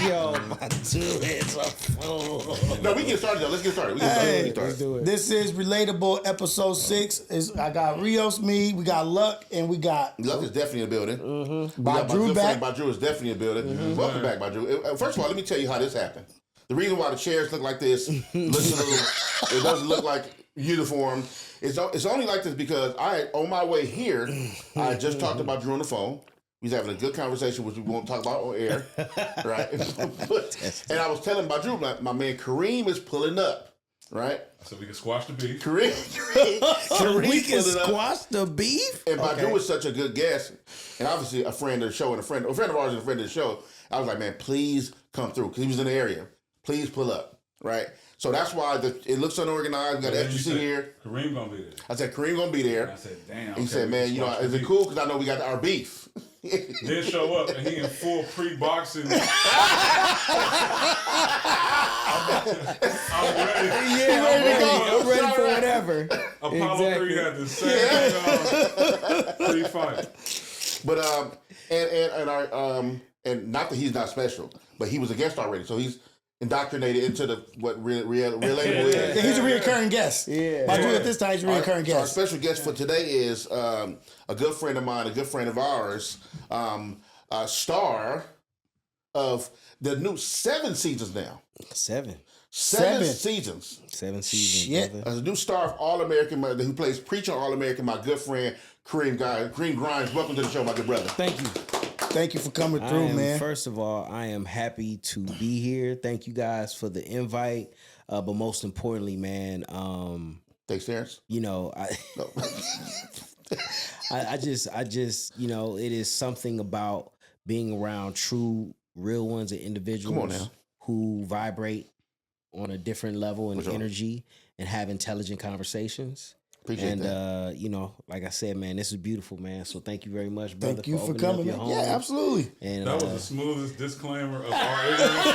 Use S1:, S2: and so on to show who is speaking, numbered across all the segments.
S1: Yo, Badu is a fool.
S2: No, we get started though. Let's get started.
S1: Let's do it.
S3: This is Relatable episode 6. I got Rios, me, we got Luck, and we got...
S2: Luck is definitely in the building.
S3: Mm-hmm.
S2: My
S3: Badu back.
S2: Badu is definitely in the building. Mm-hmm. Welcome back, Badu. First of all, let me tell you how this happened. The reason why the chairs look like this, it doesn't look like uniform. It's only like this because on my way here, I just talked about Drew on the phone. We was having a good conversation, which we won't talk about on air, right? And I was telling Badu, my man Kareem is pulling up, right?
S4: So we can squash the beef.
S2: Kareem
S1: We can squash the beef?
S2: And Badu was such a good guest, and obviously a friend of the show, and a friend of ours and a friend of the show. I was like, man, please come through, because he was in the area. Please pull up, right? So that's why it looks unorganized. We got extra seat here.
S4: Kareem gonna be there.
S2: I said, Kareem gonna be there.
S4: And I said, damn.
S2: He said, man, is it cool? Because I know we got our beef.
S4: Then show up and he in full pre-boxing. I'm ready.
S1: Yeah, I'm ready for whatever.
S4: Apollo 3 had the same pre-fight.
S2: But and not that he's not special, but he was a guest already, so he's indoctrinated into what relatable is.
S3: Yeah, he's a reoccurring guest.
S1: Yeah.
S3: Badu at this time, he's a reoccurring
S2: So our
S3: guest.
S2: special guest for today is a good friend of mine, a good friend of ours, a star of the new 7 seasons now.
S1: 7
S2: seasons.
S1: 7 seasons.
S3: Shit.
S1: Brother.
S2: As a new star of All-American, who plays Preacher All-American, my good friend, Kareem Grimes. Welcome to the show, my good brother.
S1: Thank you.
S3: Thank you for coming through, man.
S1: First of all, I am happy to be here. Thank you guys for the invite. But most importantly, man,
S2: Thanks, Terrence.
S1: you know,
S2: No.
S1: I just, you know, it is something about being around true, real ones and individuals
S2: Come on now.
S1: who vibrate on a different level and
S2: For sure.
S1: energy and have intelligent conversations.
S2: Appreciate
S1: And
S2: that.
S1: you know, like I said, man, this is beautiful, man. So thank you very much, brother.
S3: Thank you for
S1: opening up
S3: coming,
S1: your
S3: man.
S1: home.
S3: Yeah, absolutely.
S1: And
S4: That was the smoothest disclaimer of our ignorance. He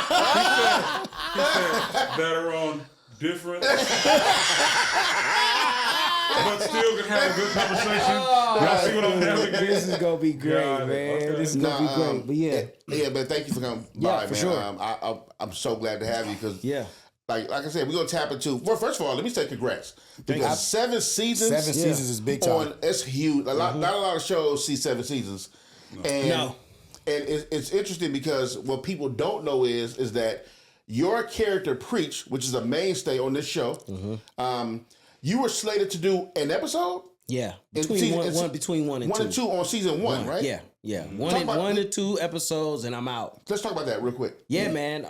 S4: said that are on different, but still can have a good conversation. Y'all see what I'm navigating?
S1: this is gonna be great,
S4: Got it.
S1: man.
S4: Okay.
S1: This is gonna be great. But yeah,
S2: Yeah, man, thank you for coming
S1: Yeah,
S2: by,
S1: for
S2: man.
S1: sure.
S2: I'm so glad to have you because,
S1: yeah.
S2: like I said, we're going to tap into, well, first of all, let me say congrats. Because 7 seasons
S3: 7 seasons is big time.
S2: it's huge. Not a lot of shows see 7 seasons. And,
S1: No.
S2: and it's interesting because what people don't know is that your character, Preach, which is a mainstay on this show, you were slated to do an episode?
S1: Yeah,
S2: In
S1: between
S2: season-
S1: one
S2: it's-
S1: and two.
S2: 1 and 2 on season 1, right?
S1: Yeah.
S2: Talk about-
S1: 1 to 2 episodes, and I'm out.
S2: Let's talk about that real quick.
S1: Yeah, man.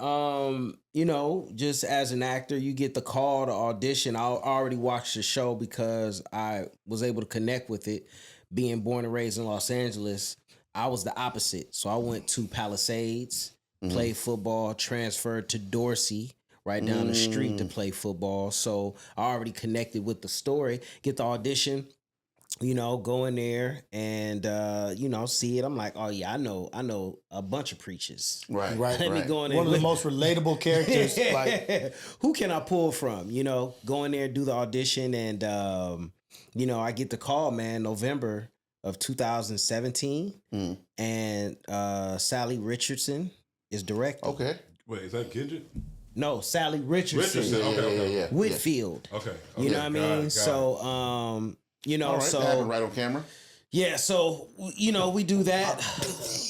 S1: You know, just as an actor, you get the call to audition. I already watched the show because I was able to connect with it. Being born and raised in Los Angeles, I was the opposite. So I went to Palisades, played football, transferred to Dorsey, right down the street to play football. So I already connected with the story. Get the audition. You know, go in there and you know, see it. I'm like, oh yeah, I know a bunch of preachers.
S2: Right.
S1: Let me go in there.
S3: One of the most relatable characters. Like,
S1: Who can I pull from? You know, go in there, do the audition, and you know, I get the call, man, November of 2017, and Sally Richardson is directing.
S2: Okay.
S4: Wait, is that Gidget?
S1: No, Sally Richardson.
S4: Richardson. Okay.
S2: Yeah.
S1: Whitfield.
S4: Okay.
S1: You know what I mean?
S4: Got it.
S1: So, you know,
S2: All right,
S1: so
S2: that happened right on camera.
S1: yeah, so you know, we do that.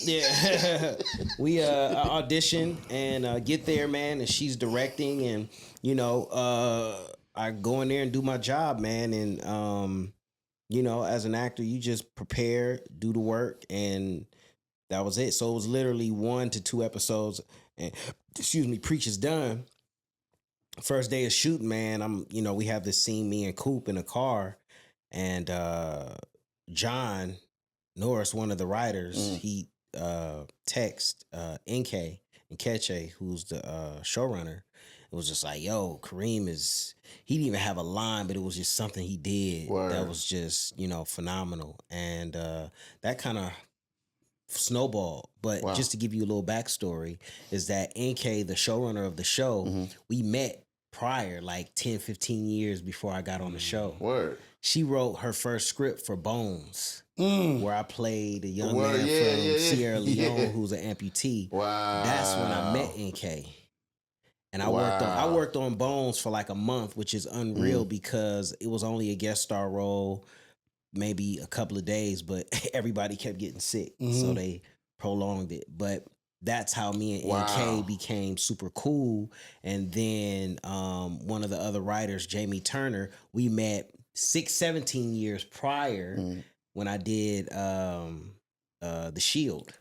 S1: Yeah, we audition and get there, man, and she's directing, and you know, I go in there and do my job, man, and you know, as an actor, you just prepare, do the work, and that was it. So it was literally 1 to 2 episodes, and Preach is done. First day of shooting, man, you know, we have this scene, me and Coop in a car. And John Norris, one of the writers, he text NK and Keche, who's the showrunner. It was just like, yo, Kareem he didn't even have a line, but it was just something he did that was just, you know, phenomenal. And that kind of snowballed. But just to give you a little backstory, is that NK, the showrunner of the show, we met prior, like 10, 15 years before I got on the show.
S2: Word.
S1: She wrote her first script for Bones. where I played a young man from Sierra Leone who's an amputee.
S2: Wow.
S1: That's when I met NK. And I worked on Bones for like a month, which is unreal because it was only a guest star role, maybe a couple of days, but everybody kept getting sick. So they prolonged it. But that's how me and NK became super cool. And then one of the other writers, Jamie Turner, we met 17 years prior when I did The Shield.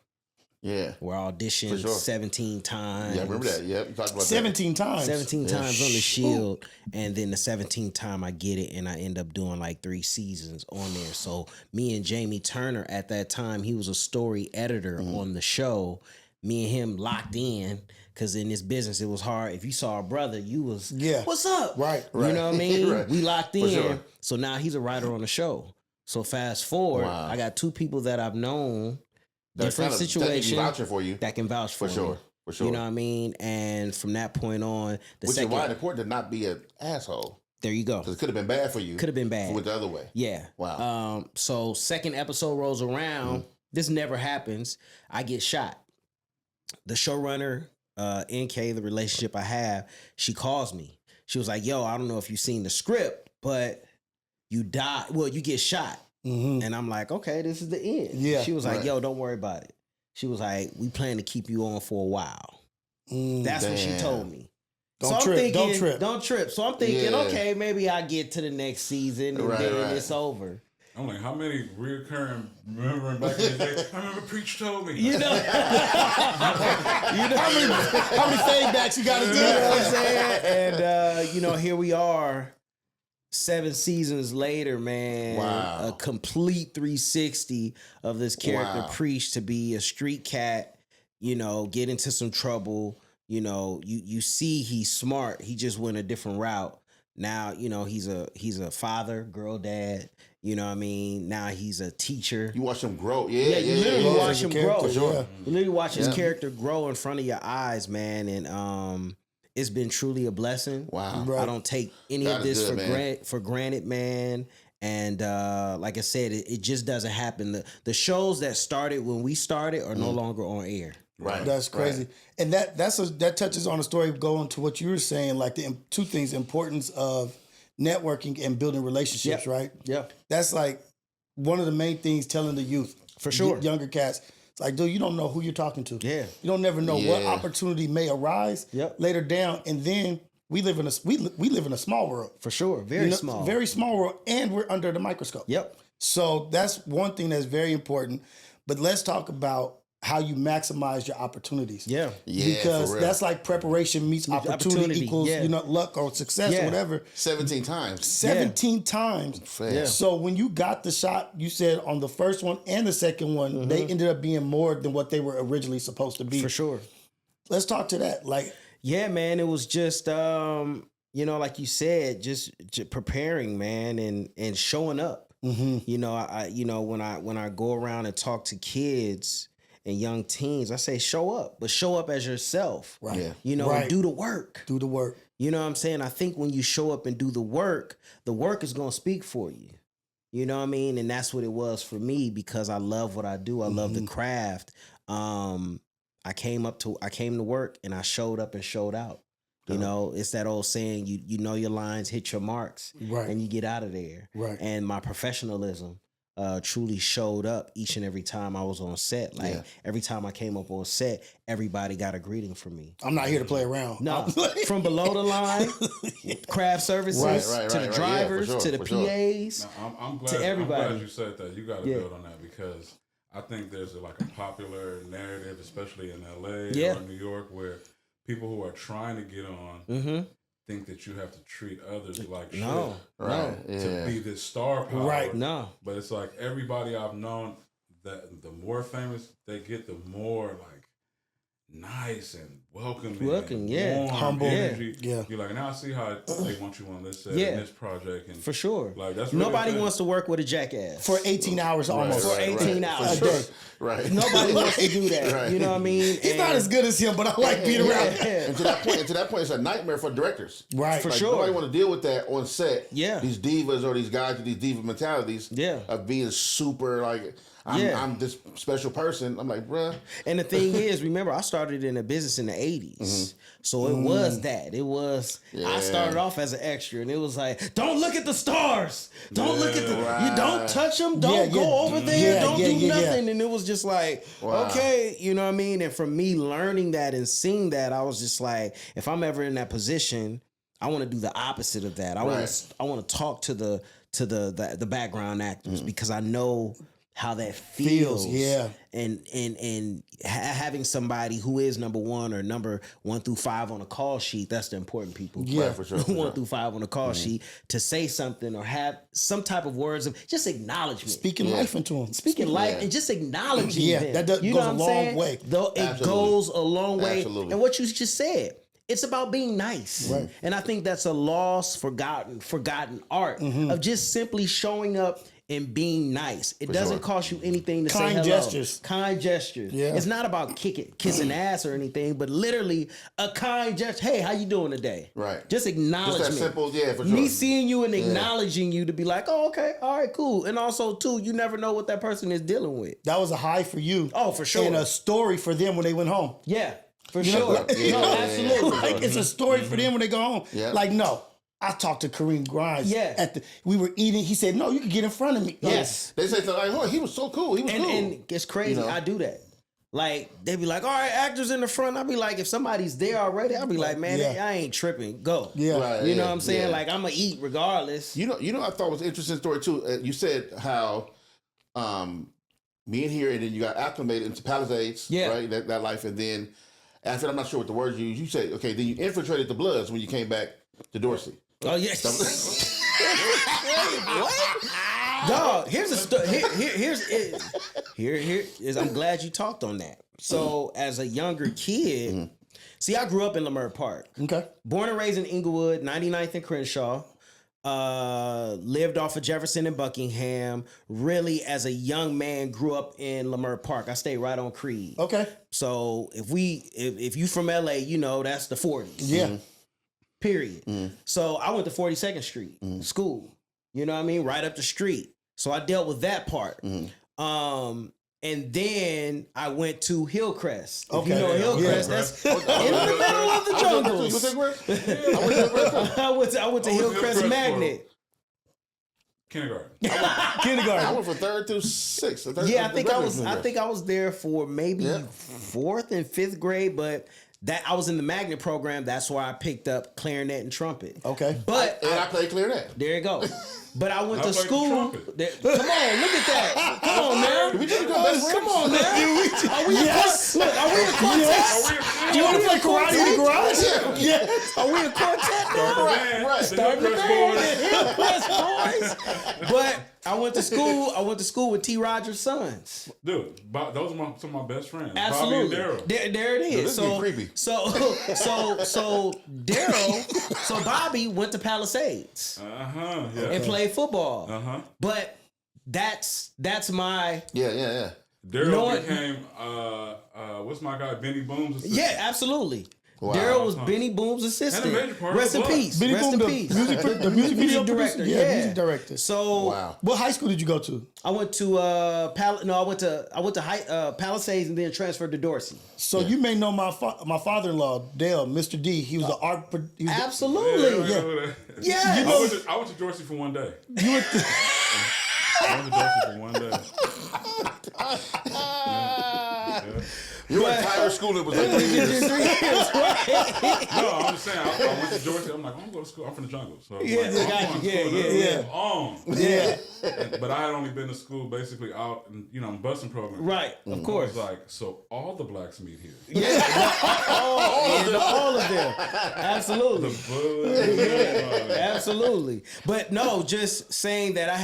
S2: Yeah.
S1: Where I auditioned 17 times.
S2: Yeah, I remember that. Yeah, you talked about
S3: 17 times.
S1: 17 times on The Shield. And then the 17th time I get it and I end up doing like 3 seasons on there. So me and Jamie Turner at that time, he was a story editor on the show. Me and him locked in because in this business it was hard. If you saw a brother, you was, what's up?
S3: Right.
S1: You know what I mean?
S2: Right.
S1: We locked in.
S2: Sure.
S1: So now he's a writer on the show. So fast forward, I got 2 people that I've known, different situations,
S2: for you.
S1: that can vouch for
S2: sure.
S1: me.
S2: For sure.
S1: You know what I mean? And from that point on,
S2: Which is why it's important to not be an asshole.
S1: There you go.
S2: Because it could have been bad for you.
S1: Could have been bad.
S2: If it went the other way.
S1: Yeah.
S2: Wow.
S1: So second episode rolls around. This never happens. I get shot. The showrunner, NK, the relationship I have, she calls me. She was like, yo, I don't know if you've seen the script, but you die. Well, you get shot. And I'm like, okay, this is the end.
S3: Yeah.
S1: She was like, yo, don't worry about it. She was like, we plan to keep you on for a while. That's what she told me.
S3: Don't trip.
S1: Don't trip. So I'm thinking, okay, maybe I get to the next season and then it's over.
S4: I'm like, how many recurring remembering back in the day? I remember Preach told me.
S1: You know,
S3: how many feedbacks you got to do?
S1: You know what I'm saying? And here we are, 7 seasons later, man.
S2: Wow.
S1: A complete 360 of this character Preach to be a street cat. Get into some trouble. You see he's smart. He just went a different route. Now, he's a father, girl dad. You know what I mean? Now he's a teacher.
S2: You watch him grow.
S1: You literally watch him grow.
S2: For sure.
S1: You literally watch his character grow in front of your eyes, man. And it's been truly a blessing.
S2: Wow.
S3: Right.
S1: I don't take any of this for granted, man. And like I said, it just doesn't happen. The shows that started when we started are no longer on air.
S2: Right.
S3: That's crazy.
S2: Right.
S3: And that touches on a story going to what you were saying, like the 2 things, importance of networking and building relationships, right?
S1: Yep.
S3: That's like one of the main things telling the youth.
S1: For sure.
S3: Younger cats. It's like, dude, you don't know who you're talking to.
S1: Yeah.
S3: You don't never know what opportunity may arise later down. And then we live in a small world.
S1: For sure. Very small.
S3: Very small world. And we're under the microscope.
S1: Yep.
S3: So that's one thing that's very important. But let's talk about how you maximize your opportunities.
S1: Yeah.
S3: Because that's like preparation meets opportunity equals, luck or success or whatever.
S2: 17 times.
S3: 17 times.
S2: Yeah.
S3: So when you got the shot, you said on the first one and the second one, they ended up being more than what they were originally supposed to be.
S1: For sure.
S3: Let's talk to that. Like,
S1: yeah, man, it was just, like you said, just preparing, man, and showing up. When I go around and talk to kids and young teens, I say, show up, but show up as yourself.
S3: Right.
S1: And do the work.
S3: Do the work.
S1: You know what I'm saying? I think when you show up and do the work is going to speak for you. You know what I mean? And that's what it was for me because I love what I do. I love the craft. I came to work and I showed up and showed out. It's that old saying, you know your lines, hit your marks, and you get out of there. Right. And my professionalism truly showed up each and every time I was on set. Like every time I came up on set, everybody got a greeting from me.
S3: I'm not here to play around.
S1: No, from below the line, craft services, to the drivers, to the PAs,
S4: no, I'm glad,
S1: to everybody.
S4: I'm glad you said that. You got to build on that because I think there's a popular narrative, especially in LA or New York, where people who are trying to get on think that you have to treat others like shit to be this star power.
S3: Right.
S1: No.
S4: But it's like everybody I've known, that the more famous they get, the more nice and welcoming, warm,
S3: humble
S4: energy. Yeah. You're like, now I see how they want you on this set, in this project. And
S1: for sure.
S4: Like that's
S1: nobody wants to work with a jackass
S3: for 18 hours almost.
S1: For 18 hours.
S3: A day.
S2: Right.
S1: Nobody wants to do that.
S2: Right.
S1: You know what I mean?
S3: He's not as good as him, but I like being around.
S2: And to that point, it's a nightmare for directors.
S3: Right.
S1: For
S2: Like,
S1: sure.
S2: Nobody want to deal with that on set.
S1: Yeah.
S2: These divas or these guys with these diva mentalities.
S1: Yeah.
S2: Of being super like, I'm this special person. I'm like, bruh.
S1: And the thing is, remember, I started in a business in the 80s. So it was that. It was, I started off as an extra, and it was like, don't look at the stars. Don't look at the, you don't touch them. Don't go over there. Don't do nothing. And it was just like, okay, you know what I mean? And from me learning that and seeing that, I was just like, if I'm ever in that position, I want to do the opposite of that. I want to talk to the background actors because I know how that feels, and having somebody who is number 1 or number 1 through 5 on a call sheet, that's the important people.
S2: Yeah, for sure.
S1: 1 through 5 on a call sheet to say something or have some type of words of just acknowledgement.
S3: Speaking life into them.
S1: Speaking life and just acknowledging them.
S3: That goes a long way.
S1: Though it goes a long way.
S2: Absolutely.
S1: And what you just said, it's about being nice. Right. And I think that's a lost, forgotten art of just simply showing up and being nice. It doesn't cost you anything to say hello. Kind gestures. Yeah. It's not about kissing ass or anything, but literally a kind gesture. Hey, how you doing today?
S2: Right.
S1: Just acknowledgement.
S2: Just that simple, for sure.
S1: Me seeing you and acknowledging you to be like, oh, okay, all right, cool. And also, too, you never know what that person is dealing with.
S3: That was a high for you.
S1: Oh, for sure.
S3: And a story for them when they went home.
S1: Yeah, for sure. Absolutely.
S3: Like, it's a story for them when they go home.
S2: Yeah.
S3: Like, no. I talked to Kareem Grimes. Yeah. We were eating. He said, no, you can get in front of me.
S1: Yes.
S2: They say, like, oh, he was so cool. He was cool.
S1: And it's crazy. I do that. Like, they be like, all right, actors in the front. I'll be like, if somebody's there already, I'll be like, man, I ain't tripping. Go.
S3: Yeah.
S2: Right,
S1: you know what I'm saying? Like, I'm going to eat regardless.
S2: You know, I thought was an interesting story, too. You said how being here and then you got acclimated into Palisades, right? That life. And then after, I'm not sure what the words you used, you said, okay, then you infiltrated the Bloods when you came back to Dorsey.
S1: Oh, yes. What? Dog, here's a story. Here is. I'm glad you talked on that. So, as a younger kid, see, I grew up in Leimert Park.
S3: Okay.
S1: Born and raised in Inglewood, 99th and Crenshaw. Lived off of Jefferson and Buckingham. Really, as a young man, grew up in Leimert Park. I stayed right on Creed.
S3: Okay.
S1: So, if you from LA, you know that's the 40s.
S3: Yeah.
S1: Period. So I went to 42nd Street school. You know what I mean? Right up the street. So I dealt with that part. And then I went to Hillcrest. If you know Hillcrest, that's in the middle of the jungles. I went to Hillcrest Magnet.
S4: Kindergarten.
S3: Kindergarten.
S2: I went from 3rd through 6th.
S1: I think I was there for maybe 4th and 5th grade, but that I was in the magnet program. That's why I picked up clarinet and trumpet.
S3: Okay.
S1: But
S2: I played clarinet.
S1: There you go. But I went to
S4: played the
S1: school. Come on, look at that. Come on, man.
S2: We just become best friends.
S1: Come on, man. Are we in quartet?
S3: Do you want to play karate in the garage?
S1: Yes. Are we in quartet now?
S2: Right.
S1: Starting the band. Hillcrest boys. But I went to school with T. Rogers' sons.
S4: Dude, those are some of my best friends.
S1: Absolutely.
S4: Bobby and Daryl.
S1: There it is.
S2: This is creepy.
S1: So Daryl, so Bobby went to Palisades and played football. But that's my
S4: Daryl became what's my guy Benny Boom's assistant.
S1: Yeah, absolutely.
S2: Wow.
S1: Daryl was Benny Boom's assistant.
S4: And a major part
S1: Rest
S4: of
S1: in
S4: the
S1: peace.
S3: Benny
S1: Rest
S3: Boom,
S1: in peace.
S3: the music video
S1: director.
S3: producer? Yeah, music director.
S1: So
S3: what high school did you go to?
S1: I went to I went to Palisades and then transferred to Dorsey.
S3: So you may know my father-in-law, Dale, Mr. D. He was the art.
S1: Absolutely.
S3: Yeah.
S4: I went to Dorsey for one day.
S3: You went to.
S4: I went to Dorsey for one day.
S2: You went to Tyler School. It was like 3 years.
S4: No, I'm just saying. I went to Georgia. I'm like, I'm going to school. I'm from the jungle. So But I had only been to school basically out in, busing program.
S1: Right, of course.
S4: It was like, so all the blacks meet here.
S1: Yeah, all of them. Absolutely. Absolutely. But no, just saying that I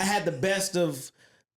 S1: had the best of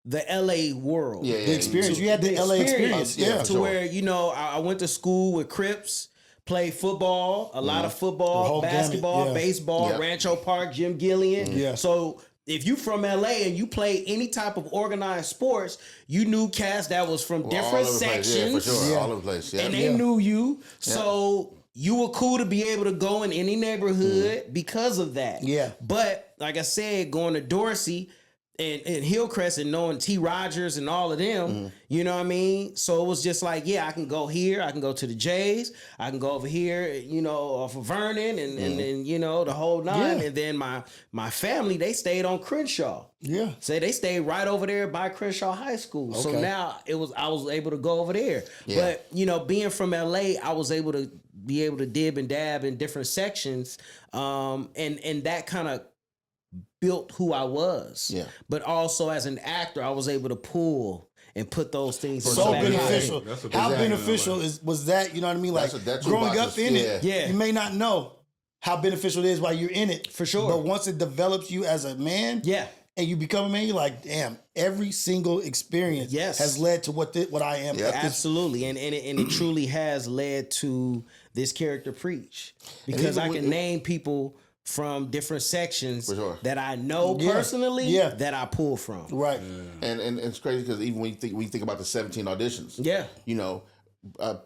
S1: the LA world.
S3: The experience. You had the LA experience.
S1: Yeah. To where, I went to school with Crips, played football, a lot of football, basketball, baseball, Rancho Park, Jim Gillian.
S3: Yeah.
S1: So if you from LA and you play any type of organized sports, you knew cats that was from different sections.
S2: Yeah, for sure. All over the place. Yeah.
S1: And they knew you. So you were cool to be able to go in any neighborhood because of that.
S3: Yeah.
S1: But like I said, going to Dorsey and Hillcrest and knowing T. Rogers and all of them, you know what I mean? So it was just like, yeah, I can go here. I can go to the Jays. I can go over here, you know, off of Vernon and you know, the whole nine.
S3: Yeah.
S1: And then my family, they stayed on Crenshaw.
S3: Yeah.
S1: So they stayed right over there by Crenshaw High School. So
S3: Okay.
S1: now I was able to go over there.
S2: Yeah.
S1: But, you know, being from LA, I was able to dib and dab in different sections. And that kind of built who I was.
S2: Yeah.
S1: But also as an actor, I was able to pull and put those things in
S3: So
S1: the back of my head.
S3: beneficial.
S4: That's a
S3: How
S4: big
S3: beneficial was that? You know what I mean? Like
S2: That's
S3: growing
S2: what
S3: up in it,
S1: Yeah.
S3: you may not know how beneficial it is while you're in it.
S1: For sure.
S3: But once it develops you as a man,
S1: Yeah.
S3: and you become a man, you're like, damn, every single experience
S1: Yes.
S3: has led to what I am.
S2: Yeah.
S3: at this-
S1: Absolutely, and it truly has led to this character Preach, because
S2: even
S1: I
S2: with-
S1: can name people from different sections
S2: For sure.
S1: that I know
S3: Yeah.
S1: personally
S3: Yeah.
S1: that I pull from.
S3: Right.
S2: And it's crazy because even when you think about the 17 auditions,
S1: Yeah,
S2: you know,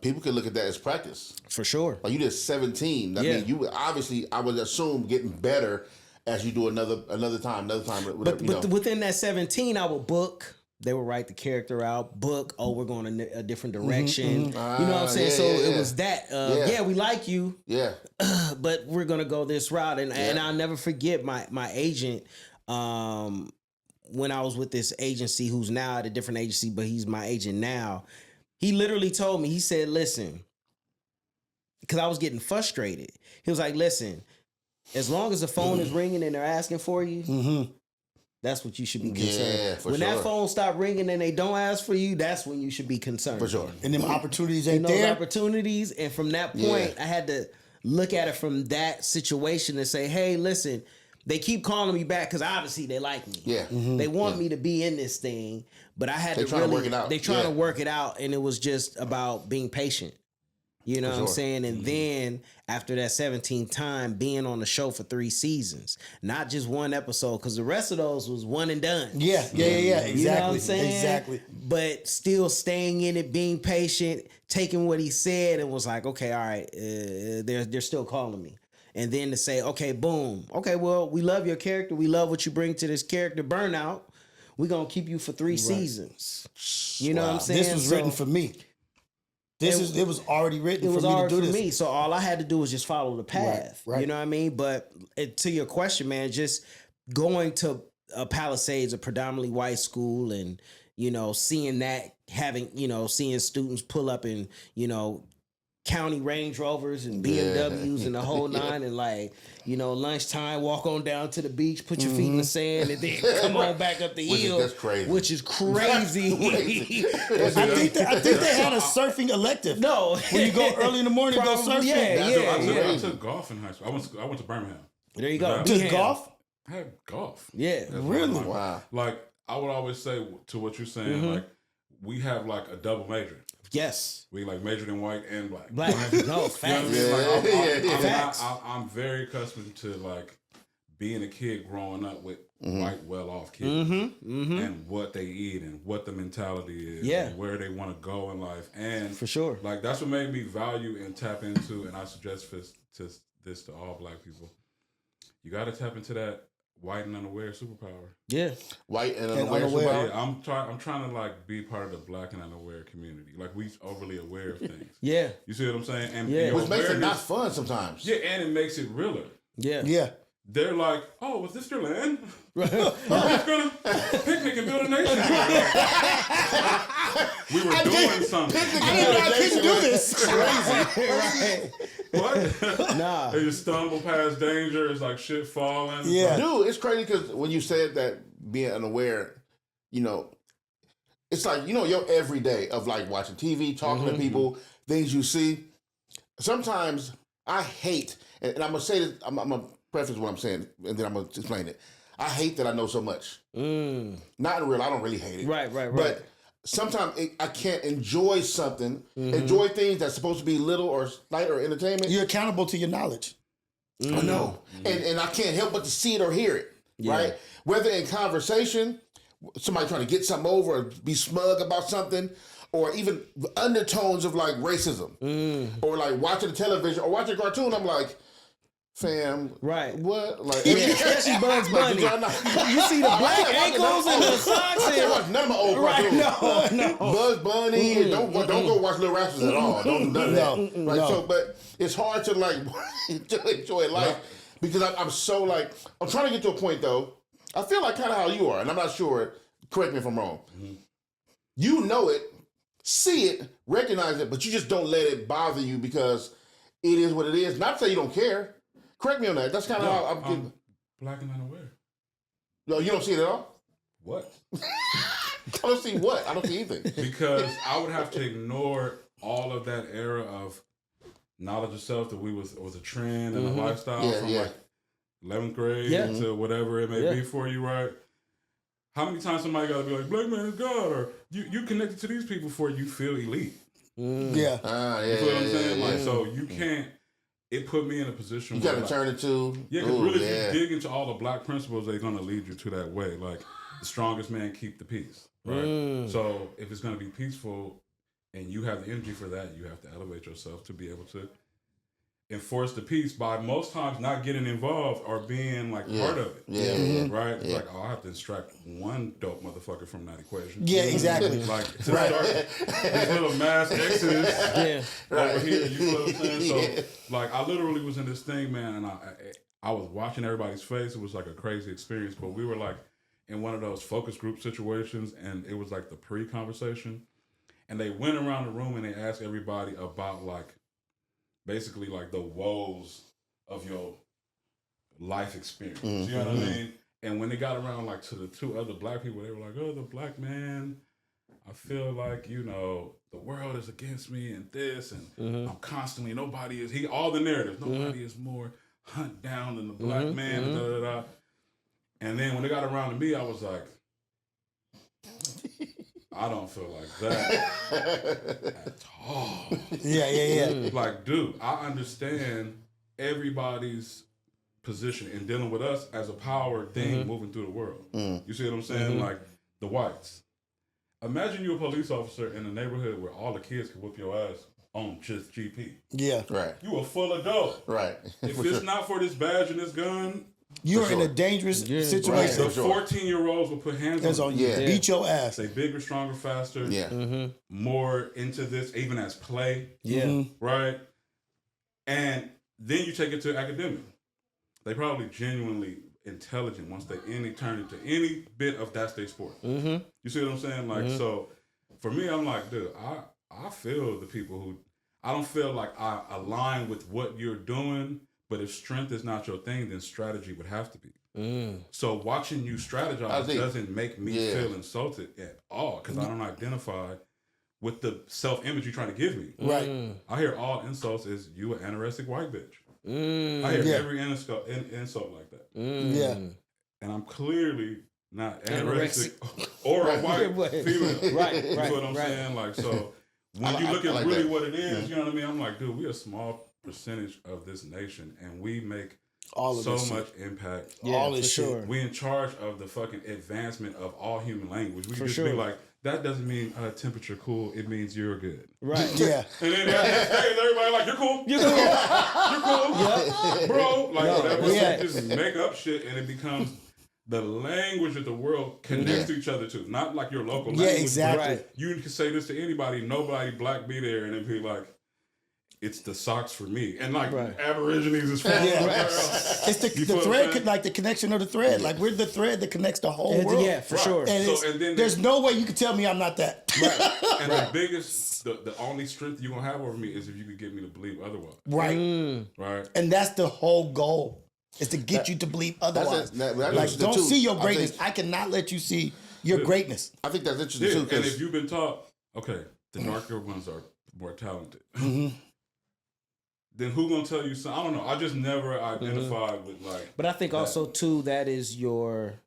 S2: people could look at that as practice.
S1: for sure.
S2: Like you did 17. I
S1: Yeah.
S2: mean, you obviously, I would assume, getting better as you do another time.
S1: But within that 17, I would book. They would write the character out, book. Oh, we're going in a different direction. You know what I'm saying?
S2: yeah,
S1: So
S2: yeah,
S1: it
S2: yeah.
S1: was that.
S2: Yeah.
S1: Yeah, we like you,
S2: yeah,
S1: but we're gonna go this route. And I'll never forget my agent. When I was with this agency, who's now at a different agency, but he's my agent now. He literally told me. He said, "Listen," because I was getting frustrated. He was like, "Listen, as long as the phone is ringing and they're asking for you, that's what you should be concerned.
S2: Yeah, for
S1: when
S2: sure.
S1: that phone stop ringing and they don't ask for you, that's when you should be concerned.
S2: for sure.
S3: And them opportunities
S1: And
S3: ain't
S1: those
S3: there.
S1: opportunities, and from that point, I had to look at it from that situation and say, hey, listen, they keep calling me back because obviously they like me.
S2: Yeah.
S1: They want me to be in this thing, but I had
S2: They
S1: to
S2: trying to
S1: really
S2: work it out.
S1: They trying to
S2: Yeah.
S1: work it out, and it was just about being patient. You know what I'm
S2: sure.
S1: saying? And then after that 17th time, being on the show for 3 seasons, not just one episode, because the rest of those was one and done.
S3: Yeah. Exactly.
S1: You know what I'm saying?
S3: Exactly.
S1: But still staying in it, being patient, taking what he said, and was like, okay, all right, they're still calling me. And then to say, okay, boom, okay, well, we love your character, we love what you bring to this character, Burnout. We're gonna keep you for 3 seasons. You know what I'm saying?
S3: This was written for me. It was already written
S1: It
S3: for
S1: was
S3: me to
S1: already
S3: do
S1: for
S3: this.
S1: me, so all I had to do was just follow the path.
S3: Right.
S1: You know what I mean? But to your question, man, just going to Palisades, a predominantly white school, and seeing that, seeing students pull up in county Range Rovers and BMWs and the whole nine, and lunchtime, walk on down to the beach, put your feet in the sand, and then come on back up the hill.
S2: That's crazy.
S1: Which is crazy.
S3: I think they had a surfing elective.
S1: No,
S3: When you go early in the morning, go surfing.
S1: Yeah.
S4: I took golf in high school. I went to Birmingham.
S1: There you go.
S3: Just
S1: Beham.
S3: golf?
S4: I had golf.
S1: Yeah.
S4: That's
S3: Really?
S4: what I
S2: Wow.
S4: Like I would always say to what you're saying, like we have like a double major.
S1: Yes.
S4: We like majored in white and black.
S1: Black. No,
S4: You know what I
S1: facts.
S4: mean? Like,
S1: Facts.
S4: I'm very accustomed to like being a kid growing up with white, well-off kids and what they eat and what the mentality is,
S1: Yeah.
S4: and where they want to go in life, and
S1: For sure.
S4: like that's what made me value and tap into. And I suggest this to all black people: you got to tap into that white and unaware superpower.
S1: Yeah.
S2: White and
S3: unaware.
S2: unaware.
S4: Yeah, I'm trying to like be part of the black and unaware community. Like we overly aware of things.
S1: Yeah.
S4: You see what I'm saying? And
S1: Yeah.
S4: your
S2: Which makes it not
S4: awareness-
S2: fun sometimes.
S4: Yeah, and it makes it realer.
S1: Yeah.
S3: Yeah.
S4: They're like, oh, was this your land? We're just gonna picnic and build a nation. We were doing something.
S3: I couldn't do this.
S1: Right.
S4: What?
S1: Nah.
S4: They just stumble past danger. It's like shit falling.
S3: Yeah.
S2: Dude, it's crazy because when you said that being unaware, it's like, your everyday of like watching TV, talking to people, things you see. Sometimes I hate, and I'm going to say this, I'm going to preface what I'm saying, and then I'm going to explain it. I hate that I know so much. Not in real, I don't really hate it.
S1: Right.
S2: But sometimes I can't enjoy something, enjoy things that's supposed to be little or light or entertainment.
S3: You're accountable to your knowledge.
S2: I know. And I can't help but to see it or hear it. right? Whether in conversation, somebody trying to get something over or be smug about something, or even undertones of like racism, or like watching the television or watching a cartoon, I'm like, fam,
S1: right?
S2: What? Like,
S1: especially Bugs Bunny. You see the black ankles and the socks.
S2: I can't watch none of my old cartoons.
S1: No.
S2: Bugs Bunny. Don't go watch Little Rascals at all. Don't do that.
S3: No.
S2: So, but it's hard to like enjoy life because I'm so like I'm trying to get to a point though. I feel like kind of how you are, and I'm not sure. Correct me if I'm wrong. You know it, see it, recognize it, but you just don't let it bother you because it is what it is. Not to say you don't care. Correct me on that. That's kind of how I'm getting.
S4: Black and unaware.
S2: No, you don't see it at all?
S4: What?
S2: I don't see what? I don't see anything.
S4: Because I would have to ignore all of that era of knowledge of self that was a trend and a lifestyle from like 11th grade to whatever it may be for you, right? How many times somebody got to be like, black man is God, or you connected to these people before you feel elite?
S3: Yeah.
S4: You feel what I'm saying? Like, so you can't. It put me in a position
S2: you
S4: where
S2: got to turn it to.
S4: Yeah, because really, if you dig into all the black principles, they're going to lead you to that way. Like, the strongest man keep the peace, right? So if it's going to be peaceful and you have the energy for that, you have to elevate yourself to be able to enforce the peace by most times not getting involved or being like part of it. Right? Like, oh, I have to extract one dope motherfucker from that equation.
S3: Yeah, exactly.
S4: Like, to start this little mass exodus over here, you know what I'm saying? So, like, I literally was in this thing, man, and I was watching everybody's face. It was like a crazy experience, but we were like in one of those focus group situations, and it was like the pre-conversation, and they went around the room and they asked everybody about like basically like the woes of your life experience. You know what I mean? And when they got around like to the two other black people, they were like, oh, the black man, I feel like, you know, the world is against me and this, and I'm constantly, all the narratives, nobody is more hunt down than the black man, and da-da-da. And then when they got around to me, I was like, I don't feel like that at all.
S3: Yeah.
S4: Like, dude, I understand everybody's position in dealing with us as a power thing moving through the world. You see what I'm saying? Like, the whites. Imagine you're a police officer in a neighborhood where all the kids can whoop your ass on just GP.
S3: Yeah.
S2: Right.
S4: You a full adult.
S2: Right.
S4: If it's not for this badge and this gun,
S3: you're in a dangerous situation.
S2: Right.
S4: the 14-year-olds will put hands on you.
S3: Beat your ass.
S4: Say bigger, stronger, faster.
S2: Yeah.
S4: More into this, even as play.
S1: Yeah.
S4: Right? And then you take it to academic. They probably genuinely intelligent once they turn into any bit of that's their sport. You see what I'm saying? Like, so for me, I'm like, dude, I feel the people who, I don't feel like I align with what you're doing, but if strength is not your thing, then strategy would have to be. So watching you strategize doesn't make me feel insulted at all, because I don't identify with the self-image you're trying to give me.
S3: Right.
S4: I hear all insults is you an anorexic white bitch. I hear every insult like that.
S3: Yeah.
S4: And I'm clearly not anorexic or a white female.
S1: Right.
S4: You know what I'm saying? Like, so when you look at really what it is, you know what I mean? I'm like, dude, we're a small percentage of this nation, and we make so much impact.
S3: All this shit.
S4: We in charge of the fucking advancement of all human language. We can just be like, that doesn't mean temperature cool. It means you're good.
S3: Right. Yeah.
S4: And then everybody like, you're cool. You're cool. You're cool. Bro. Like, whatever. So just make up shit, and it becomes the language that the world connects to each other to. Not like your local language.
S3: Yeah, exactly.
S1: Right.
S4: You can say this to anybody, nobody black be there, and then be like, it's the socks for me. And like Aborigines is from
S3: It's the thread, like the connection of the thread. Like, we're the thread that connects the whole world.
S1: Yeah, for sure.
S3: And,
S4: and then
S3: there's no way you can tell me I'm not that.
S4: Right. And the biggest, the only strength you're going to have over me is if you could get me to believe otherwise.
S3: Right.
S4: Right.
S3: And that's the whole goal, is to get you to believe otherwise. Like, don't see your greatness. I cannot let you see your greatness.
S2: I think that's interesting too.
S4: And if you've been taught, okay, the darker ones are more talented. Then who gonna tell you something? I don't know. I just never identified with like.
S1: But I think also too that is your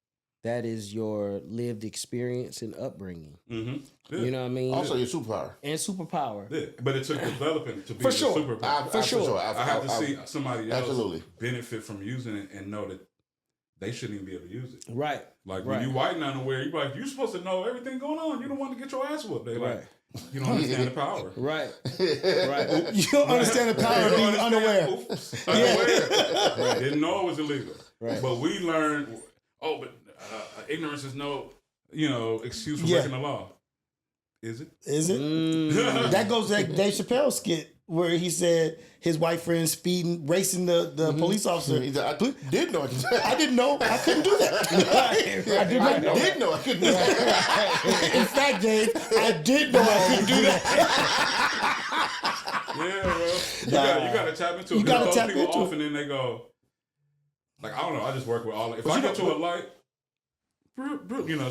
S1: lived experience and upbringing. You know what I mean?
S2: Also your superpower.
S1: And superpower.
S4: Yeah. But it took development to be
S1: For
S4: a
S1: sure.
S4: superpower.
S1: For sure.
S4: I have to see somebody else
S2: absolutely
S4: benefit from using it and know that they shouldn't even be able to use it.
S1: Right.
S4: Like when you white and unaware, you're like, you're supposed to know everything going on. You don't want to get your ass whooped. They like, you don't understand the power.
S1: Right. Right.
S3: You don't understand the power of being unaware.
S4: Unaware. Didn't know it was illegal.
S1: Right.
S4: But we learned, ignorance is no, excuse for breaking the law. Is it?
S3: Is it? That goes to that Dave Chappelle skit where he said his white friend speeding, racing the police officer.
S2: I did know I could do that.
S3: I didn't know I couldn't do that.
S2: I did know I couldn't do that.
S3: In fact, Dave, I did know I couldn't do that.
S4: Yeah, bro. You got to tap into it.
S3: You got to tap
S4: people
S3: into
S4: off
S3: it.
S4: and then they go, like, I don't know, I just work with all. If I get to a light,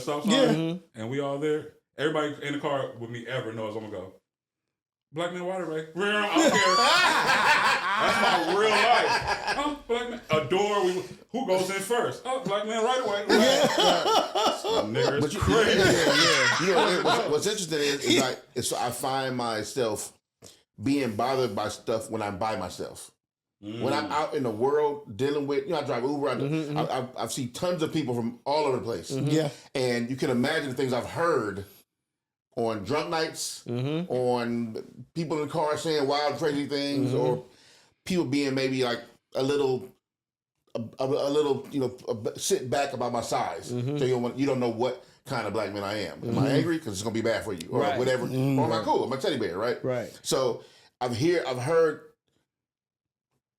S4: stop sign, and we all there, everybody in the car with me ever knows I'm going to go, black man water break. I don't care. That's my real life. Oh, black man. A door. Who goes in first? Oh, black man right away. Nigga, it's crazy.
S2: You know, what's interesting is I find myself being bothered by stuff when I'm by myself. When I'm out in the world dealing with, I drive Uber. I've seen tons of people from all over the place.
S3: Yeah.
S2: And you can imagine the things I've heard on drunk nights, on people in the car saying wild, crazy things, or people being maybe like a little, sit back about my size. So you don't know what kind of black man I am. Am I angry? Because it's gonna be bad for you, or whatever. Or am I cool? I'm a teddy bear, right?
S1: Right.
S2: So I've heard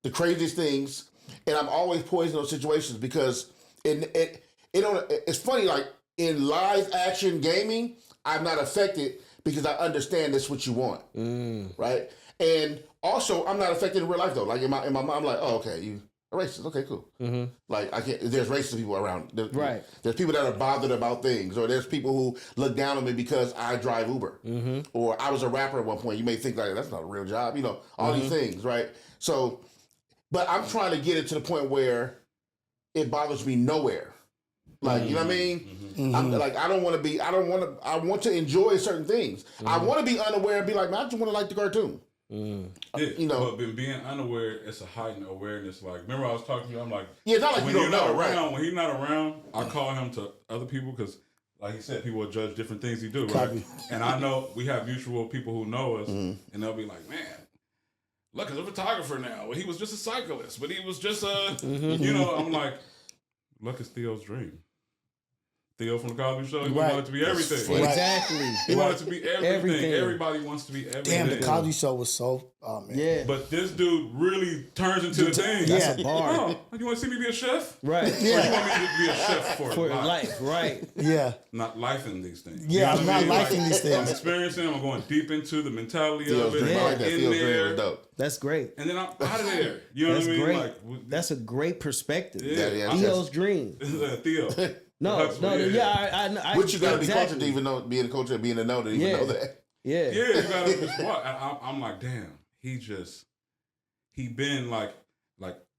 S2: the craziest things, and I'm always poised in those situations because it's funny. Like in live action gaming, I'm not affected because I understand that's what you want, right? And also, I'm not affected in real life though. Like in my mind, I'm like, oh, okay, you are racist. Okay, cool. Like I can't. There's racist people around. There's people that are bothered about things, or there's people who look down on me because I drive Uber, or I was a rapper at one point. You may think like that's not a real job, all these things, right? So, but I'm trying to get it to the point where it bothers me nowhere. Like, you know what I mean? I'm like, I want to enjoy certain things. I want to be unaware and be like, man, I just want to like the cartoon.
S4: But being unaware, it's a heightened awareness. Like, remember I was talking to you, I'm like,
S2: yeah, it's not like you don't know, right?
S4: When he's not around, I call him to other people because, like he said, people will judge different things he do, right? And I know we have mutual people who know us, and they'll be like, man, look, he's a photographer now. Well, he was just a cyclist, but he was just a, I'm like, look, it's Theo's dream. Theo from the Cosby Show, he wanted to be everything.
S1: Exactly.
S4: He wanted to be everything. Everybody wants to be everything.
S3: Damn, the Cosby Show was so, man.
S1: Yeah.
S4: But this dude really turns into the thing.
S1: That's a bar.
S4: Oh, you want to see me be a chef?
S1: Right.
S4: Or you want me to be a chef for
S1: life? Right.
S3: Yeah.
S4: Not life in these things.
S3: Yeah, I'm not liking these things.
S4: I'm experiencing. I'm going deep into the mentality
S2: Theo's
S4: of it.
S2: dream. I like that.
S4: In
S2: Theo's
S4: there,
S2: dream was dope.
S1: That's great.
S4: and then I'm out of there. You know
S1: That's
S4: what I mean?
S1: great.
S4: Like,
S1: That's a great perspective.
S4: Yeah.
S1: Theo's dream.
S4: Theo.
S1: No, I
S2: Which you got to be cultured to even know, being a culture, being a know to even know that.
S1: Yeah.
S4: Yeah, you got to just watch. I'm like, damn. He been like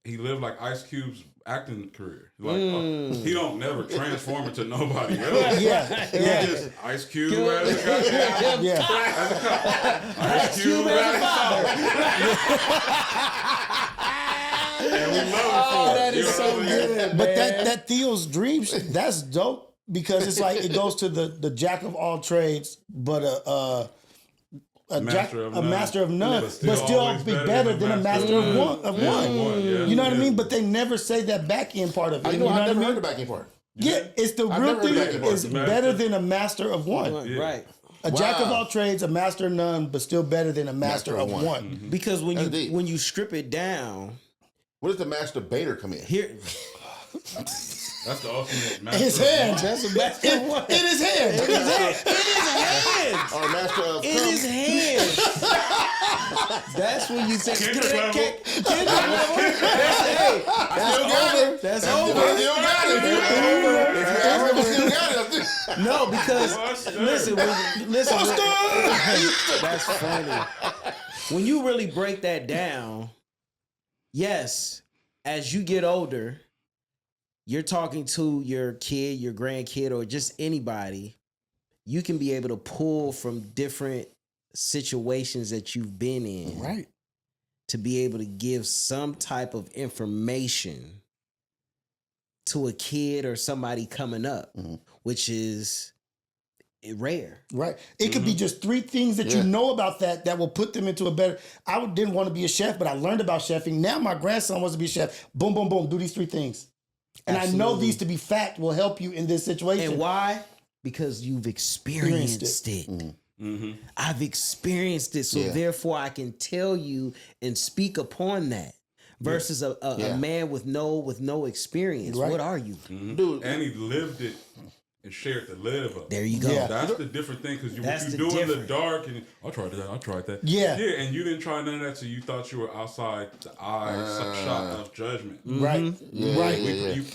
S4: he lived like Ice Cube's acting career. Like he don't never transform into nobody else.
S3: Yeah.
S4: Just Ice Cube as a goddamn as a cop. Ice Cube as a father. And we love it for it.
S1: That is so good.
S3: But that Theo's dream, that's dope because it's like it goes to the jack of all trades, but a master of none, but still be better than a master of one. You know what I mean? But they never say that back end part of it.
S2: I know. I never heard the back end part.
S3: Yeah, it's the real thing is better than a master of one.
S1: Yeah. Right.
S3: A jack of all trades, a master of none, but still better than a master of one.
S1: Because when you strip it down.
S2: Where does the masturbator come in?
S1: Here,
S4: that's the ultimate master.
S3: His hand.
S1: that's a master of one.
S3: In his hand.
S1: In his hands.
S2: Or master of
S1: In his hands. That's when you say
S4: Kendrick level.
S1: That's over. No, because listen, that's funny. When you really break that down, yes, as you get older, you're talking to your kid, your grandkid, or just anybody, you can be able to pull from different situations that you've been in.
S3: Right.
S1: To be able to give some type of information to a kid or somebody coming up, which is rare.
S3: Right. It could be just 3 things that you know about that will put them into a better. I didn't want to be a chef, but I learned about chefing. Now my grandson wants to be a chef. Boom, boom, boom. Do these 3 things. And I know these to be fact will help you in this situation.
S1: And why? Because you've experienced it. I've experienced it, so therefore I can tell you and speak upon that. Versus a man with no experience. Right. What are you,
S2: dude?
S4: And he lived it and shared the live of.
S1: There you go.
S3: Yeah.
S4: That's the different thing, because what you do in the dark, and I tried that.
S3: Yeah,
S4: and you didn't try none of that, so you thought you were outside the shot of judgment.
S3: Right,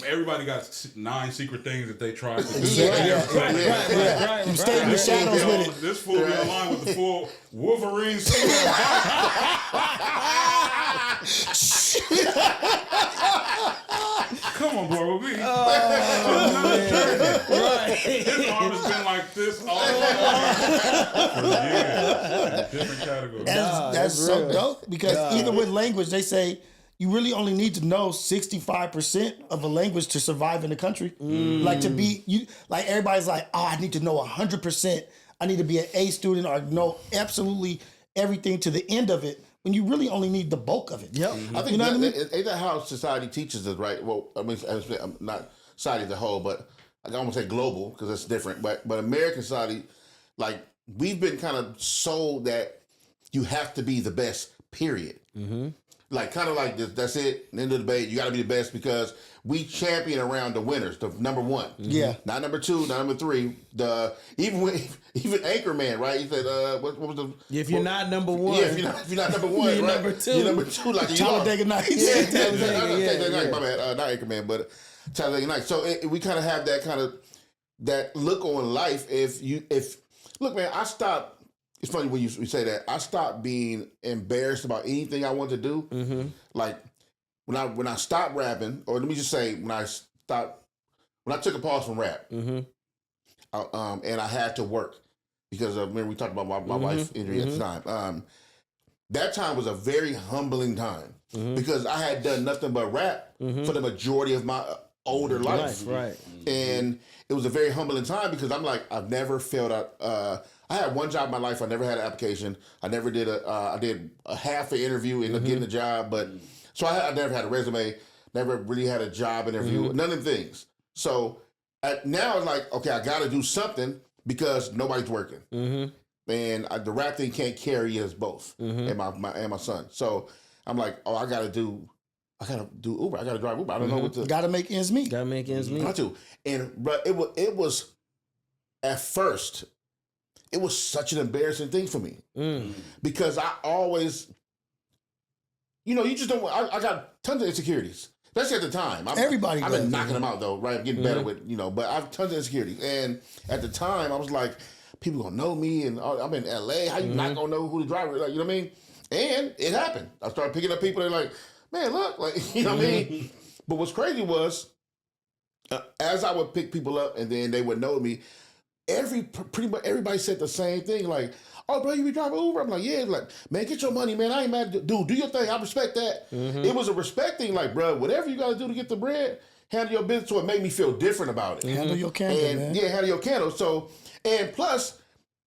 S4: Everybody got 9 secret things that they tried to do.
S3: Right. You stay in the shadows with it.
S4: This fool be online with the full Wolverine suit. Come on, boy, with me.
S1: Right.
S4: His arm has been like this all for years. Different categories.
S3: That's so dope, because even with language, they say you really only need to know 65% of a language to survive in the country. Like to be like everybody's like, oh, I need to know 100%. I need to be an A student or know absolutely everything to the end of it. When you really only need the bulk of it.
S1: Yep.
S2: I think ain't that how society teaches us, right? Well, I mean, I'm not society as a whole, but I almost say global because it's different. But American society, like, we've been kind of sold that you have to be the best, period. Like, kind of like this, that's it, end of the debate. You got to be the best because we champion around the winners, the number 1.
S3: Yeah.
S2: Not number 2, not number 3. Even Anchorman, right? He said, what was the...
S1: If you're not number 1.
S2: Yeah, if you're not number 1,
S1: you're
S2: right?
S1: number 2.
S2: You're number 2, like
S3: Talladega Nights.
S2: Talladega Nights, my bad. Not Anchorman, but Talladega Nights. So we kind of have that look on life. Look, man, I stopped. It's funny when you say that. I stopped being embarrassed about anything I wanted to do. Like when I stopped rapping, or let me just say when I took a pause from rap, and I had to work because remember we talked about my wife injury at the time. That time was a very humbling time because I had done nothing but rap for the majority of my older life. Right. And it was a very humbling time because I'm like, I've never filled out. I had one job in my life. I never had an application. I never did I did a half an interview, ended up getting the job, but so I never had a resume. Never really had a job interview. None of the things. So now it's like, okay, I got to do something because nobody's working, and the rap thing can't carry us both, and my son. So I'm like, oh, I got to do Uber. I got to drive Uber. I don't know what to.
S3: Got to make ends meet.
S1: Got to make ends meet.
S2: Got to. But it was at first. It was such an embarrassing thing for me because I always, you just don't. I got tons of insecurities, especially at the time.
S3: Everybody.
S2: I've been knocking them out though, right? I'm getting better with, but I have tons of insecurities. And at the time, I was like, people gonna know me, and I'm in LA. How you not gonna know who the driver is? Like, you know what I mean? And it happened. I started picking up people. They're like, man, look, like, you know what I mean? But what's crazy was, as I would pick people up, and then they would know me. Pretty much everybody said the same thing, like, oh, bro, you be driving Uber? I'm like, yeah. Like, man, get your money, man. I ain't mad. Dude, do your thing. I respect that. It was a respect thing, like, bro, whatever you got to do to get the bread, handle your business. So it made me feel different about it.
S3: Handle your candle, man.
S2: Yeah, handle your candle. So, and plus,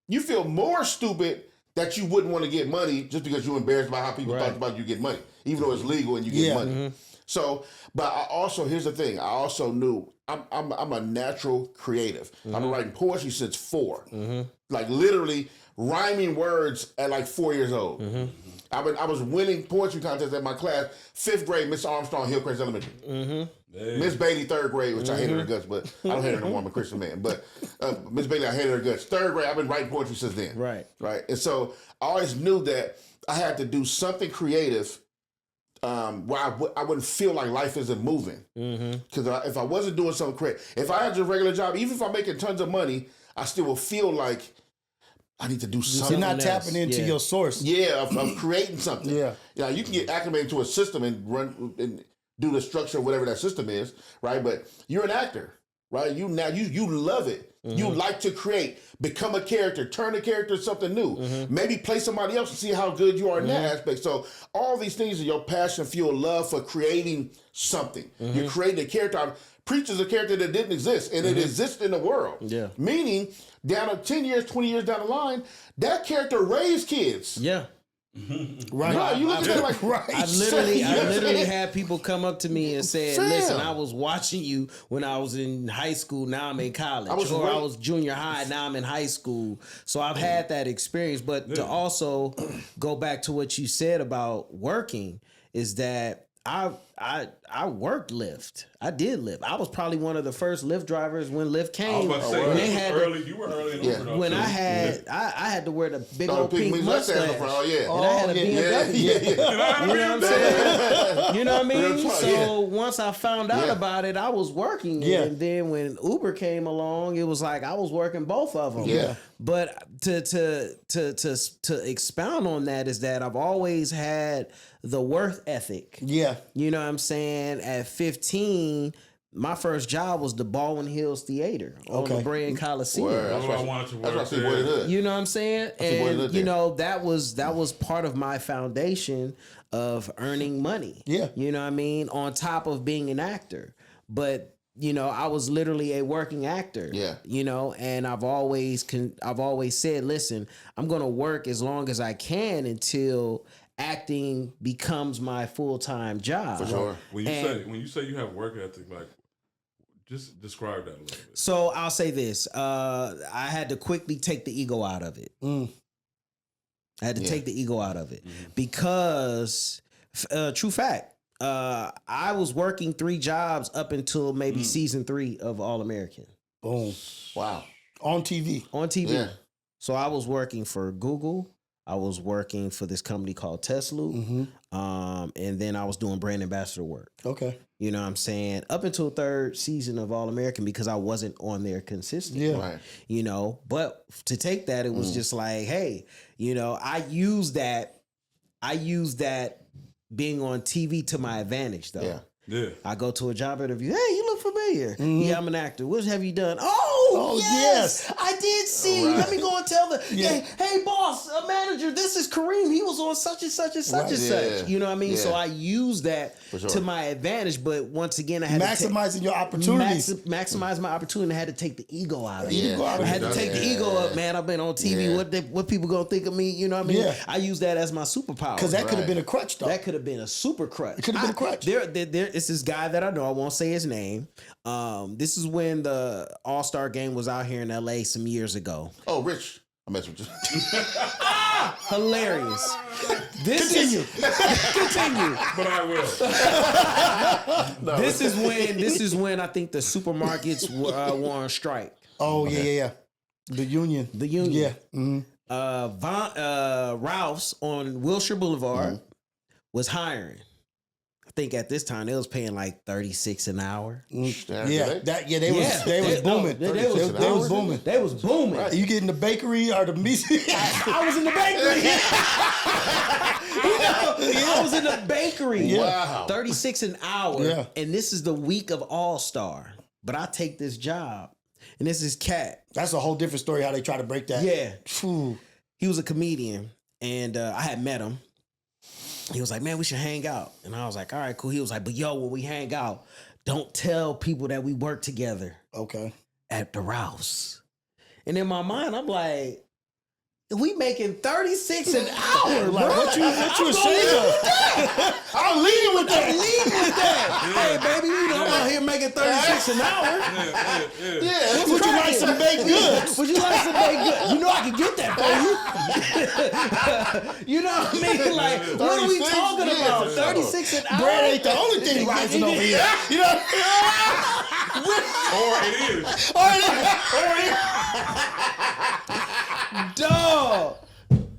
S2: you feel more stupid that you wouldn't want to get money just because you're embarrassed about how people talk about you get money, even though it's legal and you get money. So, but I also, here's the thing. I also knew I'm a natural creative. I've been writing poetry since 4. Like literally rhyming words at like 4 years old. I was winning poetry contests at my class, 5th grade, Miss Armstrong, Hillcrest Elementary. Miss Bailey, 3rd grade, which I hated her guts, but I don't hate her no more. I'm a Christian man. But Miss Bailey, I hated her guts. 3rd grade, I've been writing poetry since then. Right. And so I always knew that I had to do something creative where I wouldn't feel like life isn't moving. Because if I wasn't doing something creative, if I had a regular job, even if I'm making tons of money, I still will feel like I need to do something.
S3: You're not tapping into your source.
S2: Yeah, of creating something. Yeah, you can get acclimated to a system and run and do the structure of whatever that system is, right? But you're an actor, right? You love it. You like to create, become a character, turn a character into something new. Maybe play somebody else and see how good you are in that aspect. So all these things are your passion, fuel, love for creating something. You're creating a character. Preacher's a character that didn't exist, and it exists in the world.
S1: Yeah.
S2: Meaning, down 10 years, 20 years down the line, that character raised kids.
S1: Yeah.
S3: Right.
S2: No, you look at it like, right.
S1: I literally had people come up to me and say, listen, I was watching you when I was in high school, now I'm in college. I was junior high, now I'm in high school. So I've had that experience. But to also go back to what you said about working is that I worked Lyft. I did Lyft. I was probably one of the first Lyft drivers when Lyft came.
S4: I was about to say, you were early in Uber.
S1: When I had to wear the big old pink mustache. And
S2: I
S1: had a BMW. You know what I'm saying? You know what I mean? So once I found out about it, I was working it. And then when Uber came along, it was like I was working both of them.
S2: Yeah.
S1: But to expound on that is that I've always had the work ethic.
S3: Yeah.
S1: You know what I'm saying? At 15, my first job was the Baldwin Hills Theater on the Brand Coliseum.
S4: That's what I wanted to work.
S1: You know what I'm saying? And you know, that was part of my foundation of earning money.
S3: Yeah.
S1: You know what I mean? On top of being an actor. But you know, I was literally a working actor.
S2: Yeah.
S1: You know, and I've always said, listen, I'm going to work as long as I can until acting becomes my full-time job.
S2: For sure.
S4: When you say you have work ethic, like, just describe that a little bit.
S1: So I'll say this: I had to quickly take the ego out of it. I had to take the ego out of it because, true fact, I was working 3 jobs up until maybe season 3 of All American.
S3: Boom.
S2: Wow.
S3: On TV.
S1: On TV.
S2: Yeah.
S1: So I was working for Google. I was working for this company called Tesla. And then I was doing brand ambassador work.
S3: Okay.
S1: You know what I'm saying? Up until 3rd season of All American because I wasn't on there consistently.
S3: Yeah.
S2: Right.
S1: You know, but to take that, it was just like, hey, you know, I use that being on TV to my advantage though.
S2: Yeah.
S4: Yeah.
S1: I go to a job interview. Hey, you look familiar. Yeah, I'm an actor. What have you done?
S3: Oh,
S1: yes. I did see.
S2: Right.
S1: Let me go and tell hey, boss, manager, this is Kareem. He was on such and such and such and such. You know what I mean?
S2: Yeah.
S1: So I use that to my advantage. But once again, I had
S3: maximizing your opportunities.
S1: Maximize my opportunity. I had to take the ego out of it.
S2: Yeah.
S1: I had to take the ego up, man. I've been on TV.
S2: Yeah.
S1: What people gonna think of me? You know what I mean?
S3: Yeah.
S1: I use that as my superpower.
S3: Because that could have been a crutch, though.
S1: That could have been a super crutch.
S3: It could have been a crutch.
S1: It's this guy that I know. I won't say his name. This is when the All-Star game was out here in LA some years ago.
S2: Oh, Rich. I mess with you.
S1: Hilarious.
S3: Continue.
S4: But I will.
S1: This is when I think the supermarkets were on strike.
S3: Oh, yeah. The union. Yeah.
S1: Ralph's on Wilshire Boulevard was hiring. I think at this time they was paying like $36 an hour.
S3: They was booming. They was booming.
S1: They was booming.
S3: Right. You get in the bakery or the meat?
S1: I was in the bakery. I was in the bakery.
S2: Wow.
S1: 36 an hour.
S3: Yeah.
S1: And this is the week of All-Star. But I take this job. And this is Cat.
S3: That's a whole different story how they try to break that.
S1: Yeah.
S3: Phew.
S1: He was a comedian. And I had met him. He was like, man, we should hang out. And I was like, all right, cool. He was like, but yo, when we hang out, don't tell people that we work together.
S3: Okay.
S1: At the Ralph's. And in my mind, I'm like, we making 36 an hour,
S3: like,
S1: bro.
S3: What you ashamed of? I'm leading with that.
S1: Hey, baby, you know, I'm out here making 36 an hour.
S2: Yeah.
S3: Would you like some baked goods?
S1: Would you like some baked goods? You know I can get that for you. You know what I mean? Like, what are we talking about? 36 an hour?
S3: Bread ain't the only thing rising over here. You know?
S4: Or it is.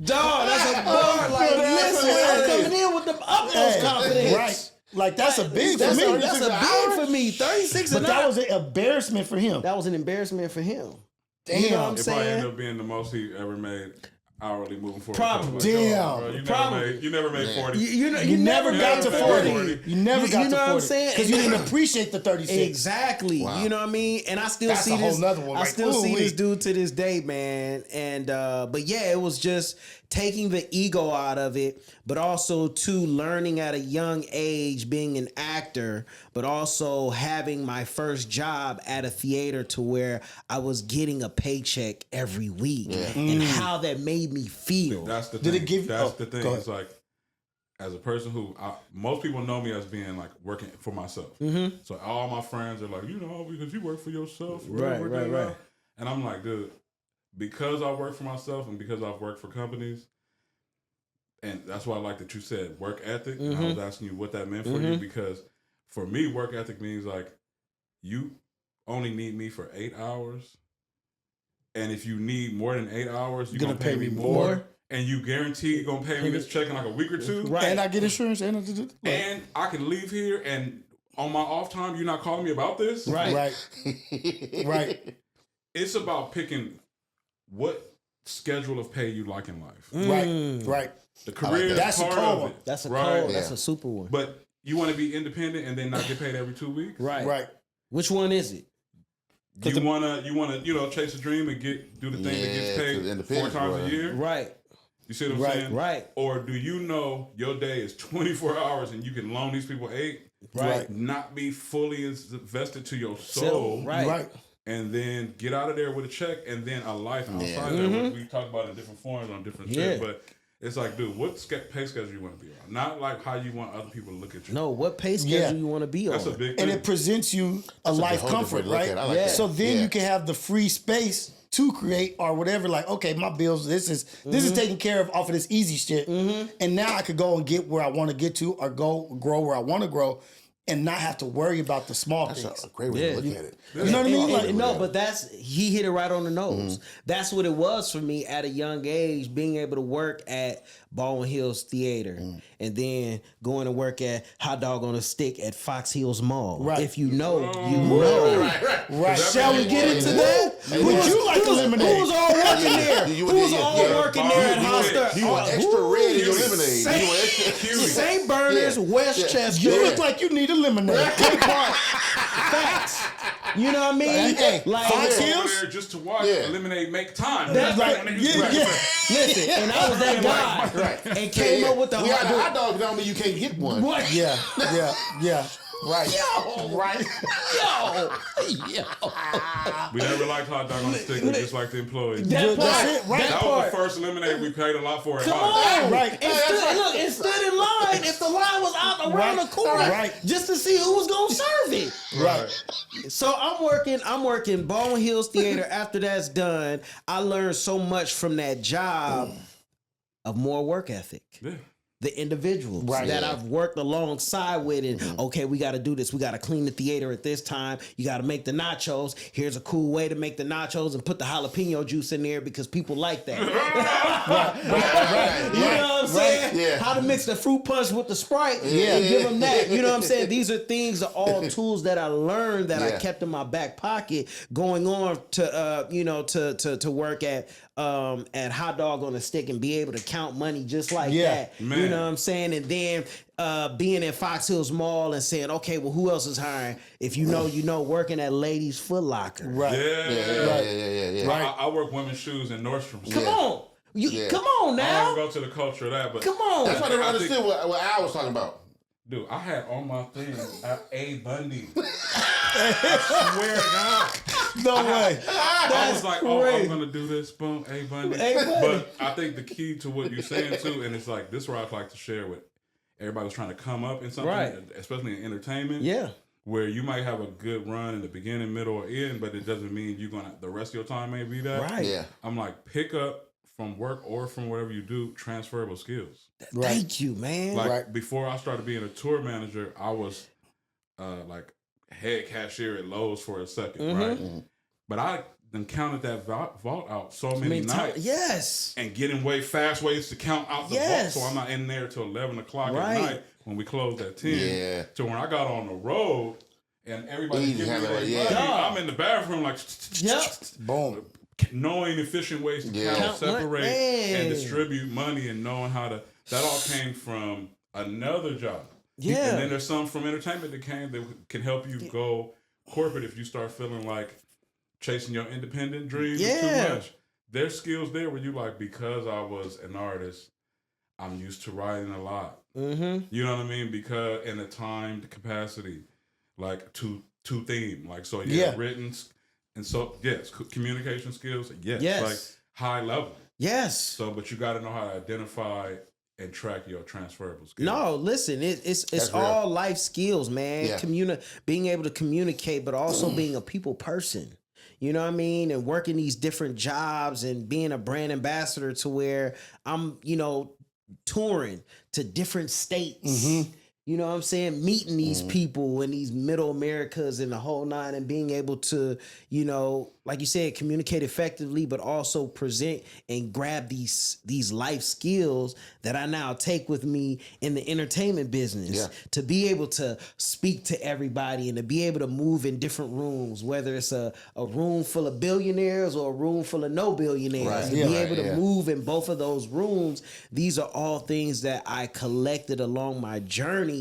S1: Dog, that's a bar. Like, listen, I'm coming in with the utmost confidence.
S3: Right. Like, that's a big for
S1: That's
S3: me.
S1: a big for me. 36
S3: But
S1: an
S3: that
S1: hour.
S3: was an embarrassment for him.
S1: That was an embarrassment for him.
S3: Damn.
S1: You know what I'm
S4: It probably ended
S1: saying?
S4: up being the most he ever made. hourly moving forward.
S1: Probably.
S3: Damn.
S4: Bro, you never made 40.
S1: You
S3: never got to 40. You never got to 40.
S1: You know what I'm saying?
S3: Because you didn't appreciate the 36.
S1: Exactly.
S2: Wow.
S1: You know what I mean? And I still
S3: That's
S1: see
S3: a whole
S1: this.
S3: nother one.
S1: I
S3: Like,
S1: still see
S3: ooh-wee.
S1: this dude to this day, man. And but yeah, it was just taking the ego out of it, but also too learning at a young age, being an actor, but also having my first job at a theater to where I was getting a paycheck every week, and how that made me feel.
S4: That's the
S3: Did
S4: thing.
S3: it give-
S4: That's
S3: oh,
S4: the thing.
S3: go ahead.
S4: It's like, as a person who, most people know me as being like working for myself. So all my friends are like, because you work for yourself.
S1: Right.
S4: And I'm like, dude, because I work for myself and because I've worked for companies, and that's why I like that you said work ethic. And I was asking you what that meant for you, because for me, work ethic means like you only need me for 8 hours. And if you need more than 8 hours, you're going to pay me more. And you guarantee you're going to pay me this check in like a week or two.
S1: Right.
S3: And I get insurance.
S4: And I can leave here and on my off time, you're not calling me about this.
S1: Right.
S3: Right.
S4: It's about picking what schedule of pay you like in life.
S3: Right.
S4: The career is
S3: That's a
S4: part
S3: cold
S4: of
S3: one.
S4: it.
S1: That's a
S4: right?
S1: cold. That's a super one.
S4: But you want to be independent and then not get paid every 2 weeks?
S3: Right.
S1: Which one is it?
S4: You wanna chase a dream and do the thing that gets paid 4 times a year?
S1: Right.
S4: You see what I'm saying?
S1: Right.
S4: Or do you know your day is 24 hours and you can loan these people 8?
S3: Right.
S4: Not be fully invested to your soul.
S1: Right.
S4: And then get out of there with a check and then a life outside that, which we talk about in different forms on different shit. But it's like, dude, what pay schedule you want to be on? Not like how you want other people to look at you.
S1: No, what pay schedule you want to be on?
S4: That's a big thing.
S3: And it presents you a life
S2: whole
S3: comfort,
S2: different look
S3: right?
S2: at it. I like that.
S3: So then you can have the free space to create or whatever. Like, okay, my bills, this is taken care of off of this easy shit. And now I could go and get where I want to get to, or go grow where I want to grow, and not have to worry about the small things.
S2: That's a great way to look at it.
S3: You know what I mean?
S1: But he hit it right on the nose. That's what it was for me at a young age, being able to work at Baldwin Hills Theater and then going to work at Hot Dog on a Stick at Fox Hills Mall.
S3: Right.
S1: If you know, you know.
S3: Right.
S1: Shall we get into that?
S3: Would you like lemonade?
S1: Who's all working there? Who's all working there at Hot Dog?
S2: You want extra red in your lemonade. You want extra
S1: St. Bernard's, Westchester.
S3: You look like you need a lemonade.
S1: Facts. You know what I mean?
S3: Hey,
S1: like
S3: Fox
S4: Over
S3: Hills?
S4: there just to watch Eliminate make time.
S1: That's
S3: right.
S1: Listen, and I was that guy, and came up with the
S2: we got the hot dog, don't mean you can't get one.
S1: What?
S3: Yeah. Right.
S1: Yo,
S3: Right.
S1: yo.
S4: We never liked Hot Dog on the Stick. We just like the employees.
S1: That part.
S3: That's it, right.
S1: That
S4: That
S1: part.
S4: was the first lemonade we paid a lot for at
S1: Come
S4: Hot.
S1: on,
S3: Right.
S1: It stood in line. If the line was out around the corner,
S3: Right.
S1: just to see who was gonna serve it.
S3: Right.
S1: So I'm working Baldwin Hills Theater. After that's done, I learned so much from that job of more work ethic.
S4: Yeah.
S1: The individuals
S3: Right.
S1: that I've worked alongside with, and okay, we got to do this. We got to clean the theater at this time. You got to make the nachos. Here's a cool way to make the nachos and put the jalapeno juice in there because people like that. You know what I'm saying?
S2: Yeah.
S1: How to mix the fruit punch with the Sprite and give them that. You know what I'm saying? These are things, are all tools that I learned that I kept in my back pocket going on to to work at Hot Dog on a Stick and be able to count money just like that.
S4: Man.
S1: You know what I'm saying? And then being in Fox Hills Mall and saying, okay, well, who else is hiring? If you know, working at Ladies Foot Locker.
S3: Right.
S4: Yeah.
S3: Right.
S4: I work women's shoes in Nordstrom's.
S1: Come on. Come on
S4: I
S1: now.
S4: don't go to the culture of that, but
S1: Come on.
S2: That's why they don't understand what Al was talking about.
S4: dude, I had on my thing A Bundy. I swear to God.
S3: No way.
S4: I was like, oh,
S1: crazy.
S4: I'm gonna do this, boom, A Bundy.
S1: A Bundy.
S4: But I think the key to what you're saying too, and it's like this is where I'd like to share with everybody who's trying to come up in something,
S1: Right.
S4: especially in entertainment.
S1: Yeah.
S4: Where you might have a good run in the beginning, middle, or end, but it doesn't mean you're gonna the rest of your time may be that.
S1: Right.
S2: Yeah.
S4: I'm like, pick up from work or from whatever you do, transferable skills.
S1: Thank you, man.
S4: Like before I started being a tour manager, I was like head cashier at Lowe's for a second, right?
S2: Mm-hmm.
S4: But I then counted that vault out so many nights.
S1: Yes.
S4: And getting fast ways to count out the vault, so I'm not in there till 11 o'clock
S1: Right.
S4: at night when we closed at 10.
S2: Yeah.
S4: So when I got on the road and everybody's
S2: Easy
S4: giving me
S2: handle
S4: their
S2: it, yeah.
S4: money,
S1: Yeah.
S4: I'm in the bathroom like,
S1: Yep.
S3: Boom.
S4: knowing efficient ways to count, separate, and distribute money, and knowing how to. That all came from another job.
S1: Yeah.
S4: And then there's some from entertainment that came that can help you go corporate if you start feeling like chasing your independent dreams too much. There's skills there where you like, because I was an artist, I'm used to writing a lot. Mm-hmm. You know what I mean? Because in a timed capacity, like to theme, like so. Written, and so communication skills. Yes, like high level. Yes. So, but you got to know how to identify and track your transferable skills.
S1: No, listen, it's all life skills, man. Yeah. Being able to communicate, but also being a people person. You know what I mean? And working these different jobs and being a brand ambassador to where I'm, touring to different states. Mm-hmm. You know what I'm saying? Meeting these people in these middle Americas and the whole nine, and being able to, like you said, communicate effectively, but also present and grab these life skills that I now take with me in the entertainment business to be able to speak to everybody and to be able to move in different rooms, whether it's a room full of billionaires or a room full of no billionaires. Right. To be able to move in both of those rooms, these are all things that I collected along my journey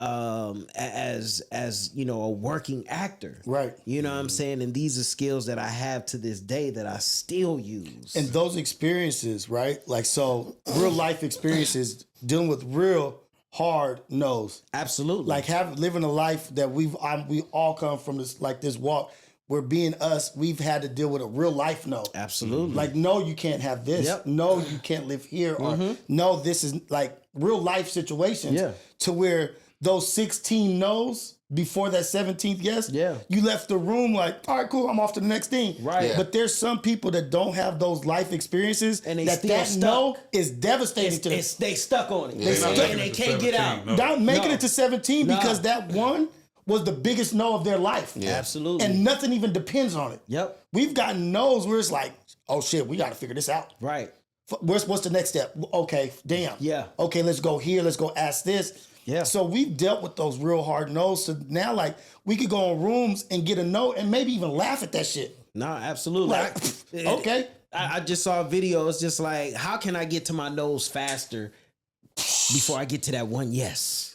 S1: as a working actor, right? You know what I'm saying? And these are skills that I have to this day that I still use.
S3: And those experiences, right? Like, so real life experiences dealing with real hard no's.
S1: Absolutely.
S3: Like living a life that we all come from this walk. Where being us, we've had to deal with a real life no.
S1: Absolutely.
S3: Like, no, you can't have this. Yep. No, you can't live here. Or no, this is like real life situations to where those 16 no's before that 17th yes, you left the room like, all right, cool, I'm off to the next thing. Right. Yeah. But there's some people that don't have those life experiences and that no is devastating to them.
S1: They stuck on it. Yeah. They can't get out.
S3: Not making it to 17 because that one was the biggest no of their life.
S1: Yeah. Absolutely.
S3: And nothing even depends on it.
S1: Yep.
S3: We've gotten no's where it's like, oh shit, we got to figure this out.
S1: Right.
S3: What's the next step? Okay, damn. Yeah. Okay, let's go here. Let's go ask this. Yeah. So we've dealt with those real hard no's. So now, like, we could go in rooms and get a no and maybe even laugh at that shit.
S1: No, absolutely.
S3: Like, okay.
S1: I just saw a video. It's just like, how can I get to my no's faster before I get to that one yes?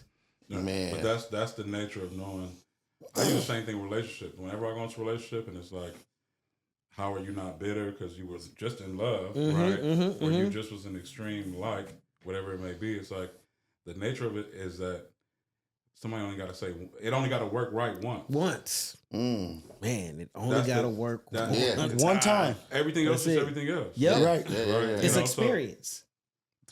S4: Yeah, man, but that's the nature of knowing. I do the same thing with relationships. Whenever I go into a relationship and it's like, how are you not bitter because you were just in love, right? Or you just was an extreme like, whatever it may be. It's like, the nature of it is that somebody only got to say, it only got to work right once.
S1: Man, it only got to work
S3: one time.
S4: Everything else is everything else.
S1: Yeah.
S3: Right.
S1: It's experience.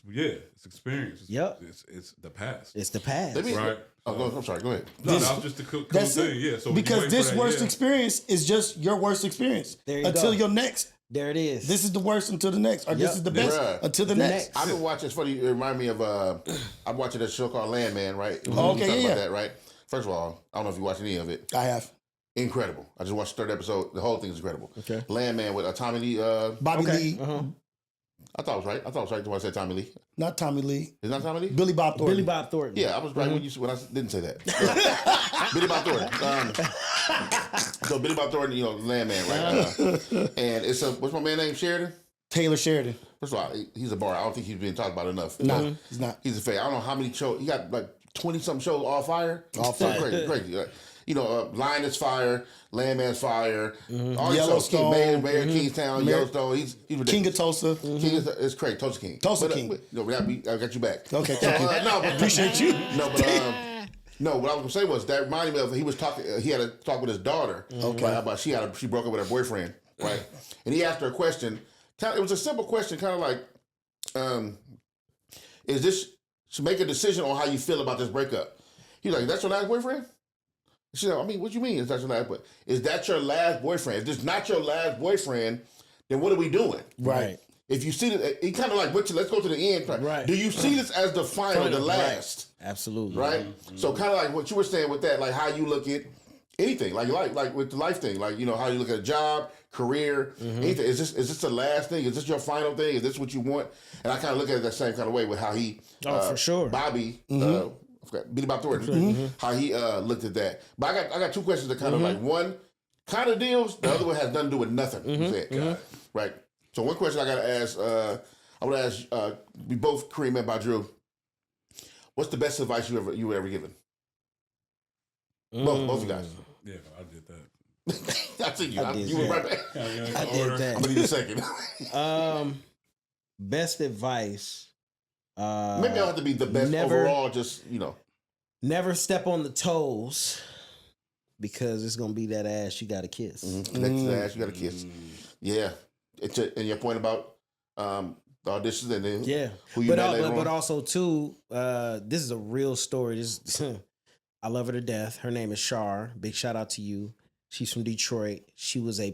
S4: It's experience. It's the past.
S1: It's the past.
S4: Right.
S2: I'm sorry. Go ahead.
S4: No, that was just a cool thing. Yeah. So
S3: because this worst experience is just your worst experience until your next.
S1: There it is.
S3: This is the worst until the next, or this is the best until the next.
S2: I've been watching. It's funny. It reminded me of. I'm watching a show called Landman. Right.
S3: Okay.
S2: About that. Right. First of all, I don't know if you watched any of it.
S3: I have.
S2: Incredible. I just watched the third episode. The whole thing is incredible. Okay. Landman with Tommy Lee.
S3: Bobby Lee.
S2: I thought it was right. When I said Tommy Lee.
S3: Not Tommy Lee.
S2: Is not Tommy Lee?
S3: When
S2: Yeah, I was right when I didn't say that. Billy Bob Thornton. So Billy Bob Thornton, Landman, right? And it's what's my man name? Sheridan?
S3: Taylor Sheridan.
S2: First of all, he's a bar. I don't think he's been talked about enough.
S3: No, he's not.
S2: He's a fake. I don't know how many shows. He got like 20-something shows all fire.
S3: All fire.
S2: Crazy. Lioness Fire, Landman's Fire, all
S3: Yellowstone,
S2: Mayor Kingstown, Yellowstone. He's ridiculous.
S3: King of Tulsa.
S2: King is crazy. Tulsa King.
S3: King.
S2: I got you back.
S3: Okay.
S2: Appreciate you. No, what I was gonna say was that reminded me of he was talking. He had a talk with his daughter. Okay. Right, about she broke up with her boyfriend, right? And he asked her a question. It was a simple question, kind of like, is this to make a decision on how you feel about this breakup? He's like, that's your last boyfriend? She's like, I mean, what do you mean? Is that your last boyfriend? Is that your last boyfriend? If this not your last boyfriend, then what are we doing?
S3: Right.
S2: If you see that, he kind of like, let's go to the end. Right. Do you see this as the final, the last?
S1: Right. Absolutely.
S2: Right? Mm-hmm. So kind of like what you were saying with that, like how you look at anything, like with the life thing, like, how you look at a job, career, anything. Is this the last thing? Is this your final thing? Is this what you want? And I kind of look at it that same kind of way with how he,
S1: for sure,
S2: Bobby, Billy Bob Thornton, how he looked at that. But I got two questions that kind of like, one, kind of deals. The other one has nothing to do with nothing. He said. Right. So one question I got to ask, I would ask, we both, Kareem and Badru, what's the best advice you were ever given? Both you guys.
S4: Yeah, I did that.
S2: I see you. You were right back.
S1: I did that.
S2: I'm gonna need a second.
S1: Best advice.
S2: Maybe I don't have to be the best overall. Just
S1: never step on the toes because it's gonna be that ass you got to kiss.
S2: Next to the ass you got to kiss. Yeah, and your point about the auditions and then who you met later on.
S1: But also too, this is a real story. I love her to death. Her name is Shar. Big shout out to you. She's from Detroit. She was a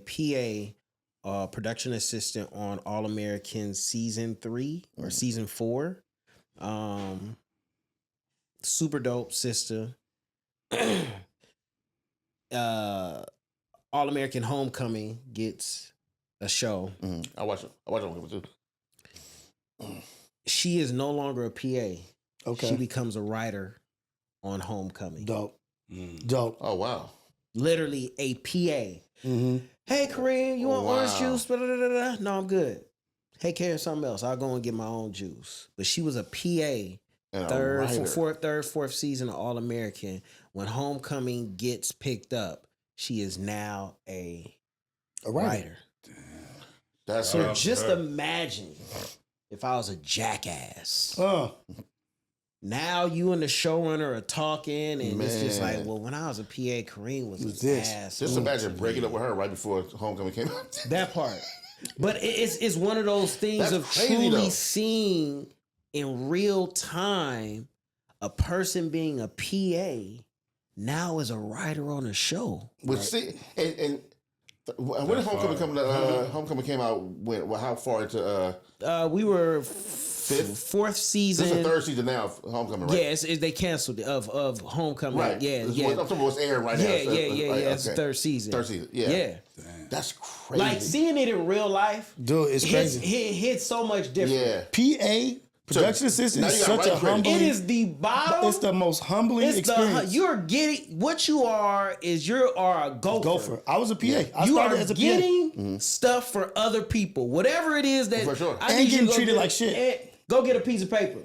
S1: PA, production assistant on All American season 3 or season 4. Super dope sister. All American Homecoming gets a show.
S2: I watch it with you.
S1: She is no longer a PA.
S3: Okay.
S1: She becomes a writer on Homecoming.
S3: Dope. Dope.
S2: Oh wow.
S1: Literally a PA. Hey Kareem, you want orange juice? Blah. No, I'm good. Hey, care of something else. I'll go and get my own juice. But she was a PA. Fourth season of All American. When Homecoming gets picked up, she is now a writer.
S2: That's
S1: so just imagine if I was a jackass. Now you and the showrunner are talking, and it's just like, well, when I was a PA, Kareem was an ass.
S2: Just imagine breaking up with her right before Homecoming came out.
S1: That part. But it's one of those things of truly seeing in real time a person being a PA now is a writer on a show.
S2: But see, and when did Homecoming came out? How far into?
S1: We were fourth season.
S2: This is the third season now of Homecoming, right?
S1: Yeah, they canceled it of Homecoming.
S2: Right.
S1: Yeah.
S2: I'm talking about what's airing right now.
S1: Yeah. It's the third season. Yeah.
S2: That's crazy.
S1: Like seeing it in real life,
S3: dude, it's crazy.
S1: It hits so much different.
S3: Yeah. PA. Production assistant is such a humbling.
S1: It is the bottom.
S3: It's the most humbling experience.
S1: You're getting what you are is you are a gopher.
S3: I was a PA. I
S1: you
S3: started
S1: are
S3: as a
S1: getting stuff for other people. Whatever it is that
S2: for sure.
S3: And getting treated like shit.
S1: Go get a piece of paper.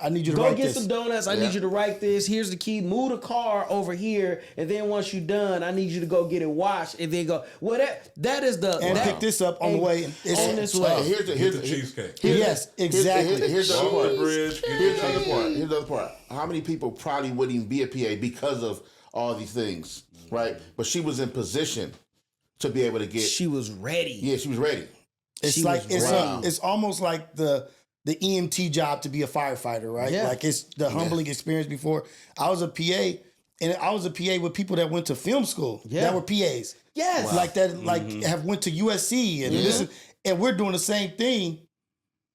S3: I need you to write this.
S1: Go get some donuts. I need you to write this. Here's the key. Move the car over here, and then once you're done, I need you to go get it washed, and then go. Well, that is the
S3: pick this up on the way. It's
S1: on this way.
S2: Here's
S4: the cheesecake.
S3: Yes, exactly.
S2: Here's the other part. Here's the other part. How many people probably wouldn't even be a PA because of all these things, right? But she was in position to be able to get.
S1: She was ready.
S2: Yeah, she was ready.
S3: It's almost like the EMT job to be a firefighter, right?
S1: Yeah.
S3: Like it's the humbling experience before. I was a PA, and I was a PA with people that went to film school that were PAs.
S1: Yes.
S3: Wow. Like that, have went to USC and and we're doing the same thing.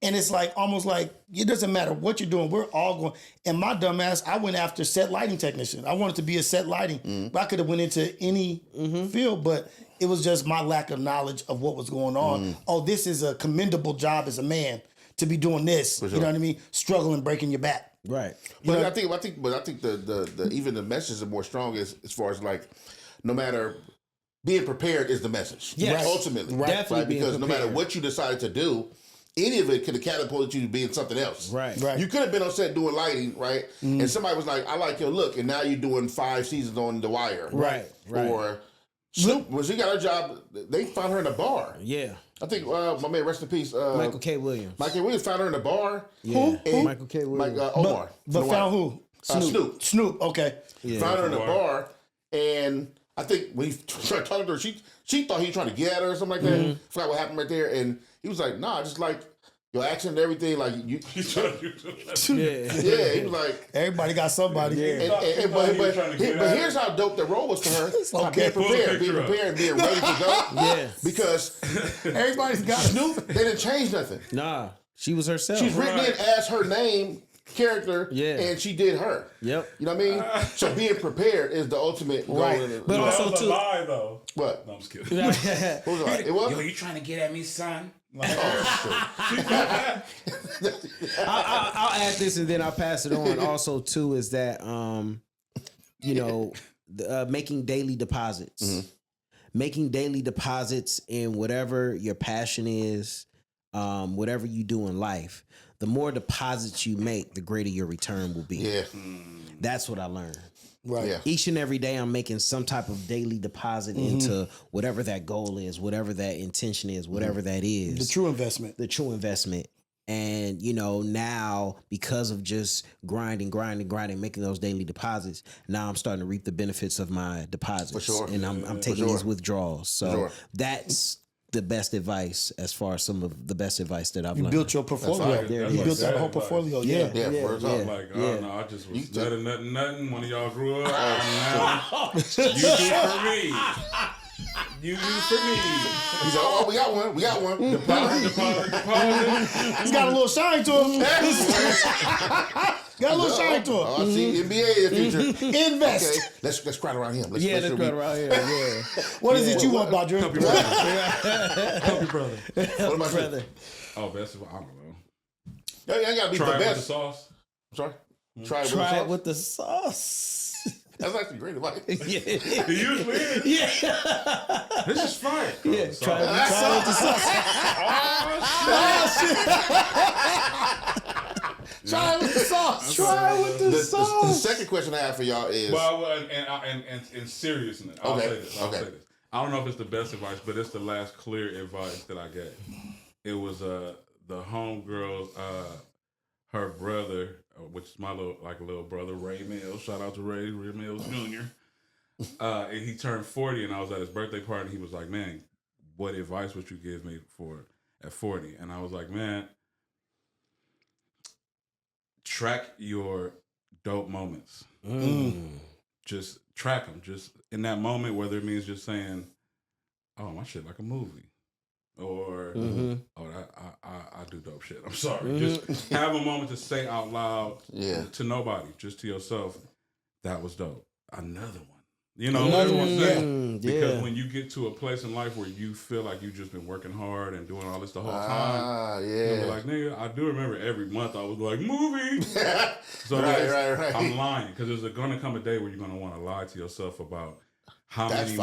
S3: And it's like almost like it doesn't matter what you're doing, we're all going. And my dumb ass, I went after set lighting technician. I wanted to be a set lighting, but I could have went into any field, but it was just my lack of knowledge of what was going on. Oh, this is a commendable job as a man to be doing this. Sure. You know what I mean? Struggling, breaking your back.
S1: Right.
S2: But I think the even the message is more strong as far as like no matter being prepared is the message.
S1: Yes.
S2: Ultimately.
S1: Right. Definitely
S2: Because
S1: being
S2: no matter what you decided to do, any of it could have catapulted you to being something else.
S1: Right.
S2: You could have been on set doing lighting, right? And somebody was like, I like your look, and now you're doing 5 seasons on The Wire.
S1: Right.
S2: Or Snoop, when she got her job, they found her in a bar.
S1: Yeah.
S2: I think my man, rest in peace.
S1: Michael K. Williams.
S2: Michael Williams found her in a bar.
S1: Yeah.
S2: Who?
S1: Michael K. Williams.
S2: Omar.
S3: But found who?
S2: Snoop.
S3: Okay.
S2: Yeah. Found her in a bar, and I think when he started talking to her, she thought he was trying to get at her or something like that. Forgot what happened right there, and he was like, "Nah, just like your accent and everything, like you." Yeah, he was like,
S3: everybody got somebody.
S2: Yeah. But here's how dope the role was for her. Being prepared, being ready to go.
S1: Yeah,
S2: because
S3: everybody's got
S2: Snoop. They didn't change nothing.
S1: Nah, she was herself.
S2: She's written in as her name. Character, and she did her.
S1: Yep.
S2: You know what I mean? So being prepared is the ultimate goal.
S1: Right. But also
S4: that was
S1: too.
S4: A lie, though.
S2: What?
S4: No, I'm just kidding.
S2: What was it? It was?
S5: Yo, you trying to get at me, son? Like,
S1: I'll add this and then I'll pass it on. Also, too, is that making daily deposits. making daily deposits in whatever your passion is, whatever you do in life, the more deposits you make, the greater your return will be.
S2: Yeah.
S1: That's what I learned.
S3: Right.
S2: Yeah.
S1: Each and every day, I'm making some type of daily deposit into whatever that goal is, whatever that intention is, whatever that is.
S3: The true investment.
S1: The true investment. And, you know, now because of just grinding, making those daily deposits, now I'm starting to reap the benefits of my deposits.
S2: For sure.
S1: And I'm taking these withdrawals. So that's the best advice as far as some of the best advice that I've learned.
S3: Built your portfolio. You built that whole portfolio. Yeah.
S2: Yeah, word up.
S4: Like, oh no, I just was better than nothing. One of y'all grew up. Now you do for me. You do for me.
S2: He's like, oh, we got one.
S4: Deposit.
S3: He's got a little shine to him. Got a little shine to him.
S2: Oh, I see NBA in the future.
S3: Invest.
S2: Okay, let's crowd around him. Let's
S1: Let's go around here. Yeah.
S3: What is it you want, Badru?
S4: Help your brother.
S3: Help your brother.
S2: What am I saying?
S1: Brother.
S4: Oh, best of all, I don't know.
S2: You ain't gotta be
S4: Try
S2: the
S4: it with the
S2: best.
S4: sauce.
S2: I'm sorry. Try
S1: Try
S2: it
S1: it
S2: with
S1: with the sauce.
S2: That's actually great advice.
S4: It usually is.
S1: Yeah.
S4: This is fire.
S1: Yeah. Try it with the sauce.
S3: Try it with the sauce.
S1: Try it with the
S2: The
S1: sauce.
S2: second question I have for y'all is
S4: Well, and in seriousness, I'll
S2: Okay,
S4: say this. I'll say this. I don't know if it's the best advice, but it's the last clear advice that I gave. It was the homegirl's her brother, which is my little brother, Ray Mills. Shout out to Ray Mills Jr. And he turned 40, and I was at his birthday party. And he was like, "Man, what advice would you give me for at 40?" And I was like, "Man, track your dope moments. Just track them. Just in that moment, whether it means just saying, oh, my shit like a movie. Or, I do dope shit. I'm sorry. Just have a moment to say out loud to nobody, just to yourself, that was dope. Another one. You know,
S3: Another
S4: what I'm
S3: one,
S4: saying? Because when you get to a place in life where you feel like you've just been working hard and doing all this the whole time, you'll be like, nigga, I do remember every month I was like, movie. So
S2: right.
S4: I'm lying, because there's going to come a day where you're going to want to lie to yourself about how many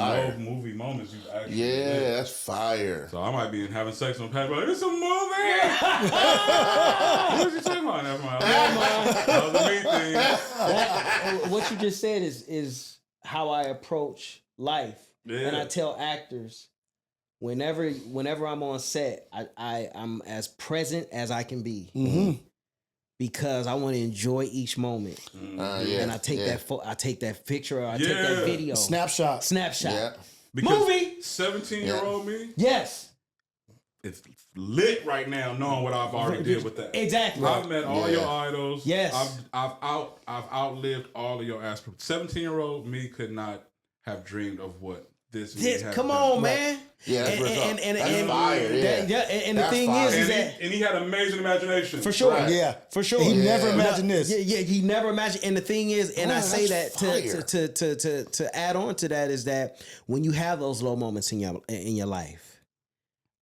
S4: movie moments you've actually did.
S2: That's fire.
S4: So I might be having sex on Pat, like, it's a movie. What you talking about? Never mind. That was a me thing.
S1: What you just said is how I approach life.
S4: Yeah.
S1: And I tell actors, whenever I'm on set, I'm as present as I can be. Because I want to enjoy each moment. And I take that picture, or I take that video.
S3: Snapshot.
S2: Yeah.
S4: Because
S1: movie.
S4: 17-year-old me,
S1: Yes.
S4: it's lit right now, knowing what I've already did with that.
S1: Exactly.
S4: I've met all your idols.
S1: Yes.
S4: I've outlived all of your aspirations. 17-year-old me could not have dreamed of what this me has
S1: come
S4: done.
S1: on, man.
S2: Yeah, that's
S1: and
S2: fire.
S1: and the
S2: That's
S1: thing
S2: fire.
S1: is that
S4: And he had amazing imagination.
S1: for sure.
S2: Right.
S3: Yeah.
S1: For sure.
S3: He never imagined this.
S1: Yeah, he never imagined. And the thing is, and I say that
S2: that's
S1: to add on to that is that when you have those low moments in your life,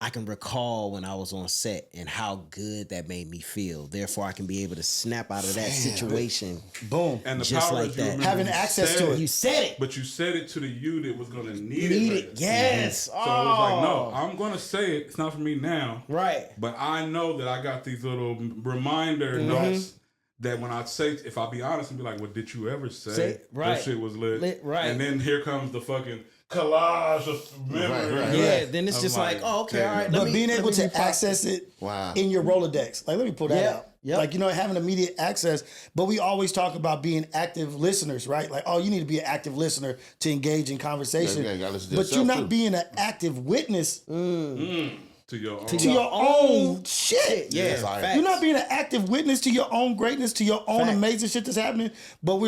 S1: I can recall when I was on set and how good that made me feel. Therefore, I can be able to snap out of that situation.
S3: Boom.
S4: And the
S1: Just
S4: power
S1: like
S4: is you
S1: that.
S4: remember
S3: Having
S4: you
S3: access
S4: said
S3: to it.
S1: You said it.
S4: But you said it to the you that was going to need it.
S1: Need
S4: later.
S1: it. Yes.
S4: So it was like, no, I'm going to say it. It's not for me now.
S1: Right.
S4: But I know that I got these little reminder notes that when I say, if I be honest and be like, what did you ever say?
S1: Right.
S4: That shit was lit.
S1: Right.
S4: And then here comes the fucking collage of memory.
S2: Right.
S1: Yeah, then it's just like, oh, okay, all right.
S3: But being able to access it in your Rolodex. Like, let me pull that out.
S1: Yep.
S3: Like, having immediate access. But we always talk about being active listeners, right? Like, oh, you need to be an active listener to engage in conversation.
S2: Yeah, you gotta listen to
S3: but you're
S2: yourself,
S3: not
S2: too.
S3: being an active witness
S4: To your own.
S3: to your own shit.
S1: Yeah,
S2: fire.
S1: facts.
S3: You're not being an active witness to your own greatness, to your own
S1: Fact.
S3: amazing shit that's happening. But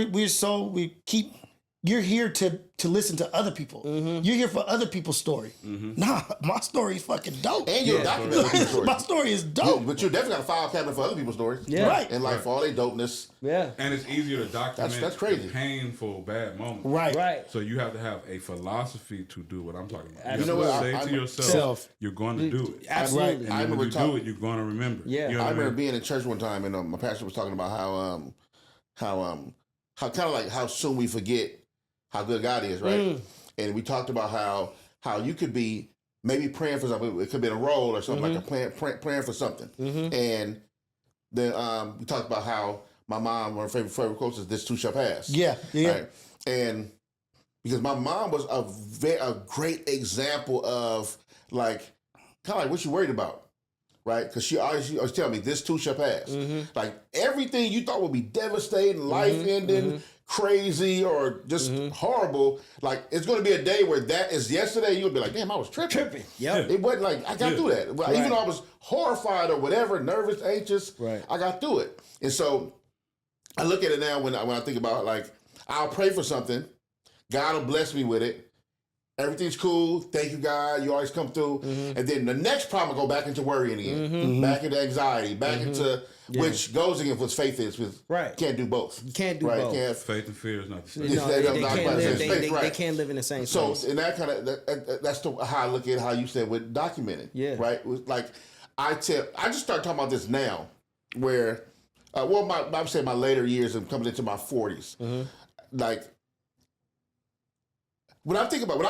S3: you're here to listen to other people. You're here for other people's story. Nah, my story is fucking dope.
S2: And you're documenting other people's stories.
S3: My story is dope.
S2: But you definitely got a file cabinet for other people's stories.
S1: Yeah.
S3: Right.
S2: And like for all their dopeness.
S1: Yeah.
S4: And it's easier to document
S2: That's crazy.
S4: the painful, bad moments.
S3: Right.
S1: Right.
S4: So you have to have a philosophy to do what I'm talking about.
S1: You
S4: You
S1: know
S4: have
S2: what?
S4: to say
S2: I'm
S4: to yourself,
S3: Self.
S4: you're going to do it.
S1: Absolutely.
S4: And
S2: I
S4: then when
S2: remember
S4: you do it, you're going to remember.
S1: Yeah.
S4: You know
S2: I
S4: what
S2: remember
S4: mean?
S2: being in church one time and my pastor was talking about how kind of like how soon we forget how good God is, right? And we talked about how how you could be maybe praying for something. It could be a role or something like a praying for something. And then we talked about how my mom, one of her favorite quotes is, "This too shall pass."
S3: Yeah.
S2: Right? And because my mom was a great example of like kind of like what you worried about. Right, because she always tell me, "This too shall pass." Like everything you thought would be devastating, life-ending, crazy, or just horrible. Like it's going to be a day where that is yesterday. You'll be like, "Damn, I was tripping."
S1: Yep.
S2: It wasn't like I got through that. Well, even though I was horrified or whatever, nervous, anxious, I got through it. And so I look at it now when I think about like I'll pray for something, God will bless me with it. Everything's cool. Thank you, God. You always come through. And then the next problem will go back into worrying again, back into anxiety, back into which goes against what faith is. With can't do both.
S1: You can't do both.
S4: Faith and fear is not the same.
S1: No, they can't live in the same space.
S2: So in that kind of that's how I look at how you said with documenting.
S1: Yeah.
S2: Right. Like I just started talking about this now, where I would say my later years and coming into my 40s, like. When I think about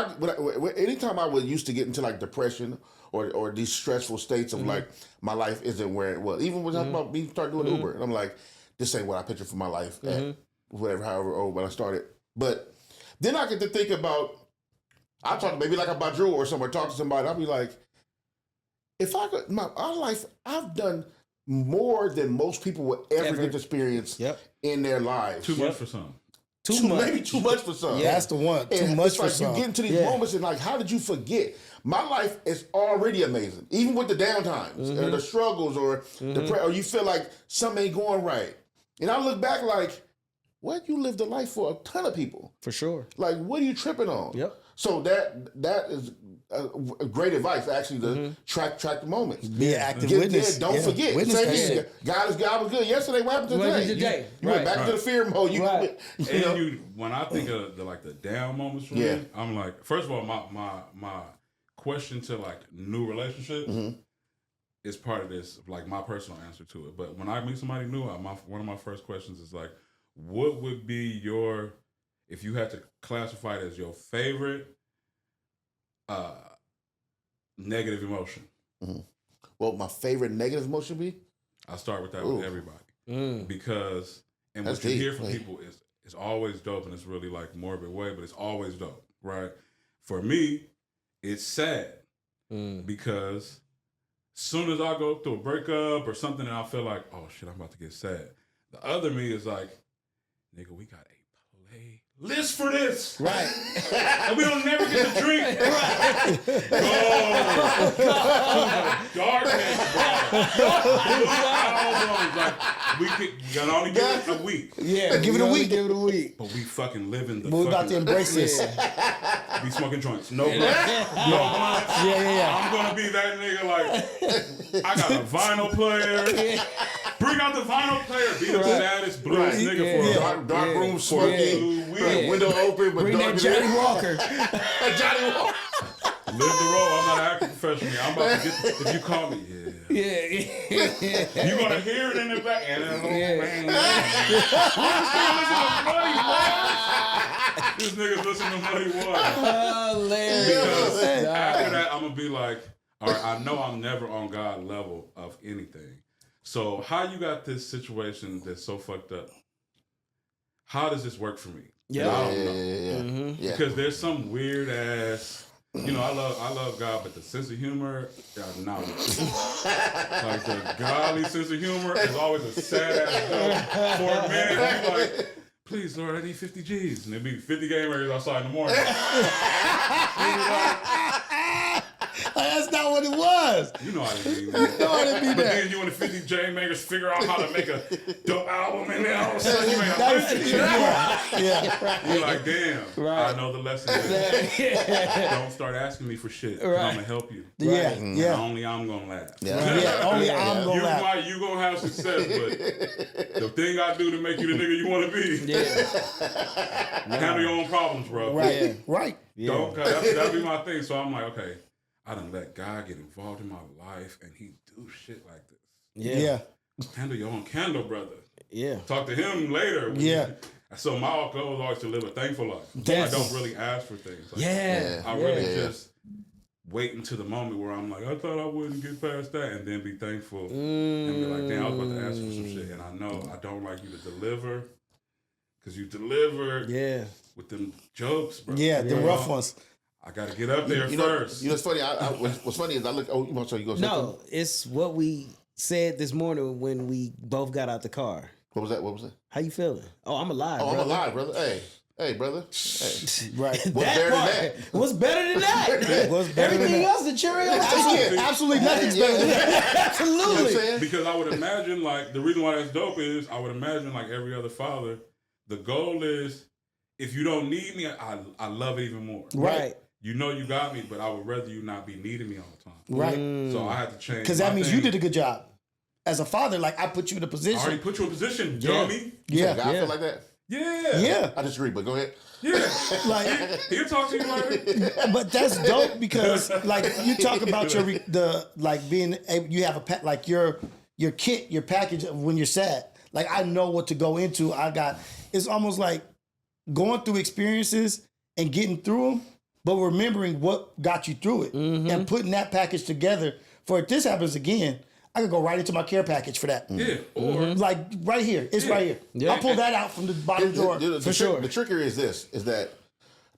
S2: anytime I was used to get into like depression or these stressful states of like my life isn't where it was. Even when I about me start doing Uber, and I'm like, this ain't what I pictured for my life at however old when I started. But then I get to think about I talk maybe like about Drew or somewhere, talk to somebody. I'll be like, if I could, our life, I've done more than most people would ever get to experience in their lives.
S4: Too much for some.
S2: Maybe too much for some.
S3: That's the one. Too much for some.
S2: You get into these moments and like, how did you forget? My life is already amazing, even with the downtimes, or the struggles, or or you feel like something ain't going right. And I look back like, what? You lived a life for a ton of people.
S1: For sure.
S2: Like, what are you tripping on?
S1: Yep.
S2: So that is a great advice, actually, to track the moments.
S3: Be an active witness.
S2: Don't forget.
S3: Witness
S2: Same
S3: that
S2: thing.
S3: shit.
S2: God was good yesterday. What happened today? You went back into the fear mode.
S4: When I think of the down moments for me, I'm like, first of all, my question to like new relationship is part of this, like my personal answer to it. But when I meet somebody new, one of my first questions is like, what would be your, if you had to classify it as your favorite negative emotion?
S2: Well, my favorite negative emotion be?
S4: I'll start with that with everybody. Because, and what you hear from people is always dope, and it's really like morbid way, but it's always dope, right? For me, it's sad because soon as I go through a breakup or something and I feel like, oh shit, I'm about to get sad. The other me is like, nigga, we got a playlist for this.
S1: Right.
S4: And we don't never get to drink. Right. Darkness, bro. Like, we can only give it a week.
S1: Yeah,
S3: give it a week.
S1: Give it a week.
S4: But we fucking live in the
S3: We're about to embrace this.
S4: Be smoking joints. No blunts. No blunts.
S3: Yeah.
S4: I'm going to be that nigga like, I got a vinyl player. Bring out the vinyl player. Be the saddest blues nigga for a
S2: dark room smoking. Window open, but
S1: bring that Johnny Walker.
S2: Johnny Walker.
S4: Live the role. I'm not an acting professional. I'm about to get. If you call me, you're gonna hear it in the back. This nigga's listening to Muddy Waters.
S1: Hilarious.
S4: Because after that, I'm gonna be like, all right, I know I'm never on God level of anything. So how you got this situation that's so fucked up? How does this work for me? I don't know. Because there's some weird ass. You know, I love God, but the sense of humor, not like the godly sense of humor is always a sad ass joke. For a minute, you like, please, Lord, I need 50 G's, and there'd be 50 gamers outside in the morning.
S3: That's not what it was.
S4: You know how to be that.
S3: You know how to be
S4: But
S3: that.
S4: then you and the 50 J makers figure out how to make a dope album, and then all of a sudden you make a You're like, damn, I know the lesson. Don't start asking me for shit. I'm gonna help you. And only I'm gonna laugh.
S3: Only I'm gonna laugh.
S4: You gonna have success, but the thing I do to make you the nigga you want to be. Handle your own problems, bro.
S3: Right.
S4: Don't. That'd be my thing. So I'm like, okay. I done let God get involved in my life, and he do shit like this. Handle your own candle, brother. Talk to him later. So my goal is always to live a thankful life. I don't really ask for things. Like, I really just wait until the moment where I'm like, I thought I wouldn't get past that, and then be thankful and be like, damn, I was about to ask for some shit, and I know I don't like you to deliver, because you delivered with them jokes, bro.
S3: Yeah, the rough ones.
S4: I got to get up there first.
S2: You know what's funny? What's funny is I look. Oh, you want to go?
S1: No, it's what we said this morning when we both got out the car.
S2: What was that? What was that?
S1: How you feeling? Oh, I'm alive.
S2: Oh,
S1: brother.
S2: I'm alive, brother. Hey, brother. Hey.
S3: Right.
S2: What's better than that?
S1: What's better than that?
S3: What's better than
S1: Everything
S3: that?
S1: else, the cherry on top.
S3: Absolutely nothing's better than that.
S1: Absolutely.
S2: You know what I'm saying?
S4: Because I would imagine, like, the reason why that's dope is I would imagine, like every other father, the goal is, if you don't need me, I love it even more.
S1: Right.
S4: You know you got me, but I would rather you not be needing me all the time.
S3: Right.
S4: So I had to change.
S3: Because that means you did a good job. As a father, like, I put you in a position.
S4: I already put you in a position, dummy.
S3: Yeah.
S2: God feel like that?
S4: Yeah.
S3: Yeah.
S2: I disagree, but go ahead.
S4: Yeah.
S3: Like,
S4: He'll talk to you later.
S3: but that's dope because, like, you talk about being able, you have a pet, like your kit, your package of when you're sad. Like, I know what to go into. It's almost like going through experiences and getting through them, but remembering what got you through it and putting that package together for if this happens again, I could go right into my care package for that.
S4: Yeah. Or
S3: Like right here. It's right here.
S1: Yeah.
S3: I'll pull that out from the bottom drawer.
S2: For sure. The trickery is this, is that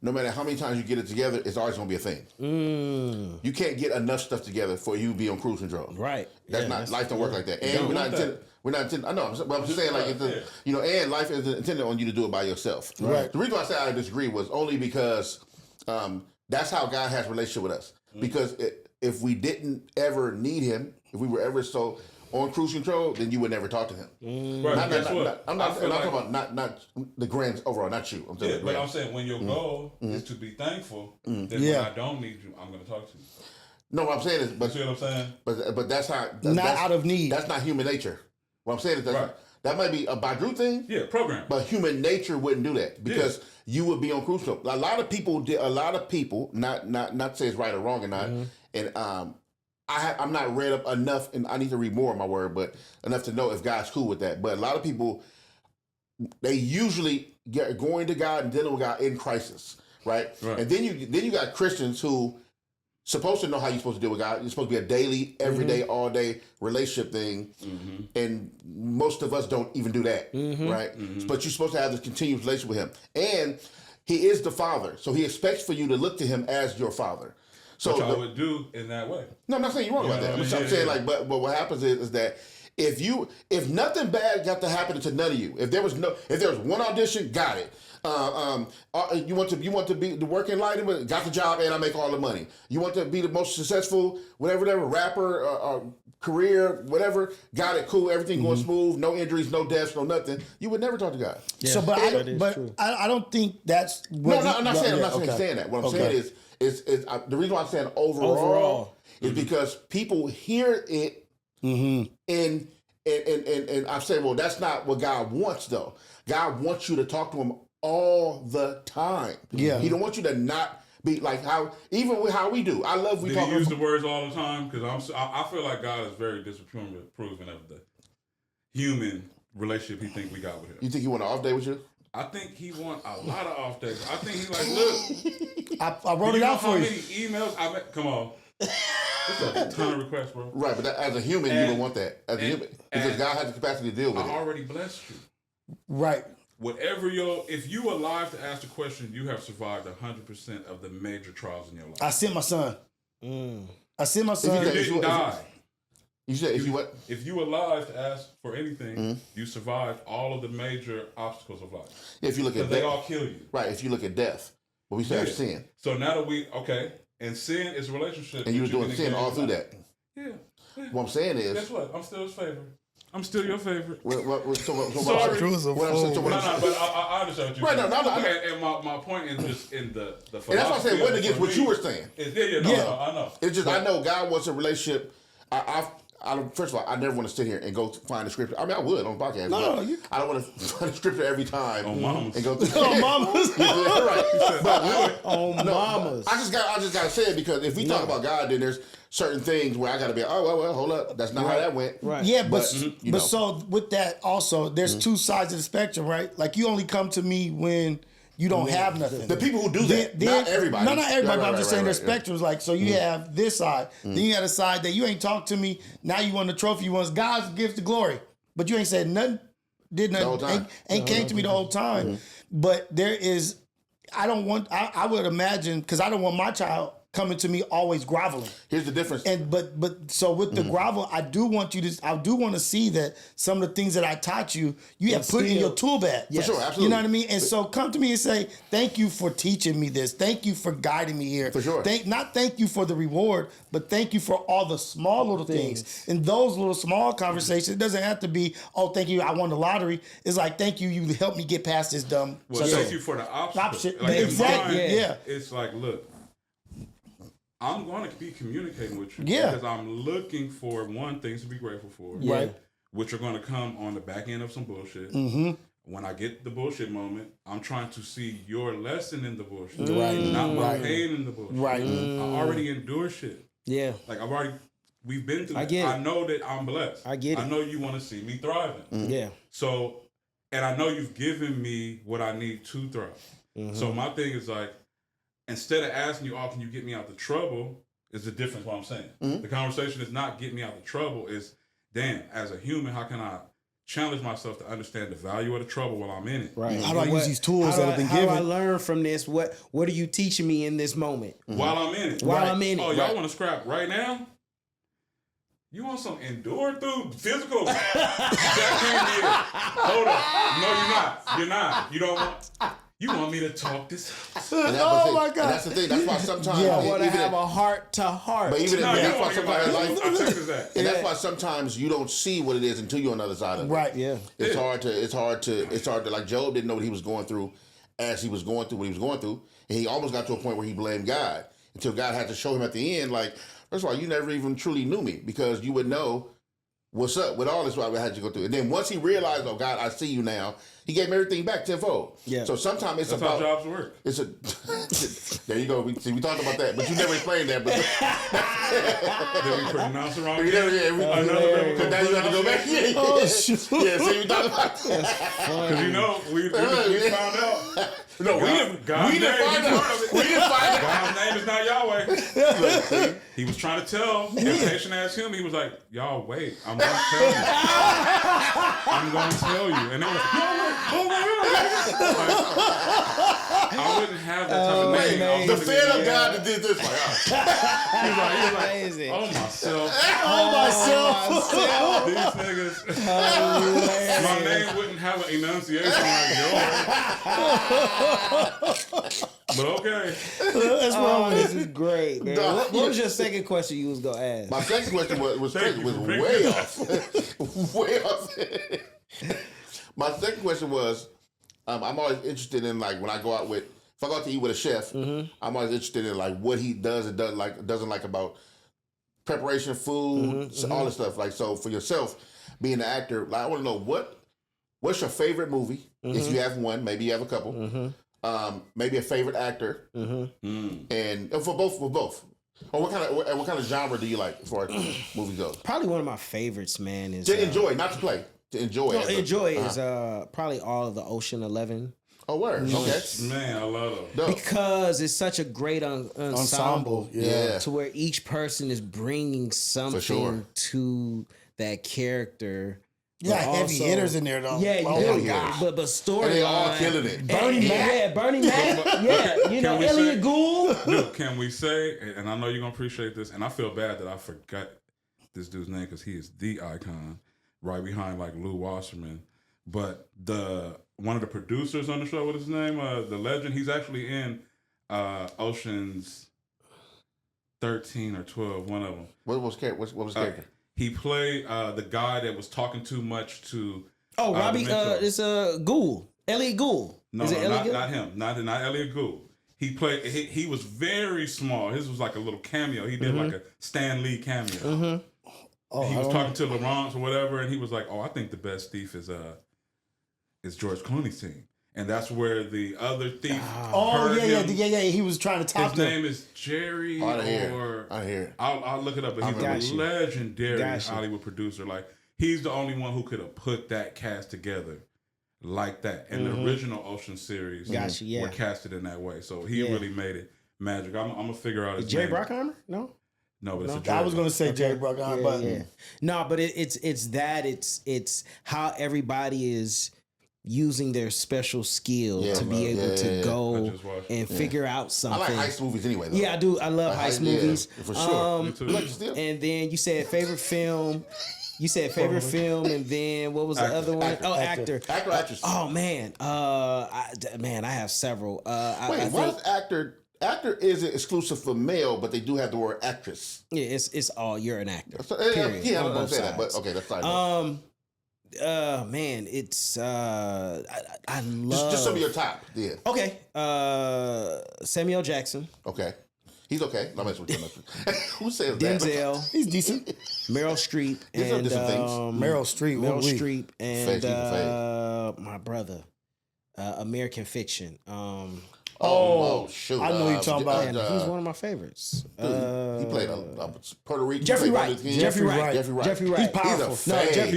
S2: no matter how many times you get it together, it's always going to be a thing. You can't get enough stuff together for you to be on cruise control.
S1: Right.
S2: Life don't work like that. And we're not intended. I know, but I'm just saying, like, and life is intended on you to do it by yourself.
S3: Right.
S2: The reason why I said I disagree was only because that's how God has a relationship with us. Because if we didn't ever need Him, if we were ever so on cruise control, then you would never talk to Him.
S4: right.
S2: I'm
S4: I feel
S2: talking about not the grand overall, not you. I'm saying the
S4: but
S2: grand.
S4: I'm saying when your goal is to be thankful, then when I don't need you, I'm going to talk to you.
S2: No, what I'm saying is,
S4: You see what I'm saying?
S2: but that's how
S3: Not out of need.
S2: That's not human nature. What I'm saying is
S4: Right.
S2: that might be a Badru thing.
S4: Yeah, program.
S2: But human nature wouldn't do that because you would be on cruise control. A lot of people, not to say it's right or wrong or not, and I'm not read up enough, and I need to read more of my word, but enough to know if God's cool with that. But a lot of people, they usually get going to God and dealing with God in crisis, right? And then you got Christians who supposed to know how you're supposed to deal with God. It's supposed to be a daily, everyday, all day relationship thing, and most of us don't even do that, right? But you're supposed to have this continuous relationship with Him, and He is the Father, so He expects for you to look to Him as your Father. So
S4: Which I would do in that way.
S2: No, I'm not saying you're wrong about that. I'm saying like, but what happens is that if nothing bad got to happen to none of you, if there was one audition, got it. You want to be the working light, got the job, and I make all the money. You want to be the most successful, whatever rapper, career, whatever, got it, cool, everything going smooth, no injuries, no deaths, no nothing. You would never talk to God.
S1: Yeah,
S3: So, I don't think that's what
S2: I'm not saying that. What I'm saying is the reason why I'm saying overall is because people hear it and I say, well, that's not what God wants though. God wants you to talk to Him all the time.
S3: Yeah.
S2: He don't want you to not be like even with how we do. I love we
S4: Did
S2: talk.
S4: he use the words all the time? Because I feel like God is very disapproving of the human relationship he think we got with Him.
S2: You think He want an off day with you?
S4: I think He want a lot of off days. I think He like, look.
S3: I wrote it out for you.
S4: How many emails I met? Come on. It's a ton of requests, bro.
S2: Right, but as a human, you don't want that. As a human, because God has the capacity to deal with
S4: I
S2: it.
S4: already blessed you.
S3: Right.
S4: If you alive to ask the question, you have survived 100% of the major trials in your life.
S3: I sent my son. I sent my
S4: You
S3: son.
S4: didn't die.
S2: You said if you what?
S4: If you alive to ask for anything, you survived all of the major obstacles of life.
S2: If you look at
S4: Because they
S2: death,
S4: all kill you.
S2: right? If you look at death, but we still have sin,
S4: So now that and sin is a relationship.
S2: and you were
S4: that
S2: doing
S4: can
S2: sin all
S4: engage
S2: through
S4: in.
S2: that.
S4: Yeah.
S2: What I'm saying is,
S4: Guess what? I'm still his favorite. I'm still your favorite.
S2: Sorry.
S4: But I understand what you're
S2: Right,
S4: saying.
S2: no.
S4: And my point is just in the philosophy.
S2: And that's why I said, went
S4: of it
S2: against
S4: for
S2: what you
S4: me
S2: were saying.
S4: No, I know.
S2: It's just I know God wants a relationship. I don't. First of all, I never want to sit here and go find the scripture. I mean, I would on the podcast.
S3: No,
S2: I don't want to find the scripture every time
S4: mamas.
S2: and go through.
S3: Oh, mamas.
S2: Right. But
S1: mamas.
S2: I just got to say it because if we talk about God, then there's certain things where I got to be. Oh well, hold up. That's not how that went.
S1: Right.
S3: Yeah, but so with that also, there's two sides of the spectrum, right? Like you only come to me when you don't have nothing.
S2: The people who do that, not everybody.
S3: No, not everybody.
S2: Right,
S3: but I'm just saying there's
S2: right.
S3: spectrums. Like, so you have this side, then you got a side that you ain't talked to me. Now you won the trophy. You won. God gives the glory, but you ain't said nothing. Did nothing. Ain't came to me the whole time. But there is. I would imagine, because I don't want my child coming to me always groveling.
S2: Here's the difference.
S3: And but so with the grovel, I do want to see that some of the things that I taught you, you have put in your tool bag.
S2: For sure, absolutely.
S3: You know what I mean? And so come to me and say, thank you for teaching me this. Thank you for guiding me here.
S2: For sure.
S3: Not thank you for the reward, but thank you for all the small little things. And those little small conversations, it doesn't have to be, oh, thank you, I won the lottery. It's like, thank you, you helped me get past this dumb.
S4: Well, thank you for the option. Like
S3: exactly.
S4: In mine, it's like, look, I'm going to be communicating with you because I'm looking for things to be grateful for,
S3: right?
S4: Which are going to come on the back end of some bullshit. When I get the bullshit moment, I'm trying to see your lesson in the bullshit, not my pain in the bullshit. Right. I already endure shit.
S1: Yeah.
S4: Like we've been through.
S1: I
S4: know that I'm blessed.
S1: I get it.
S4: I know you want to see me thriving.
S1: Yeah.
S4: So, and I know you've given me what I need to thrive. So my thing is like, instead of asking you, can you get me out the trouble, is the difference what I'm saying. The conversation is not get me out the trouble, is, damn, as a human, how can I challenge myself to understand the value of the trouble while I'm in it?
S1: Right.
S3: How do I use these tools that have been given?
S1: How do I learn from this? What are you teaching me in this moment?
S4: While I'm in it.
S1: I'm in it.
S4: Oh, y'all want to scrap right now? You want some endure through physical? That can't be it. Hold up. No, you're not. You don't want... You want me to talk this?
S3: Oh my God!
S2: And that's the thing. That's why sometimes
S1: I want to have a heart to heart.
S2: But even that's why sometimes
S4: that.
S2: And that's why sometimes you don't see what it is until you're on the other side of it.
S3: Right.
S1: Yeah.
S2: It's hard to like Job didn't know what he was going through as he was going through what he was going through, and he almost got to a point where he blamed God until God had to show him at the end, like, first of all, you never even truly knew me because you would know what's up with all this what I had to go through. And then once he realized, oh God, I see you now, he gave him everything back tenfold.
S1: Yeah.
S2: So sometimes it's
S4: That's
S2: about
S4: how jobs work.
S2: It's a there you go. We talked about that, but you never explained that. But
S4: Did we pronounce it wrong?
S2: Because now you have to go back.
S3: Oh shoot!
S2: Yeah, see, we talked about that.
S4: Because we found out.
S2: No, we didn't find out. We didn't find out.
S4: God's name is not Yahweh. He was trying to tell. If patient asked him, he was like, y'all wait, I'm going to tell you. I'm going to tell you. And they was oh my God. I wouldn't have that type of name.
S2: The fan of God that did this.
S1: Amazing.
S4: Oh, myself.
S3: Oh
S4: These niggas. My name wouldn't have an enunciation like yours. But okay.
S3: That's wrong.
S1: This is great, man. What was your second question you was gonna ask?
S2: My second question was way off. Way off. My second question was, I'm always interested in, like, when I go out with, if I go out to eat with a chef, I'm always interested in, like, what he does and doesn't like about preparation, food, all this stuff. Like, so for yourself, being an actor, like, I want to know what's your favorite movie? If you have one, maybe you have a couple. Maybe a favorite actor, and for both. Or what kind of genre do you like as far as movie goes?
S1: Probably one of my favorites, man, is
S2: To enjoy, not to play. To enjoy.
S1: No, enjoy is probably all of the Ocean 11.
S2: Oh, word. Okay.
S4: Man, I love them.
S2: Dope.
S1: Because it's such a great ensemble.
S2: Yeah.
S1: To where each person is bringing something to that character.
S3: Yeah, heavy hitters in there though.
S1: Yeah,
S3: oh
S1: my God. But story.
S2: And they all killing it.
S3: Bernie Mac.
S1: Yeah, Bernie Mac. Yeah, you know, Elliot Gould.
S4: Dude, can we say, and I know you're going to appreciate this, and I feel bad that I forgot this dude's name because he is the icon, right behind like Lou Wasserman. But one of the producers on the show, what is his name? The legend, he's actually in Ocean's 13 or 12, one of them.
S2: What was his character?
S4: He played the guy that was talking too much to.
S1: Oh, Robbie. It's Gould. Elliot Gould.
S4: No, not him. Not Elliot Gould. He played. He was very small. His was like a little cameo. He did like a Stan Lee cameo. Oh, he was talking to Laurence or whatever, and he was like, "Oh, I think the best thief is George Clooney's team." And that's where the other thief.
S3: Oh yeah. He was trying to top
S4: his name is Jerry.
S2: I hear it.
S4: I'll look it up. But he's a legendary Hollywood producer. Like he's the only one who could have put that cast together. like that. And the original Ocean series were casted in that way. So he really made it magic. I'm gonna figure out his
S1: Jerry
S4: name.
S1: Bruckheimer? No,
S4: but it's a
S3: I
S4: Jerry.
S3: was gonna say Jerry Bruckheimer, but
S1: no, but it's how everybody is using their special skill to be able to go and figure out something.
S2: I like heist movies anyway, though.
S1: Yeah, I do. I love heist movies.
S2: For sure.
S1: And then you said favorite film. You said favorite film, and then what was the other one? Actor.
S2: Actor, actress.
S1: Oh man, I have several.
S2: Wait, why is actor? Actor isn't exclusive for male, but they do have the word actress.
S1: Yeah, it's all you're an actor.
S2: So,
S1: period,
S2: yeah, I
S1: on
S2: don't
S1: both
S2: say that, but
S1: sides.
S2: okay, that's fine.
S1: Man, it's I love
S2: just some of your top. Yeah.
S1: Okay, Samuel Jackson.
S2: Okay. He's okay. No mess with him. Who says that?
S1: Denzel.
S3: he's decent.
S1: Meryl Streep.
S2: These are
S1: and
S2: different things.
S3: Meryl Streep.
S1: Meryl Streep and
S2: Fake.
S1: my brother. American Fiction.
S2: Oh, shoot.
S3: I know who you're talking about.
S1: Man, he's one of my favorites.
S2: He played Puerto Rican.
S1: Jeffrey Wright.
S3: Jeffrey Wright.
S1: He's
S3: powerful.
S2: He's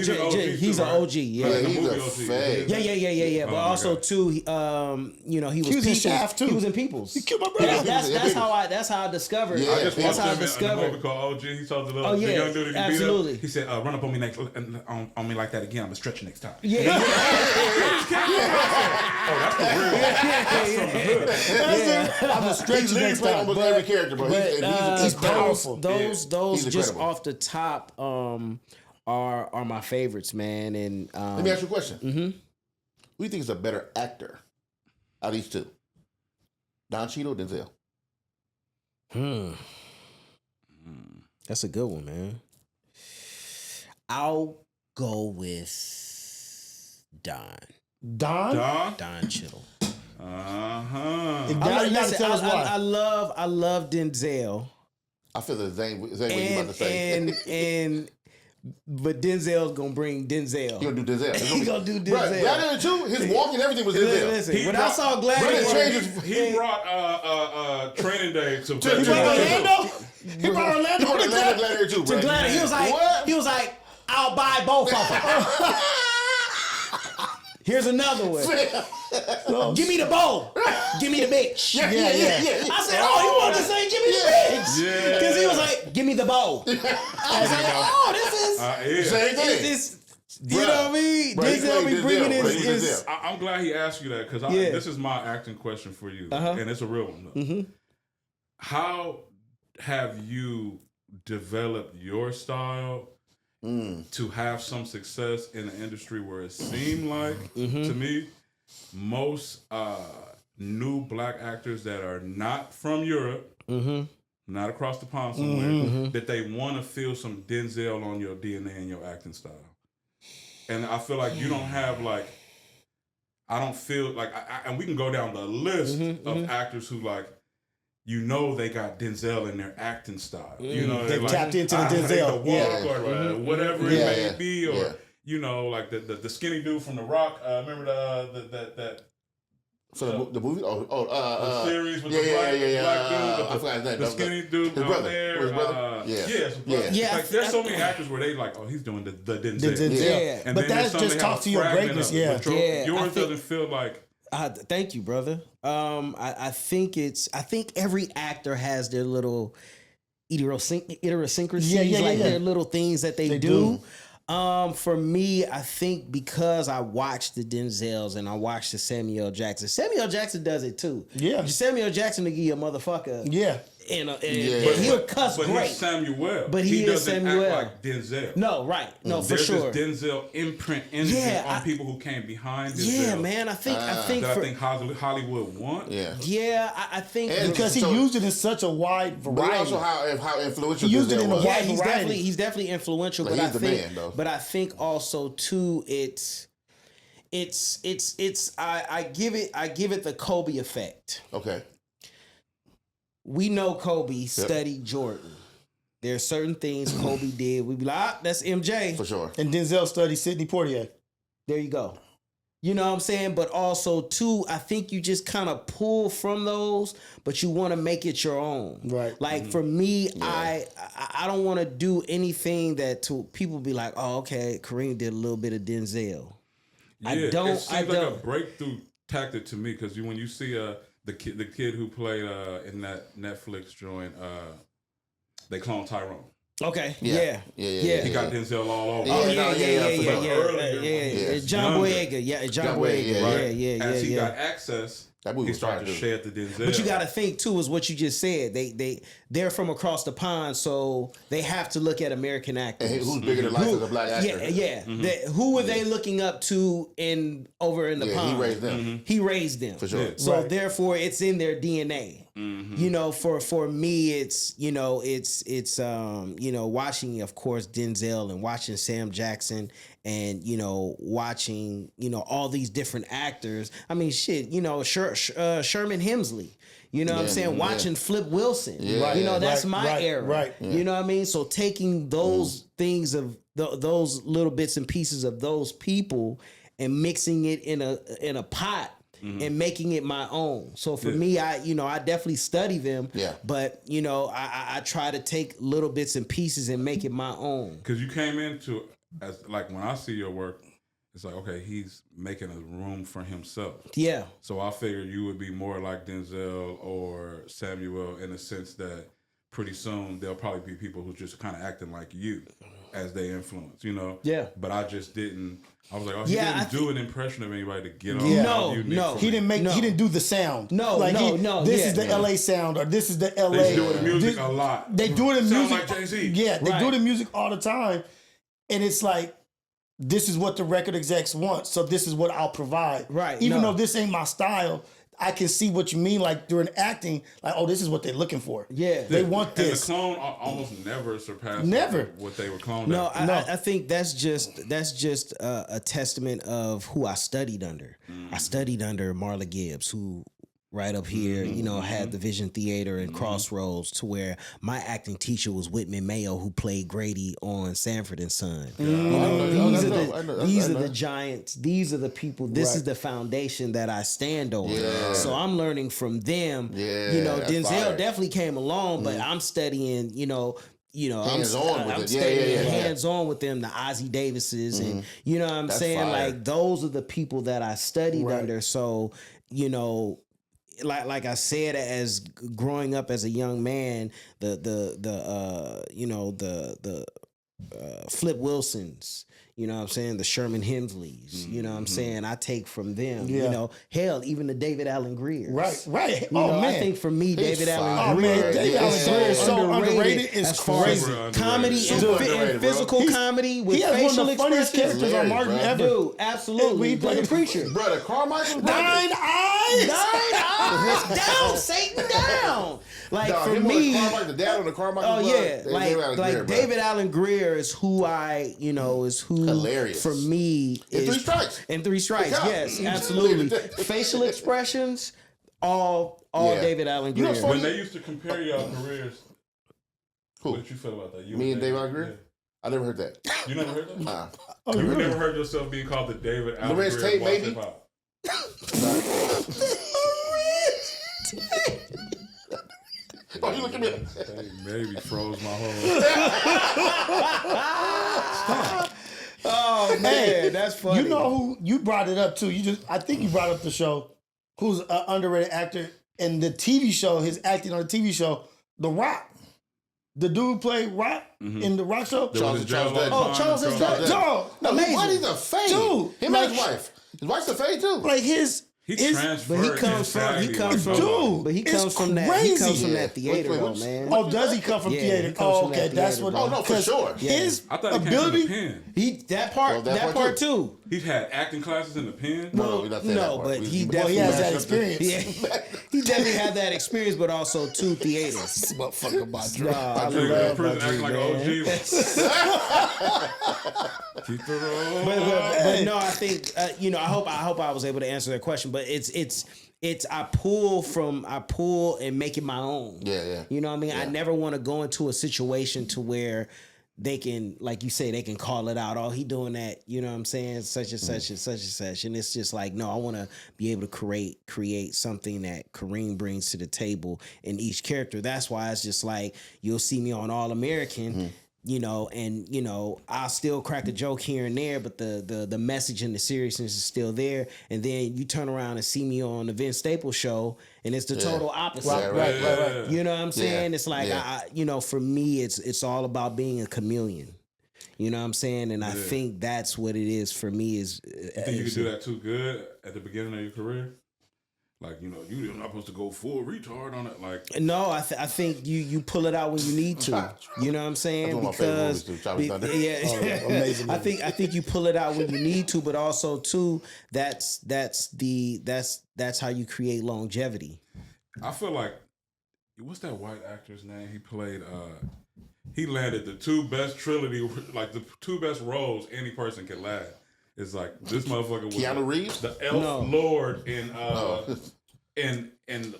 S2: a fade.
S1: He's an OG. Yeah,
S2: He's a fade.
S1: Yeah. But also too, he was
S3: in Shaft, too.
S1: He was in Peoples.
S3: He killed my brother.
S1: That's how I discovered.
S2: Yeah.
S4: I just
S1: That's
S4: watched
S1: how I
S4: him in a
S1: discovered.
S4: movie called OG. He saw the little
S1: Oh, yeah,
S4: the young dude that he
S1: absolutely.
S4: beat up. He said, "Run up on me next, on me like that again. I'm gonna stretch you next time."
S1: Yeah.
S3: I'm a stretch
S2: He's
S3: next
S2: played
S3: time.
S2: almost every character, bro. He's
S3: powerful.
S1: Those
S2: He's
S1: just
S2: incredible.
S1: off the top are my favorites, man. And
S2: Let me ask you a question. Mm-hmm. Who do you think is a better actor out of these two? Don Cheadle or Denzel?
S1: That's a good one, man. I'll go with Don Cheadle.
S4: Uh-huh.
S3: You gotta tell us why.
S1: I love Denzel.
S2: I feel the same what you about to say.
S1: But Denzel's gonna bring Denzel.
S2: He gonna do Denzel.
S1: He gonna do
S2: Right,
S1: Denzel.
S2: Gladiator 2, his walk and everything was Denzel.
S1: Listen, when I saw Gladiator,
S4: He brought Training Day to
S3: He brought Orlando. He brought Orlando.
S2: He brought Gladiator 2,
S1: to
S2: right?
S1: Gladiator, he was like, I'll buy both of them. Here's another one. Give me the bow. Give me the bitch.
S2: Yeah.
S1: I said, oh, he wanted to say give me the bitch.
S4: Yeah.
S1: Because he was like, give me the bow. I was like, oh, this is...
S2: Same thing.
S1: This, you know what I mean?
S2: Bruh, he
S1: Denzel
S2: played
S1: be bringing
S2: Denzel, bruh. He was
S1: his...
S2: Denzel.
S4: I'm glad he asked you that because this is my acting question for you, and it's a real one. Though. How have you developed your style to have some success in an industry where it seemed like, to me, most new black actors that are not from Europe, not across the pond somewhere, that they want to feel some Denzel on your DNA and your acting style. And I feel like you don't have like, I don't feel like, and we can go down the list of actors who like, you know they got Denzel in their acting style. You know,
S3: They've
S4: like,
S3: tapped into the
S4: I take
S3: Denzel.
S4: the walk or whatever it may be, or
S2: Yeah.
S4: you know, like the skinny dude from The Rock. Remember that
S2: For the movie?
S4: the series with the
S2: yeah.
S4: black dude,
S2: I forgot his name.
S4: the skinny dude
S2: His
S4: out
S2: brother.
S4: there.
S2: His brother?
S1: Yeah,
S4: Like there's so many actors where they like, oh, he's doing the Denzel.
S3: Denzel.
S4: And
S3: But
S4: then
S3: that
S4: there's some
S3: just
S4: that have
S3: talks
S4: a
S3: to your
S4: fragment
S3: greatness.
S4: of it,
S3: Yeah.
S4: but
S1: Yeah,
S4: yours doesn't feel like.
S1: Thank you, brother. I think every actor has their little idiosyncrasies, like their little things that they do. For me, I think because I watched the Denzels and I watched the Samuel Jackson. Samuel Jackson does it too.
S3: Yeah.
S1: Samuel Jackson will give you a motherfucker.
S3: Yeah.
S1: And he'll cuss
S4: But
S1: great.
S4: he's Samuel.
S1: But he is
S4: doesn't
S1: Samuel.
S4: act like Denzel.
S1: No, right. No, for
S4: There's
S1: sure.
S4: this Denzel imprint energy on people who came behind Denzel.
S1: Yeah, man. I think
S4: That I think Hollywood want.
S2: Yeah.
S1: Yeah, I think
S2: And
S3: Because he used it in such a wide
S2: But
S3: variety.
S2: also how influential
S3: He used it
S2: Denzel
S3: in a
S2: was.
S3: wide
S1: yeah,
S3: variety.
S1: he's definitely influential.
S2: Like,
S1: But I
S2: he's the
S1: think,
S2: man, though.
S1: but I think also too, I give it the Kobe effect.
S2: Okay.
S1: We know Kobe studied Jordan. There are certain things Kobe did. We be like, that's MJ.
S2: For sure.
S3: And Denzel studied Sidney Poitier.
S1: There you go. You know what I'm saying? But also too, I think you just kind of pull from those, but you want to make it your own.
S3: Right.
S1: Like for me, I don't want to do anything that to people be like, oh, okay, Kareem did a little bit of Denzel. I don't.
S4: It seems like a breakthrough tactic to me because when you see the kid who played in that Netflix joint, they cloned Tyrone.
S1: Okay.
S2: Yeah.
S1: Yeah.
S4: He got Denzel all over.
S1: Yeah. John Boyega. Yeah. John Boyega. Yeah.
S4: As he got access, he started to shed the Denzel.
S1: But you got to think too is what you just said. They're from across the pond, so they have to look at American actors.
S2: And who's bigger than life as a black actor?
S1: Yeah. Who were they looking up to over in the pond?
S2: He raised them.
S1: He raised them
S2: For sure.
S1: So therefore, it's in their DNA. You know, for me, it's watching, of course, Denzel and watching Sam Jackson and watching all these different actors. I mean, shit, Sherman Hemsley. You know what I'm saying? Watching Flip Wilson. That's my era.
S3: Right.
S1: You know what I mean? So taking those things of those little bits and pieces of those people and mixing it in a pot and making it my own. So for me, I definitely study them. Yeah. But I try to take little bits and pieces and make it my own.
S4: Because you came into as like when I see your work, it's like, okay, he's making a room for himself. Yeah. So I figured you would be more like Denzel or Samuel in the sense that pretty soon there'll probably be people who just kind of acting like you as they influence, Yeah. But I just didn't. I was like, he didn't do an impression of anybody to get on.
S3: No. He didn't do the sound. This is the LA sound, or this is the LA.
S4: They do it in music a lot.
S3: They do it in music.
S4: Like Jay-Z.
S3: Yeah, they do it in music all the time. And it's like, this is what the record execs want, so this is what I'll provide. Right. Even though this ain't my style, I can see what you mean, like during acting, like, oh, this is what they're looking for. Yeah. They want this.
S4: And the clone almost never surpassed what they were cloned
S1: at. I think that's just a testament of who I studied under. I studied under Marla Gibbs, who right up here, had the Vision Theater and Crossroads, to where my acting teacher was Whitman Mayo, who played Grady on Sanford and Son. These are the giants. These are the people. This is the foundation that I stand on. Yeah. So I'm learning from them. Yeah, Denzel definitely came along, but I'm studying, I'm studying hands-on with them, the Ozzie Davises, and you know what I'm saying? Fire. Like, those are the people that I studied under. So, like I said, as growing up as a young man, the Flip Wilsons, you know what I'm saying, the Sherman Hemsleys, you know what I'm saying, I take from them. Hell, even the David Allen Greers. Right. I think for me, David Allen Greer is so underrated. It's crazy. Comedy and physical comedy with facial expressions. He has one of the funniest characters on Martin ever. Dude, absolutely. He played the preacher.
S2: Brother, Carmichael's
S1: Nine eyes. Down, Satan, down. Like, for me,
S2: the dad on the Carmichael.
S1: David Allen Greer is who hilarious for me.
S2: In Three Strikes.
S1: In Three Strikes, yes, absolutely. Facial expressions, all David Allen Greer.
S4: When they used to compare y'all careers, what did you feel about that?
S2: Me and David Allen Greer? I never heard that.
S4: You never heard that? You never heard yourself being called the David Allen Greer of hip hop?
S2: Oh, you look at me.
S4: Maybe froze my whole.
S1: Oh man, that's funny.
S3: You know who you brought it up too? I think you brought up the show. Who's an underrated actor in the TV show? His acting on the TV show, The Rock. The dude who played Rock in the Rock show.
S2: Charles Dutton.
S1: Charles Dutton.
S3: No,
S1: amazing.
S2: Why he's a fade?
S3: Dude,
S2: him and his wife. His wife's a fade too.
S3: Like his.
S4: He comes from that
S1: theater, though, man.
S3: Oh, does he come from theater? Oh, okay, that's what.
S2: Oh no, for sure.
S3: His
S4: I thought
S3: ability.
S1: That part too.
S4: He's had acting classes in the pen.
S1: But he definitely
S3: has that experience.
S1: He definitely had that experience, but also two theaters.
S3: This motherfucker about Drew.
S1: I love
S4: acting like OG.
S1: But no, I think I hope I was able to answer that question. But it's I pull and make it my own.
S2: Yeah.
S1: You know what I mean? Yeah. I never want to go into a situation to where they can, like you say, they can call it out. Oh, he doing that. You know what I'm saying? Such and such and such and such. And it's just like, no, I want to be able to create something that Kareem brings to the table in each character. That's why it's just like, you'll see me on All American. you know, and you know, I'll still crack a joke here and there, but the message and the seriousness is still there. And then you turn around and see me on the Vince Staples show, and it's the total opposite.
S3: Right.
S1: You know what I'm saying?
S2: Yeah.
S1: It's like you know, for me, it's all about being a chameleon. You know what I'm saying? And I think that's what it is for me. Is
S4: you think you could do that too good at the beginning of your career? Like, you know, you're not supposed to go full retard on it. Like,
S1: no, I think you pull it out when you need to. You know what I'm saying?
S2: That's one of my favorite movies, too.
S3: Amazing.
S1: I think you pull it out when you need to, but also too, that's how you create longevity.
S4: I feel like, what's that white actor's name? He played. He landed the two best trilogy, like the two best roles any person could land. It's like this motherfucker was
S2: Keanu Reeves,
S4: the elf lord in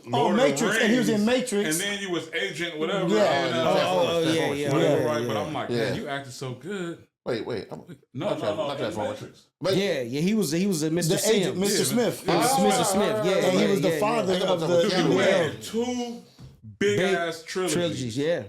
S4: Lord
S3: Matrix,
S4: of the Rings,
S3: and he was in Matrix,
S4: and then you was Agent whatever.
S1: Yeah.
S4: Right. But I'm like, man, you acted so good.
S2: Wait.
S4: No,
S2: not
S4: Matrix.
S1: Yeah, he was a Mr.
S3: the
S1: Sims.
S3: agent, Mr. Smith.
S1: Mr. Smith. Yeah,
S3: and he was the father of the.
S4: You had two big ass trilogies.
S1: Yeah.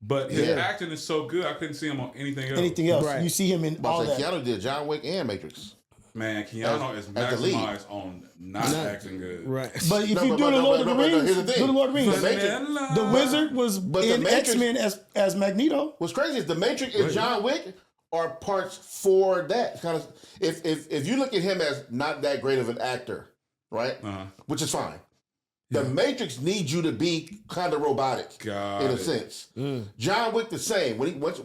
S4: But his acting is so good, I couldn't see him on anything else.
S1: Right.
S3: You see him in all that.
S2: Keanu did John Wick and Matrix.
S4: Man, Keanu is maximized on not acting good.
S1: Right.
S3: But if you do the Lord of the Rings,
S2: here's the thing.
S3: do the Lord of the Rings. The Wizard was in X-Men as Magneto.
S2: What's crazy is the Matrix and John Wick are parts for that kind of. If you look at him as not that great of an actor, right? Which is fine. The Matrix needs you to be kind of robotic in a sense. John Wick the same. When once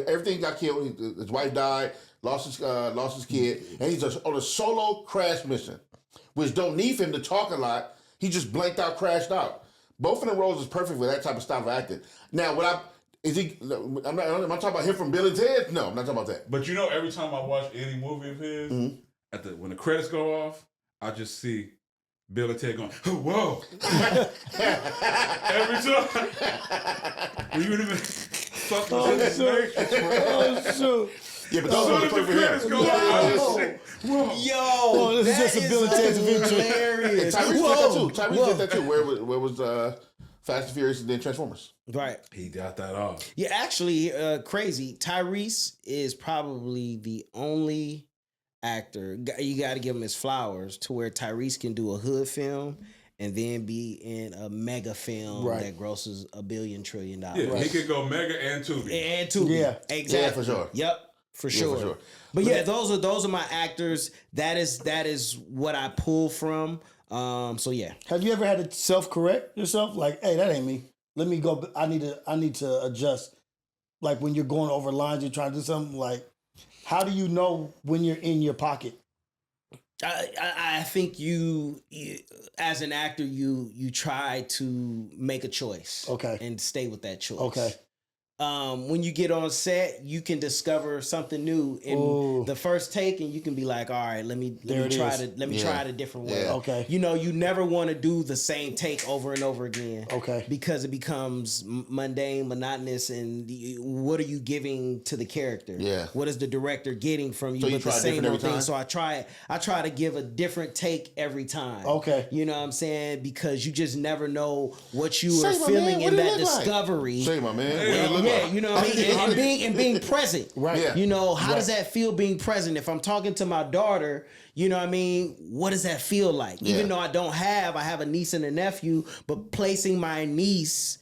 S2: everything got killed, his wife died, lost his kid, and he's on a solo crash mission, which don't need him to talk a lot. He just blanked out, crashed out. Both of the roles is perfect for that type of style of acting. Now, am I talking about him from Bill and Ted? No, I'm not talking about that.
S4: But you know, every time I watch any movie of his, when the credits go off, I just see Bill and Ted going, oh, whoa. Every time. You would have been fucking
S2: Yeah, but those are the perfect him.
S1: Yo,
S3: this is just a Bill and Ted's adventure.
S1: Hilarious.
S2: Tyrese did that too. Where was Fast and Furious and then Transformers?
S1: Right.
S4: He got that off.
S1: Yeah, actually, crazy. Tyrese is probably the only actor, you got to give him his flowers, to where Tyrese can do a hood film and then be in a mega film that grosses $1 billion trillion.
S4: Yeah, he could go mega and Tubi.
S1: Yeah, exactly.
S2: Yeah, for sure.
S1: Yep, for sure. But yeah, those are my actors. That is what I pull from. So yeah.
S3: Have you ever had to self-correct yourself? Like, hey, that ain't me. Let me go. I need to adjust. Like when you're going over lines, you're trying to do something like. How do you know when you're in your pocket?
S1: I think you as an actor, you try to make a choice, and stay with that choice.
S3: Okay.
S1: When you get on set, you can discover something new in the first take, and you can be like, "All right, let me try it a different way."
S3: Okay.
S1: You know, you never want to do the same take over and over again.
S3: Okay.
S1: Because it becomes mundane, monotonous, and what are you giving to the character?
S2: Yeah.
S1: What is the director getting from you?
S2: So you
S1: but the
S2: try
S1: same
S2: different
S1: old
S2: every
S1: thing.
S2: time?
S1: So I try to give a different take every time.
S3: Okay.
S1: You know what I'm saying? Because you just never know what you are
S2: Say, my
S1: feeling
S2: man, what
S1: in
S2: it
S1: that
S2: look like?
S1: discovery.
S2: Say, my man. What it look
S1: Yeah,
S2: like?
S1: you know what I mean? And being present.
S3: Right.
S2: Yeah.
S1: You know, how does that feel being present? If I'm talking to my daughter, you know what I mean? What does that feel like?
S2: Yeah.
S1: Even though I have a niece and a nephew, but placing my niece's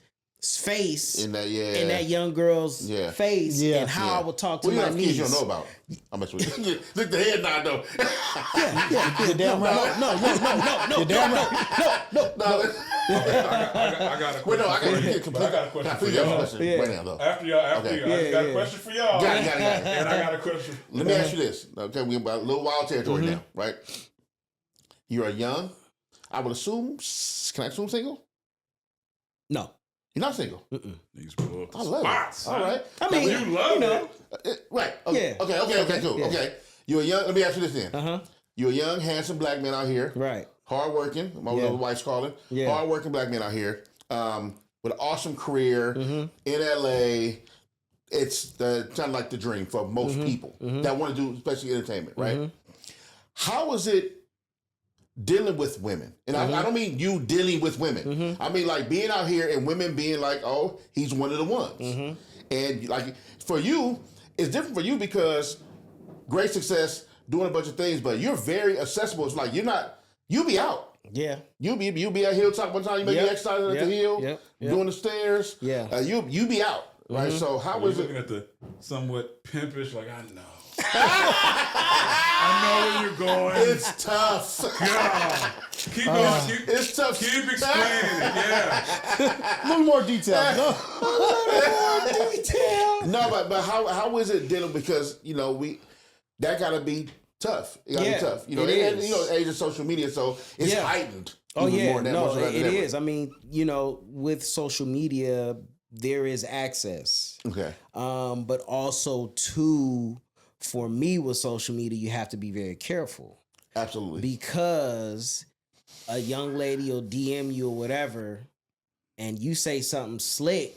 S1: face
S2: In that
S1: young girl's face and how I will talk to my niece.
S2: You don't know about. I'm with you. Look, the head nod though.
S3: You're damn right.
S1: No.
S3: You're damn right.
S2: No.
S4: I got a question.
S2: Wait, no, I got
S4: a question for y'all.
S2: Right now, though.
S4: After y'all, I got a question for y'all.
S2: Got it.
S4: And I got a question.
S2: Let me ask you this. Okay, we're about a little wild territory now, right? You are young. I would assume. Can I assume single?
S1: No.
S2: You're not single.
S4: These blew up the
S2: I love
S4: spots.
S2: it. All right.
S1: I mean,
S4: You love it.
S2: Right. Okay.
S1: Yeah.
S2: Okay. Cool.
S1: Yeah.
S2: Okay. You're a young. Let me ask you this then.
S1: Uh-huh.
S2: You're a young, handsome black man out here.
S1: Right.
S2: Hardworking. My little wife's calling.
S1: Yeah.
S2: Hardworking black man out here. With an awesome career in LA. It's kind of like the dream for most people that want to do, especially entertainment, right? How is it dealing with women. And I don't mean you dealing with women. I mean like being out here and women being like, oh, he's one of the ones. And like for you, it's different for you because great success, doing a bunch of things, but you're very accessible. It's like you be out.
S1: Yeah.
S2: You be at Hilltop one time, you may be exercising at the hill, doing the stairs.
S1: Yeah.
S2: You be out. Right. So how was
S4: looking
S2: it
S4: at the somewhat pimpish, like I know. I know where you're going.
S2: It's tough.
S4: God. Keep going.
S2: It's tough.
S4: Keep explaining it. Yeah.
S3: A little more detail.
S2: No, but how is it dealing? Because that gotta be tough. It gotta be tough.
S1: it
S2: and,
S1: is.
S2: age of social media, so it's heightened.
S1: Oh
S2: even
S1: yeah,
S2: more than
S1: no,
S2: that,
S1: it is. I mean, with social media, there is access.
S2: Okay.
S1: But also too, for me with social media, you have to be very careful.
S2: Absolutely.
S1: Because a young lady will DM you or whatever, and you say something slick.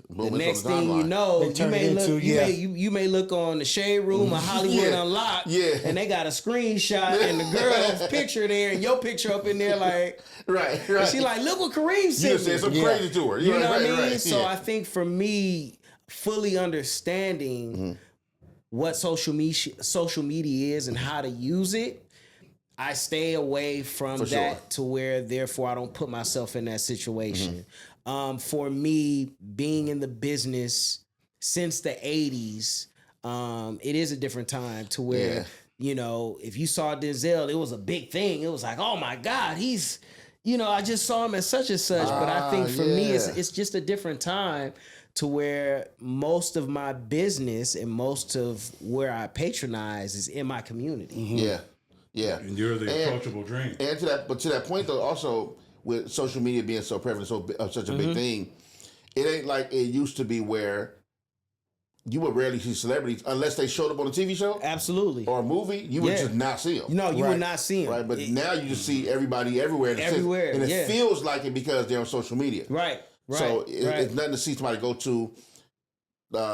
S2: Boom,
S1: The next thing you know, you may look on the Shade Room or Hollywood Unlocked, and they got a screenshot and the girl's picture there and your picture up in there, like
S2: right.
S1: She like, look what Kareem said.
S2: You said some crazy to her.
S1: You know what I mean?
S2: Right.
S1: So I think for me, fully understanding what social media is and how to use it, I stay away from that to where, therefore, I don't put myself in that situation. For me, being in the business since the 80s, it is a different time to where, if you saw Denzel, it was a big thing. It was like, oh my God, he's, I just saw him as such and such. But I think for me, it's just a different time to where most of my business and most of where I patronize is in my community.
S2: Yeah.
S4: And you're the approachable dream.
S2: And to that point though, also with social media being so prevalent, such a big thing, it ain't like it used to be where you would rarely see celebrities unless they showed up on a TV show.
S1: Absolutely.
S2: Or a movie, you would just not see them.
S1: No, you would not see them.
S2: Right, but now you just see everybody everywhere.
S1: Everywhere,
S2: and it feels like it because they're on social media.
S1: Right.
S2: So it's nothing to see somebody go to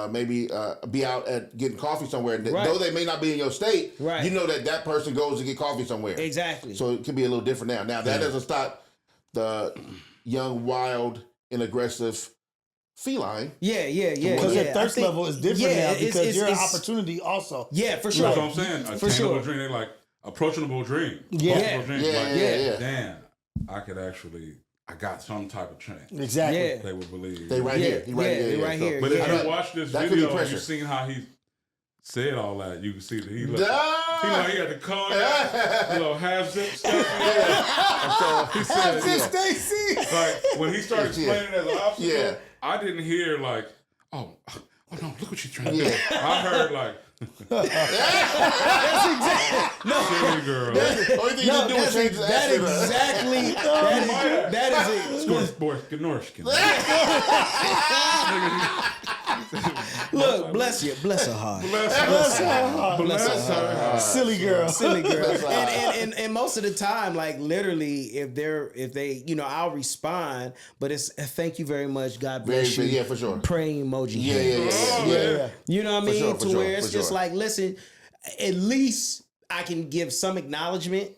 S2: maybe be out at getting coffee somewhere. Though they may not be in your state, you know that person goes to get coffee somewhere.
S1: Exactly.
S2: So it could be a little different now. Now, that doesn't stop the young, wild, and aggressive feline.
S3: Because your thirst level is different now because you're an opportunity also.
S1: Yeah, for sure.
S4: That's what I'm saying. A tangible dream. They're like, approachable dream.
S1: Yeah.
S4: Dream. Damn, I got some type of change.
S3: Exactly.
S1: Yeah.
S4: They would believe.
S2: They right here.
S1: Right here.
S4: But if you watch this
S2: that
S4: video, you've seen how he said all that. You can see that he looked. He had the color, half zip stuff. So he said,
S3: Stacy.
S4: like when he started explaining it as an obstacle, I didn't hear like, oh no, look what she's trying to do. I heard like.
S1: That's exactly
S4: Silly girl.
S2: Only thing you do is change the accent.
S1: Exactly. That is it. Look, bless her heart.
S4: Bless her heart.
S3: Silly girl.
S1: And most of the time, like literally, if they, I'll respond, but it's thank you very much, God bless you.
S2: Yeah, for sure.
S1: Praying emoji.
S2: Yeah.
S1: You know what I mean?
S2: For sure,
S1: where it's just like, listen, at least I can give some acknowledgement.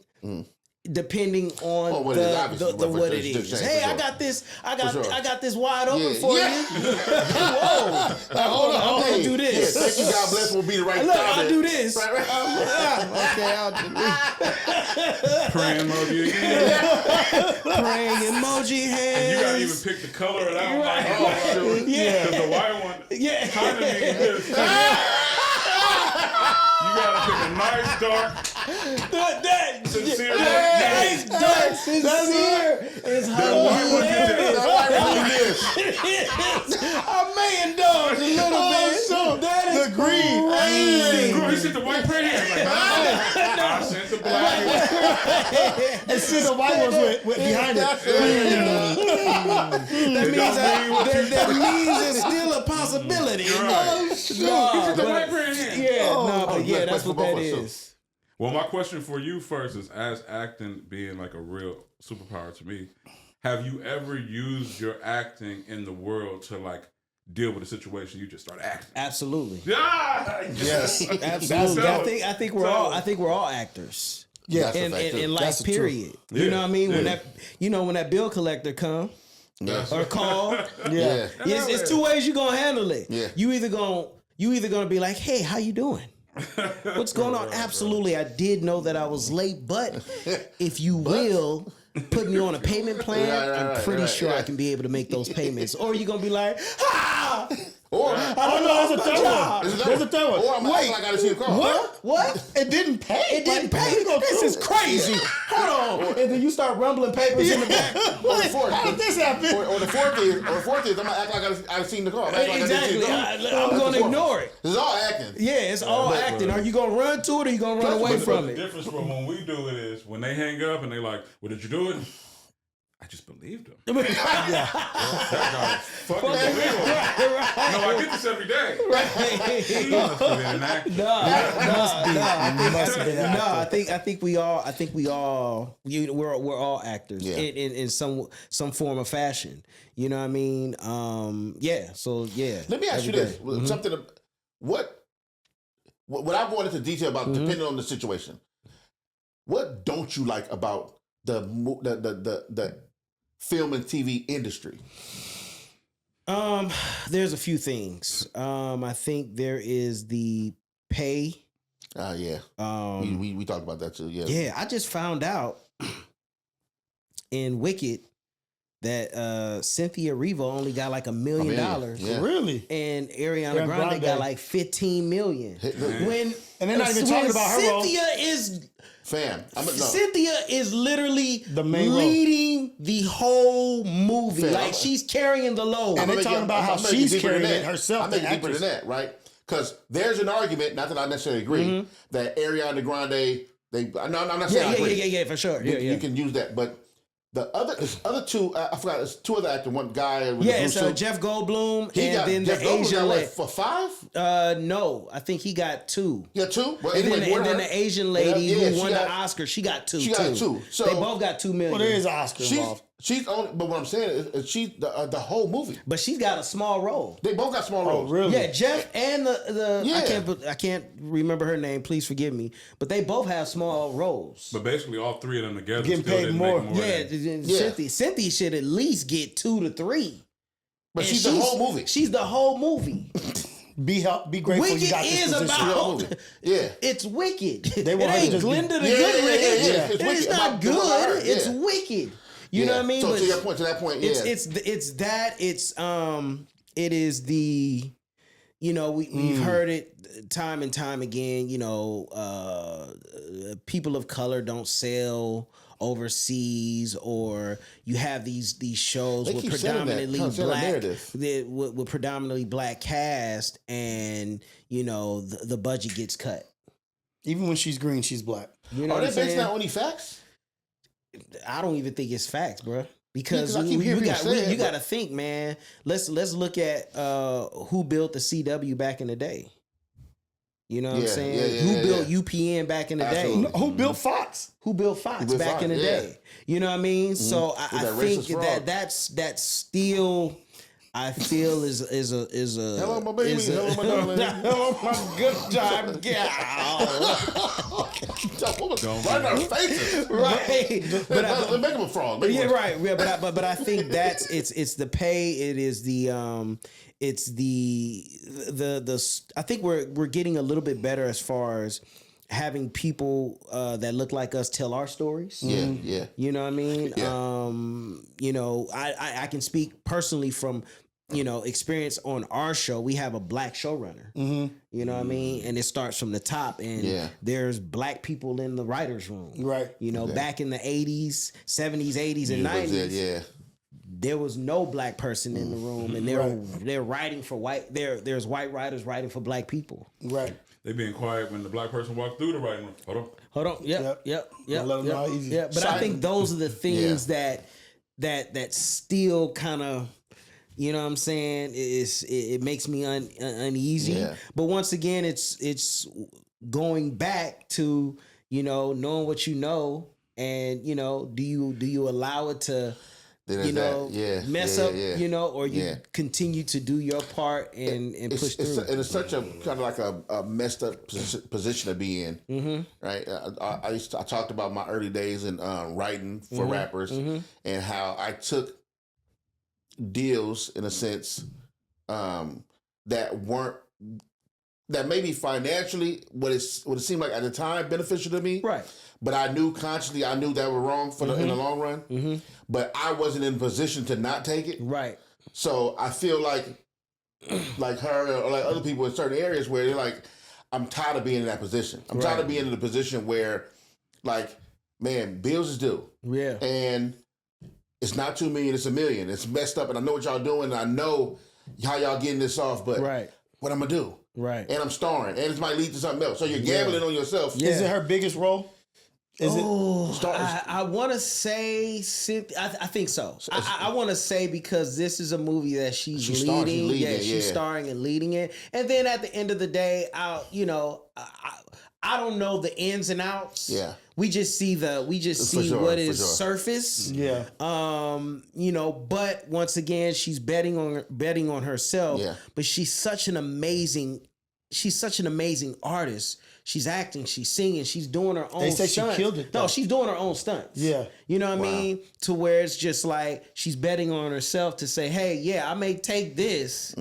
S1: Depending on what it is. Hey, I got this. I got this wide open for you. Whoa! Hold on, I'm gonna do this.
S2: Yeah, thank you. God bless. Will be the right.
S1: Look, I'll do this.
S2: Right.
S1: Okay, I'll do this.
S4: Praying emoji again.
S1: Praying emoji hands.
S4: And you gotta even pick the color of that one.
S1: Right.
S4: Because the white one kind of needs this. You gotta pick a nice dark. Sincere.
S1: Nice dark sincere is hilarious. A man dog a little bit.
S3: So
S1: that is
S3: the green.
S4: He sent the white prayer hands. Like, I sent the black.
S3: And send the white ones with behind it.
S1: That means it's still a possibility.
S4: You're right.
S1: He sent
S4: the white prayer hands.
S1: That's what that is.
S4: Well, my question for you first is, as acting being like a real superpower to me, have you ever used your acting in the world to like deal with a situation? You just start acting.
S1: Absolutely.
S4: Yeah.
S3: Yes.
S1: Absolutely. I think we're all actors.
S3: Yeah,
S1: in life,
S3: That's the truth.
S1: period. You know what I mean? When that bill collector come or call, it's two ways you're gonna handle it.
S2: Yeah.
S1: You either gonna be like, hey, how you doing? What's going on? Absolutely, I did know that I was late, but if you will put me on a payment plan, I'm pretty sure I can be able to make those payments. Or you're gonna be like,
S2: Or
S1: I don't know,
S3: there's a third one. There's a third one.
S2: Or I'm acting like I didn't see a call.
S1: What?
S3: It didn't pay.
S1: It didn't pay. This is crazy. Hold on. And then you start rumbling papers in the back.
S3: How did this happen?
S2: Or the fourth is, I'm gonna act like I've seen the call.
S1: Exactly. I'm gonna ignore it.
S2: It's all acting.
S1: Yeah, it's all acting. Are you gonna run to it or you gonna run away from
S4: The
S1: it?
S4: difference from when we do it is when they hang up and they like, well, did you do it? I just believed him. That guy is fucking believable. No, I get this every day. He must have been an actor.
S1: I think we all we're all actors in some form of fashion. You know what I mean? So yeah.
S2: Let me ask you this: something. What I go into detail about, depending on the situation. What don't you like about the film and TV industry?
S1: There's a few things. I think there is the pay.
S2: Yeah. We talked about that too. Yeah.
S1: Yeah, I just found out in Wicked that Cynthia Erivo only got like $1 million.
S2: Yeah.
S3: Really?
S1: And Ariana Grande got like 15 million.
S3: And they're not even talking about her role.
S1: Cynthia is Cynthia is literally
S3: the main
S1: leading the whole movie. Like she's carrying the load.
S3: And they're talking about how she's carrying it herself.
S2: I'm making deeper than that, right? Because there's an argument, not that I necessarily agree, that Ariana Grande, I'm not saying I agree.
S1: Yeah, for sure.
S2: You can use that, but the other two, I forgot. It's two other actors. One guy. With
S1: it's Jeff Goldblum then
S2: Jeff
S1: the Asian lady
S2: for 5.
S1: No, I think he got 2.
S2: Yeah, 2. Well,
S1: and then the Asian lady who won the Oscar, she got 2.
S2: She got 2. So
S1: they both got $2 million.
S3: Well, there is an Oscar involved.
S2: She's only, but what I'm saying is she's the whole movie.
S1: But she's got a small role.
S2: They both got small roles.
S3: Really?
S1: Yeah, Jeff and I can't remember her name. Please forgive me. But they both have small roles.
S4: But basically, all three of them together
S3: getting
S4: still
S3: paid
S4: didn't
S3: more.
S4: Make more
S1: Cynthia should at least get 2 to 3.
S2: But she's the whole movie.
S1: She's the whole movie.
S3: Be grateful
S1: Wicked
S3: you got this
S1: is
S3: position.
S1: about it's Wicked.
S3: They
S1: it
S3: want her to
S1: ain't
S3: just
S1: Glinda the
S3: be-
S1: Good Witch.
S2: It's
S1: It's not good. It's Wicked. You know what I mean?
S2: So
S1: But
S2: to that point, yeah.
S1: It is the, we've heard it time and time again, people of color don't sell overseas, or you have these shows with predominantly black cast, and the budget gets cut.
S3: Even when she's green, she's black.
S1: You know
S2: Are
S1: what
S2: they
S1: I'm
S2: based
S1: saying?
S2: on only facts?
S1: I don't even think it's facts, bro. Because
S2: I keep hearing
S1: you got to think, man. Let's look at who built the CW back in the day. You know what I'm saying? Who built UPN back in the day?
S3: Who built Fox?
S1: Who built Fox back in the day? You know what I mean? Mm-hmm. So I think that's still, I feel is a
S2: hello my baby, hello my darling,
S1: hello my good time gal.
S2: Right in our faces,
S1: right?
S2: But make him a fraud.
S1: Yeah, right. Yeah, but I think that's it's the pay. It is the it's the I think we're getting a little bit better as far as having people that look like us tell our stories.
S2: Yeah.
S1: You know what I mean?
S2: Yeah.
S1: I can speak personally from experience on our show. We have a black showrunner. Mm-hmm. You know what I mean? And it starts from the top, and there's black people in the writer's room.
S3: Right.
S1: Back in the 80s, 70s, 80s, and 90s. There was no black person in the room, and they're writing for white. There's white writers writing for black people.
S3: Right.
S4: They being quiet when the black person walked through the writing room. Hold on.
S1: Yep.
S3: Let them know how easy.
S1: Yeah. But I think those are the things that still kind of, you know what I'm saying, it makes me uneasy. Yeah. But once again, it's going back to knowing what you know, and do you allow it to mess up, or you continue to do your part and push through.
S2: And it's such a kind of like a messed up position to be in, right? I talked about my early days in writing for rappers and how I took deals in a sense that maybe financially what it seemed like at the time beneficial to me,
S1: right?
S2: But I knew consciously that were wrong in the long run. But I wasn't in a position to not take it.
S1: Right.
S2: So I feel like her or like other people in certain areas where they're like, I'm tired of being in that position. I'm tired of being in the position where, like, man, bills is due.
S1: Yeah.
S2: And it's not $2 million, it's $1 million. It's messed up, and I know what y'all doing, and I know how y'all getting this off, but what I'm gonna do? Right. And I'm starring, and it might lead to something else. So you're gambling on yourself.
S3: Yeah. Is it her biggest role?
S1: I want to say, I think so. I want to say because this is a movie that she's leading. She's starring and leading it. And then at the end of the day, I don't know the ins and outs. Yeah. We just see what is surface. Yeah. But once again, she's betting on herself. Yeah. But she's such an amazing artist. She's acting, she's singing, she's doing her own stunts. They say she killed it, though. No, she's doing her own stunts. Yeah. You know what I mean? To where it's just like she's betting on herself to say, hey, yeah, I may take this,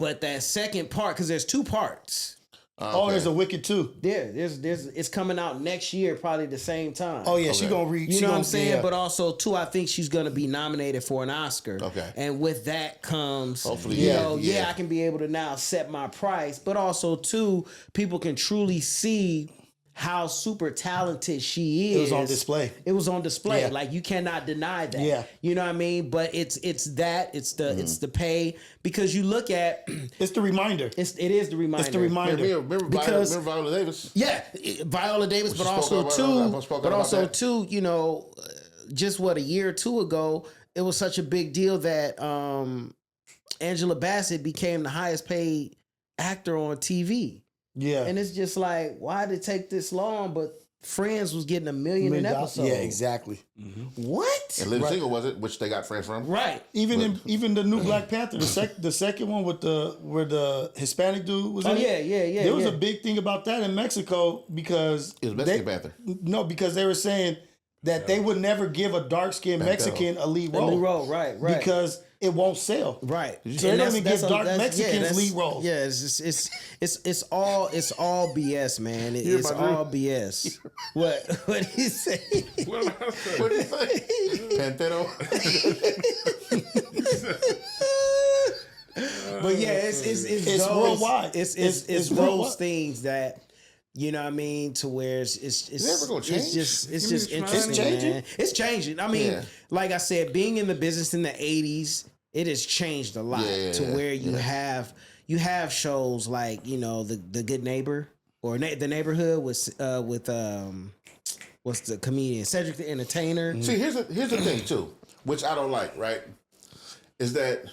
S1: but that second part, because there's 2 parts.
S3: There's a Wicked 2.
S1: Yeah, there's it's coming out next year, probably the same time.
S3: Oh yeah, she's gonna read.
S1: You know what I'm saying? Yeah. But also too, I think she's gonna be nominated for an Oscar. Okay. And with that comes, hopefully, I can be able to now set my price. But also too, people can truly see how super talented she is.
S3: It was on display.
S1: Yeah. Like you cannot deny that. Yeah. You know what I mean? But it's the pay, because you look at
S3: it's the reminder.
S1: It is the reminder.
S3: It's the reminder.
S2: Remember Viola Davis?
S1: Yeah, Viola Davis, but also too, just a year or 2 ago, it was such a big deal that Angela Bassett became the highest paid actor on TV. Yeah. And it's just like, why did it take this long? But Friends was getting $1 million an episode.
S3: Yeah, exactly.
S1: What?
S2: And Living Single was it, which they got Friends from?
S1: Right.
S3: Even the new Black Panther, the second one where the Hispanic dude was in it. Yeah. There was a big thing about that in Mexico because
S2: it was Mexican Panther.
S3: No, because they were saying that they would never give a dark-skinned Mexican a lead role. Right. Because it won't sell.
S1: Right.
S3: So they don't even give dark Mexicans lead roles.
S1: Yeah, it's all BS, man. It's all BS. What did he say?
S2: What did he say? Pantero.
S1: But yeah, it's
S3: worldwide.
S1: It's those things that, you know what I mean, to where it's
S2: never gonna change.
S1: It's just interesting. It's changing. Man. It's changing. I mean, like I said, being in the business in the 80s, it has changed a lot to where you have shows like, the Good Neighbor or The Neighborhood with what's the comedian, Cedric the Entertainer.
S2: See, here's the thing too, which I don't like. Right, is that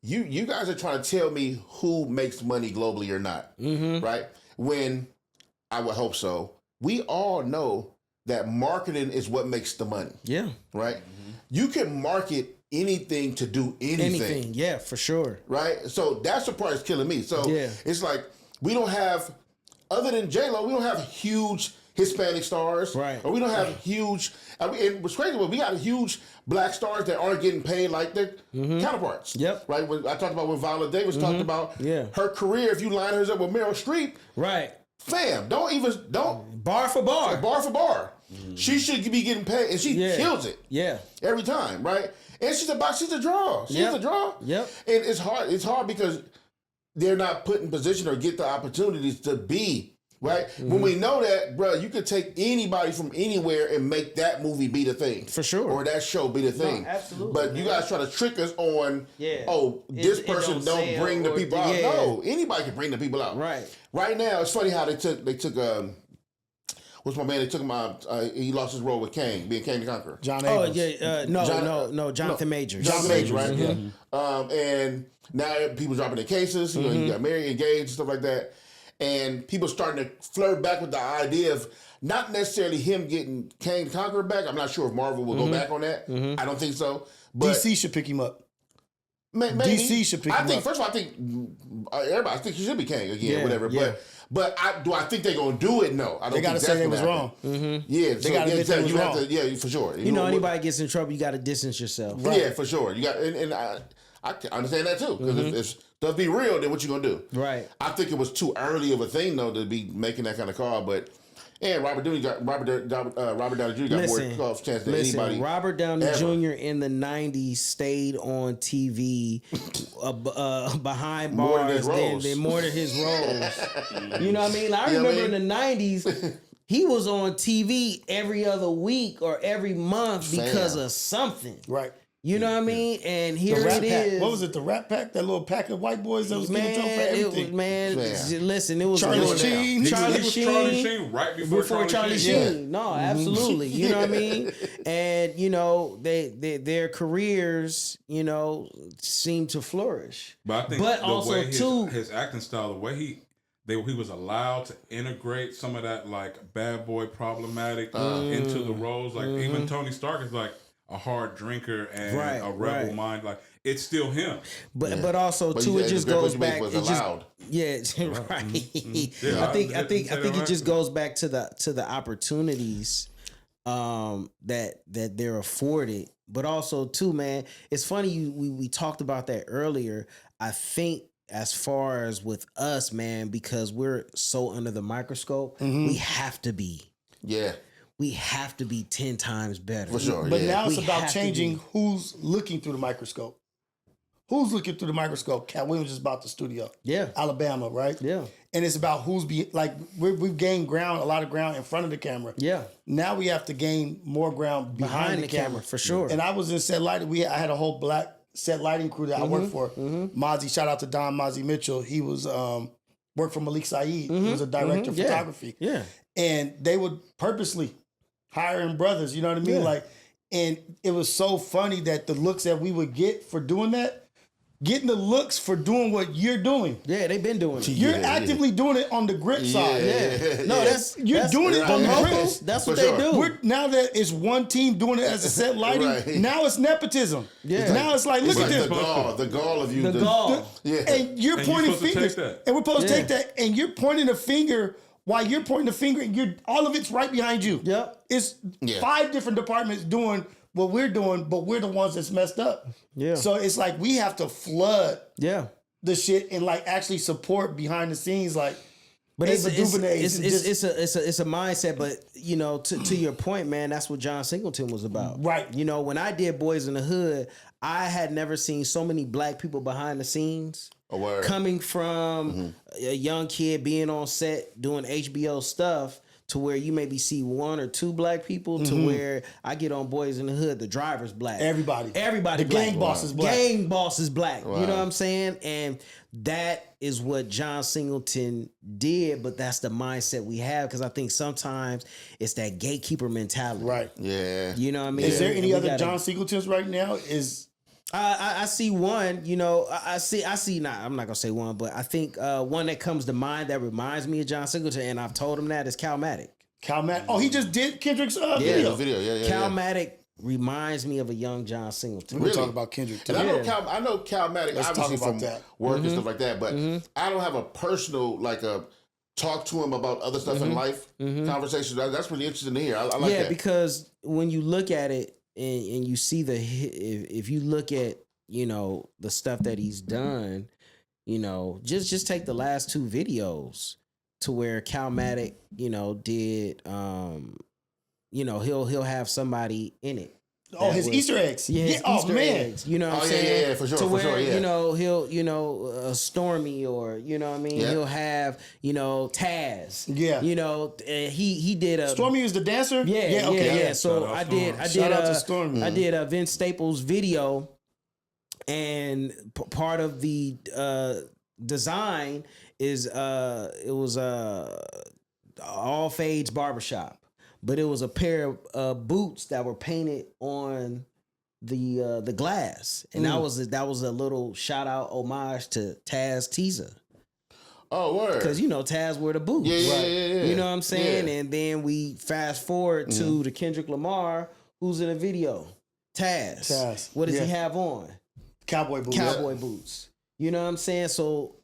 S2: you guys are trying to tell me who makes money globally or not, right? When I would hope so. We all know that marketing is what makes the money. Yeah. Right? You can market anything to do anything.
S1: Yeah, for sure.
S2: Right? So that's the part that's killing me. So it's like we don't have, other than J-Lo, we don't have huge Hispanic stars. Right. Or we don't have huge, and what's crazy, we got huge black stars that aren't getting paid like their counterparts. Yep. Right? When I talked about when Viola Davis talked about her career, if you line her up with Meryl Streep. Right. Fam, don't
S1: bar for bar.
S2: Bar for bar. She should be getting paid, and she kills it. Yeah. Every time, right? And she's a draw. She's a draw. Yep. And it's hard. It's hard because they're not put in position or get the opportunities to be. Right? When we know that, bro, you could take anybody from anywhere and make that movie be the thing.
S1: For sure.
S2: Or that show be the thing.
S1: No, absolutely.
S2: But you guys try to trick us on, this person don't bring the people out. No, anybody can bring the people out. Right. Right now, it's funny how they took what's my man? They took him out. He lost his role with Kane, being Kane the Conqueror.
S3: John Abrams.
S1: Jonathan Majors.
S2: Jonathan Majors, right? Yeah. And now people dropping their cases. You know, he got married, engaged, stuff like that. and people starting to flirt back with the idea of not necessarily him getting Kang the Conqueror back. I'm not sure if Marvel will go back on that. I don't think so. But
S3: DC should pick him up.
S2: Maybe.
S3: DC should pick him up.
S2: First of all, I think everybody. I think he should be Kang again, whatever.
S1: Yeah.
S2: But do I think they're gonna do it? No, I don't.
S3: They got to say they was wrong.
S2: Yeah,
S3: They got to admit they was wrong.
S2: Yeah, for sure.
S1: You know, anybody gets in trouble, you got to distance yourself.
S2: Yeah, for sure. You got, and I understand that too. Because if stuff be real, then what you gonna do?
S1: Right.
S2: I think it was too early of a thing though to be making that kind of call, but. And Robert Downey Jr. got more chance than anybody.
S1: Robert Downey
S2: ever.
S1: Jr. in the 90s stayed on TV behind
S2: More than
S1: bars
S2: his roles.
S1: than more than his roles. You know what I mean? Like, I remember in the 90s, he was on TV every other week or every month because of something.
S3: Right.
S1: You know what I mean? And here
S3: The Rat
S1: it
S3: Pack.
S1: is.
S3: What was it? The Rat Pack? That little pack of white boys that was getting trouble for everything.
S1: Listen, it was
S3: Charlie Sheen.
S1: Charlie
S4: Sheen right before
S1: Charlie Sheen. No, absolutely. You know what I mean? And you know, their careers, you know, seem to flourish.
S4: But I think his acting style, the way he was allowed to integrate some of that like bad boy problematic into the roles. Like even Tony Stark is like a hard drinker and a rebel mind. Like it's still him.
S1: But also too, it just goes back.
S2: Was
S1: it
S2: allowed.
S1: Just right.
S4: Yeah,
S1: I think it just goes back to the opportunities that they're afforded. But also too, man, it's funny we talked about that earlier. I think as far as with us, man, because we're so under the microscope, we have to be.
S2: Yeah.
S1: We have to be 10 times better.
S2: For sure.
S3: But now it's
S1: We
S3: about
S1: have to
S3: changing
S1: be.
S3: who's looking through the microscope. Who's looking through the microscope? Cat Williams is about the studio.
S1: Yeah.
S3: Alabama, right?
S1: Yeah.
S3: And it's about who's we've gained a lot of ground in front of the camera.
S1: Yeah.
S3: Now we have to gain more ground behind the camera.
S1: for sure.
S3: And I was in set lighting. I had a whole black set lighting crew that I worked for. Mozzie, shout out to Don Mozzie Mitchell. He was worked for Malik Saeed. He was a director of photography.
S1: Yeah.
S3: And they would purposely hiring brothers, you know what I mean?
S1: Yeah.
S3: Like, and it was so funny that the looks that we would get for doing that, getting the looks for doing what you're doing.
S1: Yeah, they've been doing it.
S3: You're actively doing it on the grip side.
S1: No,
S3: You're doing it on the
S1: locals.
S3: grip.
S1: That's what
S2: For
S1: they
S2: sure.
S1: do.
S3: Now that it's one team doing it as a set lighting,
S2: Right.
S3: now it's nepotism.
S1: Yeah.
S3: Now it's like, look
S2: It's
S3: at
S2: like
S3: this.
S2: the gall of you.
S1: The gall.
S2: Yeah.
S3: And you're
S4: And
S3: pointing
S4: you're supposed to
S3: fingers.
S4: take that.
S3: And we're supposed to
S1: Yeah.
S3: take that. And you're pointing a finger while you're pointing the finger. And all of it's right behind you.
S1: Yep.
S3: It's
S2: Yeah.
S3: 5 different departments doing what we're doing, but we're the ones that's messed up.
S1: Yeah.
S3: So it's like we have to flood
S1: Yeah.
S3: the shit and like actually support behind the scenes, like.
S1: But
S3: Ava DuVernay and just-
S1: it's a mindset. But you know, to your point, man, that's what John Singleton was about.
S3: Right.
S1: You know, when I did Boys in the Hood, I had never seen so many black people behind the scenes.
S2: A word.
S1: Coming from a young kid being on set doing HBO stuff to where you maybe see 1 or 2 black people to where I get on Boys in the Hood, the driver's black.
S3: Everybody.
S1: The
S3: black. Gang boss is black.
S1: Gang boss is black.
S2: Wow.
S1: You know what I'm saying? And that is what John Singleton did, but that's the mindset we have because I think sometimes it's that gatekeeper mentality.
S3: Right.
S2: Yeah.
S1: You know what I mean?
S3: Is there
S1: And
S3: any
S1: we
S3: other
S1: gotta-
S3: John Singletons right now?
S1: I see one, you know, I see not, I'm not gonna say one, but I think one that comes to mind that reminds me of John Singleton, and I've told him that is Cal Matic.
S3: Cal Matt. Oh, he just did Kendrick's
S2: Yeah,
S3: video.
S2: the video. Yeah.
S1: Cal Matic reminds me of a young John Singleton.
S3: We're
S2: Really?
S3: talking about Kendrick too.
S2: And I know Cal Matic
S3: Let's
S2: obviously
S3: talk about
S2: from
S3: that.
S2: work and stuff like that, but I don't have a personal talk to him about other stuff in life conversation. That's really interesting to hear. I like
S1: Yeah,
S2: that.
S1: because when you look at it and you see if you look at, you know, the stuff that he's done, you know, just take the last 2 videos to where Cal Matic, you know, did you know, he'll have somebody in it.
S3: Oh,
S1: that
S3: his
S1: was-
S3: Easter eggs.
S1: Yeah, his
S3: Oh
S1: Easter
S3: man.
S1: eggs. You know what
S2: Oh,
S1: I'm
S2: yeah,
S1: saying?
S2: yeah, for sure,
S1: To
S2: for
S1: where,
S2: sure, yeah.
S1: you know, he'll, you know, Stormy or, you know what I mean?
S2: Yeah.
S1: He'll have, you know, Taz.
S3: Yeah.
S1: You know, he did a...
S3: Stormy is the dancer.
S1: Yeah.
S3: Okay.
S1: So
S4: Shout out
S1: I did
S3: Shout out to Stormy.
S1: I did a Vince Staples video, and part of the design is it was all fades barbershop, but it was a pair of boots that were painted on the glass, and that was a little shout out homage to Taz Teaser.
S2: Oh, word.
S1: Because, Taz wear the boots.
S2: Yeah.
S1: You know what I'm saying?
S2: Yeah.
S1: And then we fast forward to the Kendrick Lamar, who's in the video. Taz. What does he have on?
S3: Cowboy
S1: boots. You know what I'm saying? So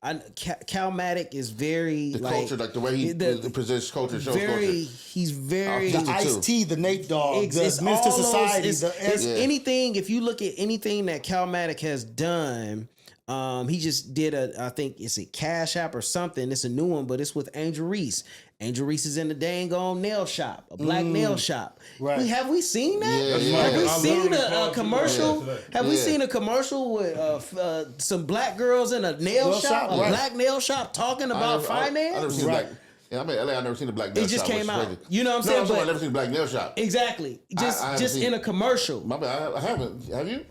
S1: Calmatic is very
S2: the culture, like the way he presents culture, shows culture.
S1: He's very
S3: the Ice-T, the Nate Dogg,
S1: it's
S3: the Mr. Society.
S1: It's anything. If you look at anything that Calmatic has done, he just did I think it's a Cash App or something. It's a new one, but it's with Angel Reese. Angel Reese is in the dang on nail shop, a black nail shop.
S3: Right.
S1: Have we seen that?
S2: Yeah.
S1: Have we seen a commercial? Have we seen a commercial with some black girls in a nail shop, a black nail shop, talking about finance?
S2: I never seen black. Yeah, I'm in LA. I never seen a black nail shop.
S1: It just came out.
S2: Crazy.
S1: You know what I'm saying?
S2: I never seen a black nail shop.
S1: Exactly. Just in a commercial.
S2: My bad. I haven't. Have you?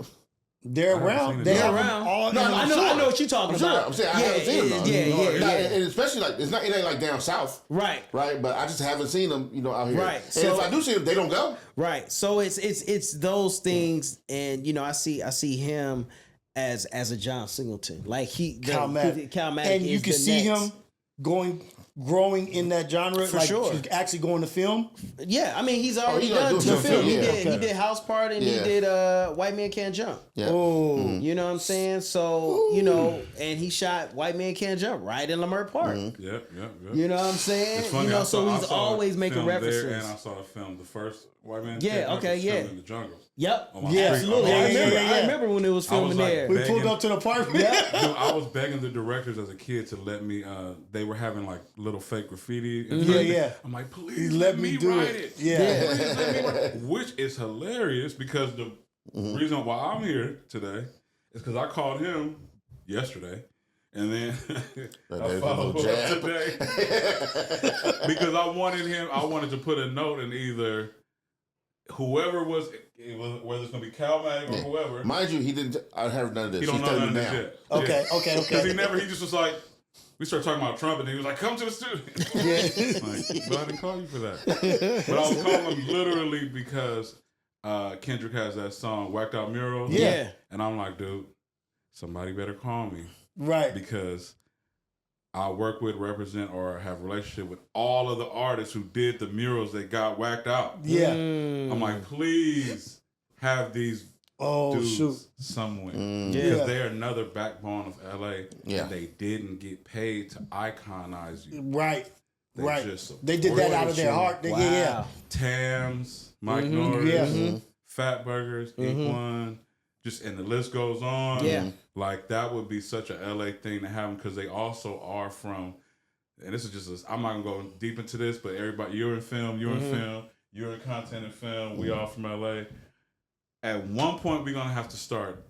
S3: They're around. They're around.
S1: I know what you're talking about.
S2: I'm saying I haven't seen them.
S1: Yeah.
S2: And especially it ain't like down south.
S1: Right.
S2: But I just haven't seen them, out here.
S1: Right.
S2: And
S1: So,
S2: if I do see them, they don't go.
S1: Right. So it's those things, and I see him as a John Singleton, like Calmatic,
S3: and you can see him growing in that genre,
S1: for sure.
S3: He's actually going to film.
S1: Yeah, I mean he's already
S2: done
S1: done two films.
S2: He
S1: did House Party and he did White Man Can't Jump.
S2: Yeah.
S3: Oh,
S1: You know what I'm saying? So and he shot White Man Can't Jump right in Lamert Park.
S4: Yep.
S1: You know what I'm saying?
S4: It's funny,
S1: So he's always making references.
S4: There, and I saw the film, the first White Man. In the jungle.
S1: Yep.
S3: Yeah,
S1: absolutely. I remember when it was filming there.
S3: We pulled up to the apartment.
S1: Yep.
S4: Dude, I was begging the directors as a kid to let me. They were having like little fake graffiti.
S3: Yeah.
S4: I'm like, please
S3: let me do
S4: write
S3: it.
S4: it.
S3: Yeah.
S4: Please let me write it. Which is hilarious because the reason why I'm here today is because I called him yesterday. And then I followed up today because I wanted to put a note in either whoever whether it's going to be Calmatic or whoever.
S2: Mind you, he didn't. I heard none of this.
S4: He don't know none of this yet.
S3: Okay.
S4: Because he just was like, we started talking about Trump and he was like, come to the studio. Like, but I didn't call you for that. But I was calling him literally because Kendrick has that song, Whacked Out Murals.
S1: Yeah.
S4: And I'm like, dude, somebody better call me.
S3: Right.
S4: Because I work with, represent, or have a relationship with all of the artists who did the murals that got whacked out.
S3: Yeah.
S4: I'm like, please have these dudes somewhere. Because they're another backbone of LA. Yeah. And they didn't get paid to iconize you.
S3: Right.
S4: They
S3: did that out of their heart. Yeah.
S4: Tams, Mike Norris, Fat Burgers, Equan, and the list goes on.
S1: Yeah.
S4: Like, that would be such a LA thing to have them because they also are from, and this is just, I'm not going to go deep into this, but everybody, you're in film, you're in content and film, we all from LA. At one point, we're going to have to start,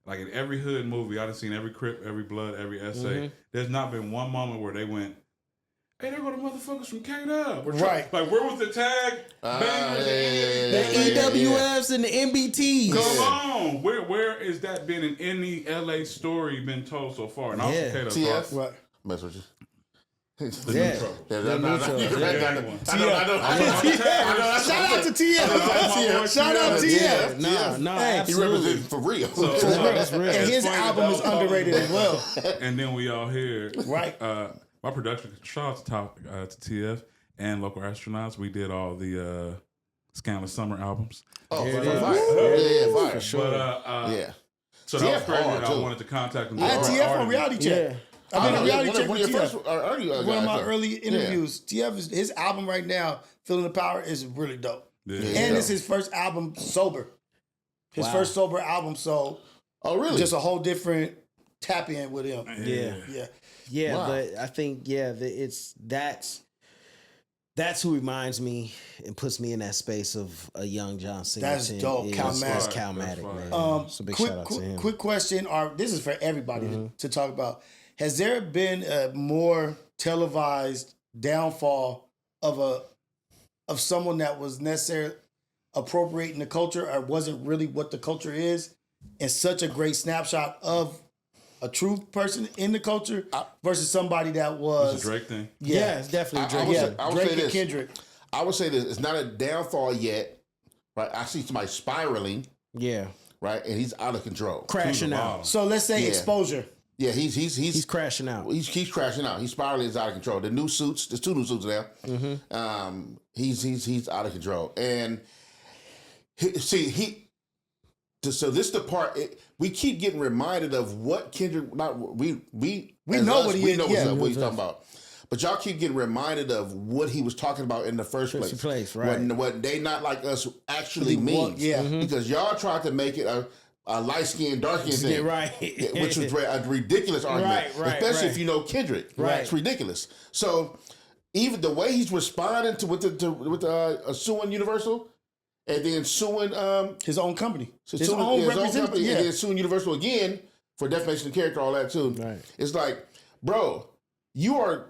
S4: like in every hood movie, I've seen every Crip, every Blood, every Essay. There's not been one moment where they went, hey, there go the motherfuckers from K-Dub.
S3: Right.
S4: Like, where was the tag?
S1: The EWFs and the MBTs.
S4: Come on. Where is that been in any LA story been told so far? And I was K-Dub.
S2: TF.
S3: Right.
S2: Mess with you.
S4: The new trouble.
S3: Shout out to TF. Shout out to TF.
S1: Nah,
S2: he represented for real.
S1: That's real.
S3: And his album is underrated as well.
S4: And then we all here.
S3: Right.
S4: My production, shout out to TF and Local Astronauts. We did all the Scandalous Summer albums.
S2: Oh, fire.
S1: For sure.
S2: Yeah.
S4: So that was crazy that I wanted to contact them.
S3: I had TF on Reality Check. I mean, Reality Check with
S2: TF.
S3: One of my early interviews. TF, his album right now, Feeling the Power, is really dope.
S4: Yeah.
S3: And it's his first album sober. His first sober album, so just a whole different tap in with him.
S1: Yeah,
S2: Wow.
S1: but I think that's who reminds me and puts me in that space of a young John Singleton.
S3: That's dope.
S1: Calmatic, man. It's a big shout out to him.
S3: Quick question, this is for everybody to talk about. Has there been a more televised downfall of someone that was necessarily appropriating the culture or wasn't really what the culture is, and such a great snapshot of a true person in the culture versus somebody that was
S4: It's a Drake thing.
S1: Yeah, it's definitely Drake.
S2: I would
S3: Drake
S2: say
S3: and
S2: this.
S3: Kendrick.
S2: I would say this. It's not a downfall yet, right? I see somebody spiraling,
S1: Yeah.
S2: right? And he's out of control.
S1: Crashing out.
S3: So let's say exposure.
S2: Yeah, he's
S1: crashing out.
S2: He's crashing out. He's spiraling. Is out of control. The new suits. There's 2 new suits now. Mm-hmm. He's out of control. And so this is the part we keep getting reminded of what Kendrick. We
S3: know what he is.
S2: What he's talking about. But y'all keep getting reminded of what he was talking about in the first place.
S1: Right?
S2: What they not like us actually means.
S3: Yeah.
S2: Because y'all tried to make it a light skin, dark skin thing,
S1: right?
S2: Which was a ridiculous argument, especially if you know Kendrick.
S1: Right,
S2: it's ridiculous. So even the way he's responding with suing Universal, and then suing
S3: his own company,
S2: his own company, and then suing Universal again for defamation of character, all that too.
S1: Right.
S2: It's like, bro, you are.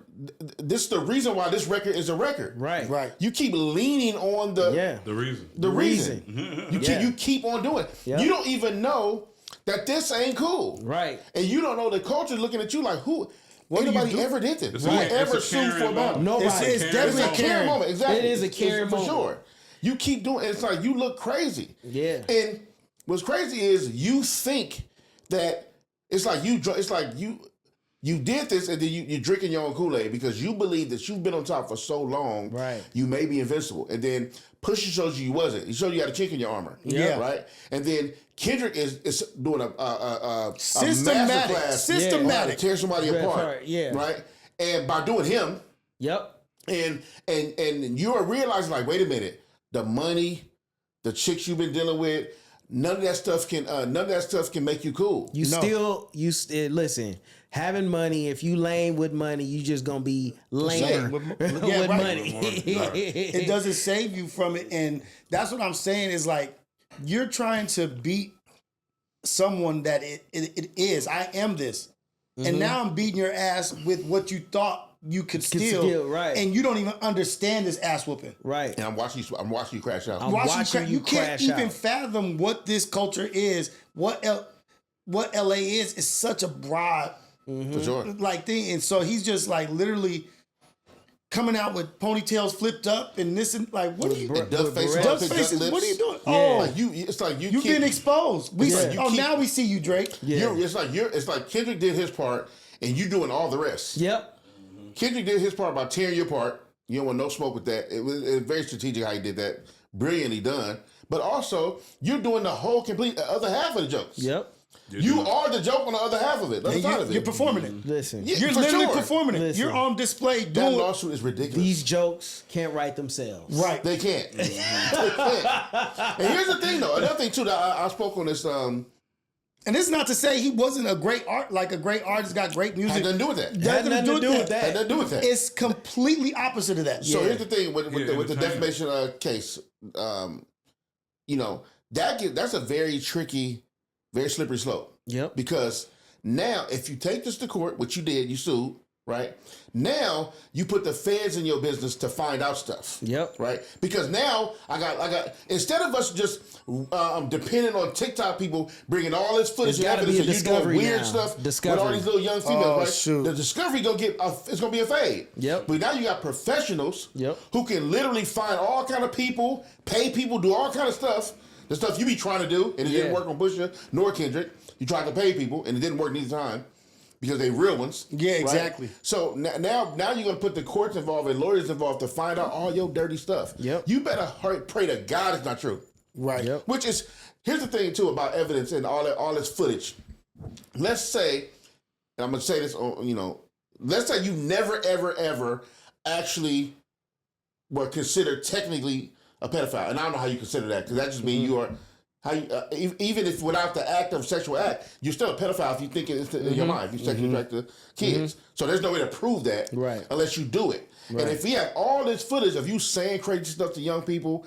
S2: This is the reason why this record is a record.
S1: Right.
S2: You keep leaning on the
S4: reason.
S2: The reason. You keep on doing.
S1: Yep.
S2: You don't even know that this ain't cool.
S1: Right.
S2: And you don't know the culture looking at you like who. Anybody ever did this? Who ever sued for a moment?
S1: Nobody.
S3: It's definitely
S2: a Karen moment. Exactly.
S1: It is a Karen moment.
S2: For sure. You keep doing it. It's like you look crazy.
S1: Yeah.
S2: And what's crazy is you think that it's like you did this and then you're drinking your own Kool-Aid because you believe that you've been on top for so long,
S1: right?
S2: You may be invincible. And then Pusha shows you wasn't. He showed you had a chink in your armor.
S3: Yeah.
S2: Right? And then Kendrick is doing a
S3: systematic
S2: to tear somebody apart.
S1: Yeah.
S2: Right? And by doing him,
S1: yep.
S2: And you are realizing like, wait a minute, the money, the chicks you've been dealing with, none of that stuff can make you cool.
S1: Listen. Having money, if you lame with money, you just gonna be lame with money.
S3: It doesn't save you from it, and that's what I'm saying. Is like you're trying to beat someone that it is. I am this, and now I'm beating your ass with what you thought you could steal,
S1: right?
S3: And you don't even understand this ass whooping,
S1: right?
S2: And I'm watching you crash out.
S1: I'm watching you
S3: can't even fathom what this culture is. What LA is such a broad.
S2: For sure.
S3: Like thing, and so he's just like literally coming out with ponytails flipped up and this and like what are you
S2: duck faces,
S3: what are you doing?
S2: Yeah.
S3: Oh,
S2: like it's like you've
S3: been exposed. Now we see you, Drake.
S1: Yeah.
S2: It's like Kendrick did his part and you doing all the rest.
S1: Yep.
S2: Kendrick did his part by tearing you apart. You don't want no smoke with that. It was very strategic how he did that. Brilliantly done. But also, you're doing the whole complete other half of the jokes.
S1: Yep.
S2: You are the joke on the other half of it.
S3: You're performing it.
S1: Listen.
S3: You're literally performing it. Listen. You're on display doing
S2: that lawsuit is ridiculous.
S1: These jokes can't write themselves.
S3: Right.
S2: They can't. They can't. And here's the thing though. Another thing too that I spoke on this
S3: and it's not to say he wasn't a great artist, got great music.
S2: Had nothing to do with that.
S1: Had nothing to do with that.
S2: Had nothing to do with that.
S3: It's completely opposite of that.
S2: So here's the thing with the defamation case. That's a very tricky, very slippery slope.
S1: Yep.
S2: Because now, if you take this to court, which you did, you sued, right? Now you put the feds in your business to find out stuff.
S1: Yep.
S2: Right. Because now I got instead of us just depending on TikTok people bringing all this footage and evidence and you doing weird stuff with all these little young females, right?
S3: Shoot.
S2: The discovery it's gonna be a fade.
S1: Yep.
S2: But now you got professionals.
S1: Yep.
S2: Who can literally find all kind of people, pay people, do all kind of stuff. The stuff you be trying to do, and it didn't work on Pusha nor Kendrick. You tried to pay people, and it didn't work neither time because they real ones.
S3: Yeah,
S2: right?
S3: exactly.
S2: So now you're gonna put the courts involved and lawyers involved to find out all your dirty stuff.
S1: Yep.
S2: You better pray to God it's not true.
S3: Right.
S1: Yep.
S2: Which is here's the thing too about evidence and all this footage. Let's say, and I'm gonna say this, let's say you never ever actually were considered technically a pedophile, and I don't know how you consider that because that just means you are. Even if without the act of sexual act, you're still a pedophile if you think it's in your mind. If you sexually attract to kids, so there's no way to prove that,
S1: right?
S2: Unless you do it. Right. And if we have all this footage of you saying crazy stuff to young people,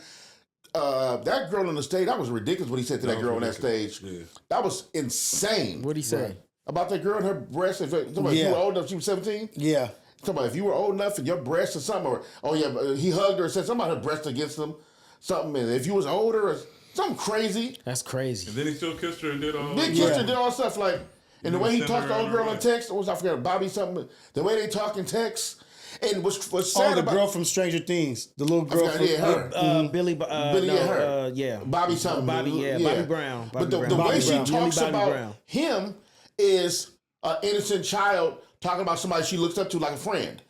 S2: that girl on the stage, that was ridiculous. What he said to that girl on that stage, that was insane.
S1: What did he say?
S2: Right. About that girl and her breasts? If you were old enough, she was 17.
S3: Yeah.
S2: Talking about if you were old enough and your breasts or something, or he hugged her and said something about her breast against him, something. And if you was older or something crazy.
S1: That's crazy.
S4: And then he still kissed her and did all.
S2: Then kissed her and did all stuff like, and the way he talked to the old girl in text. I forgot Bobby something. The way they talk in text. And what's sad
S3: the girl from Stranger Things, the little girl from
S2: her.
S3: Billy,
S2: Bobby something.
S1: Bobby Brown.
S2: But the way she talks about him is an innocent child talking about somebody she looks up to like a friend.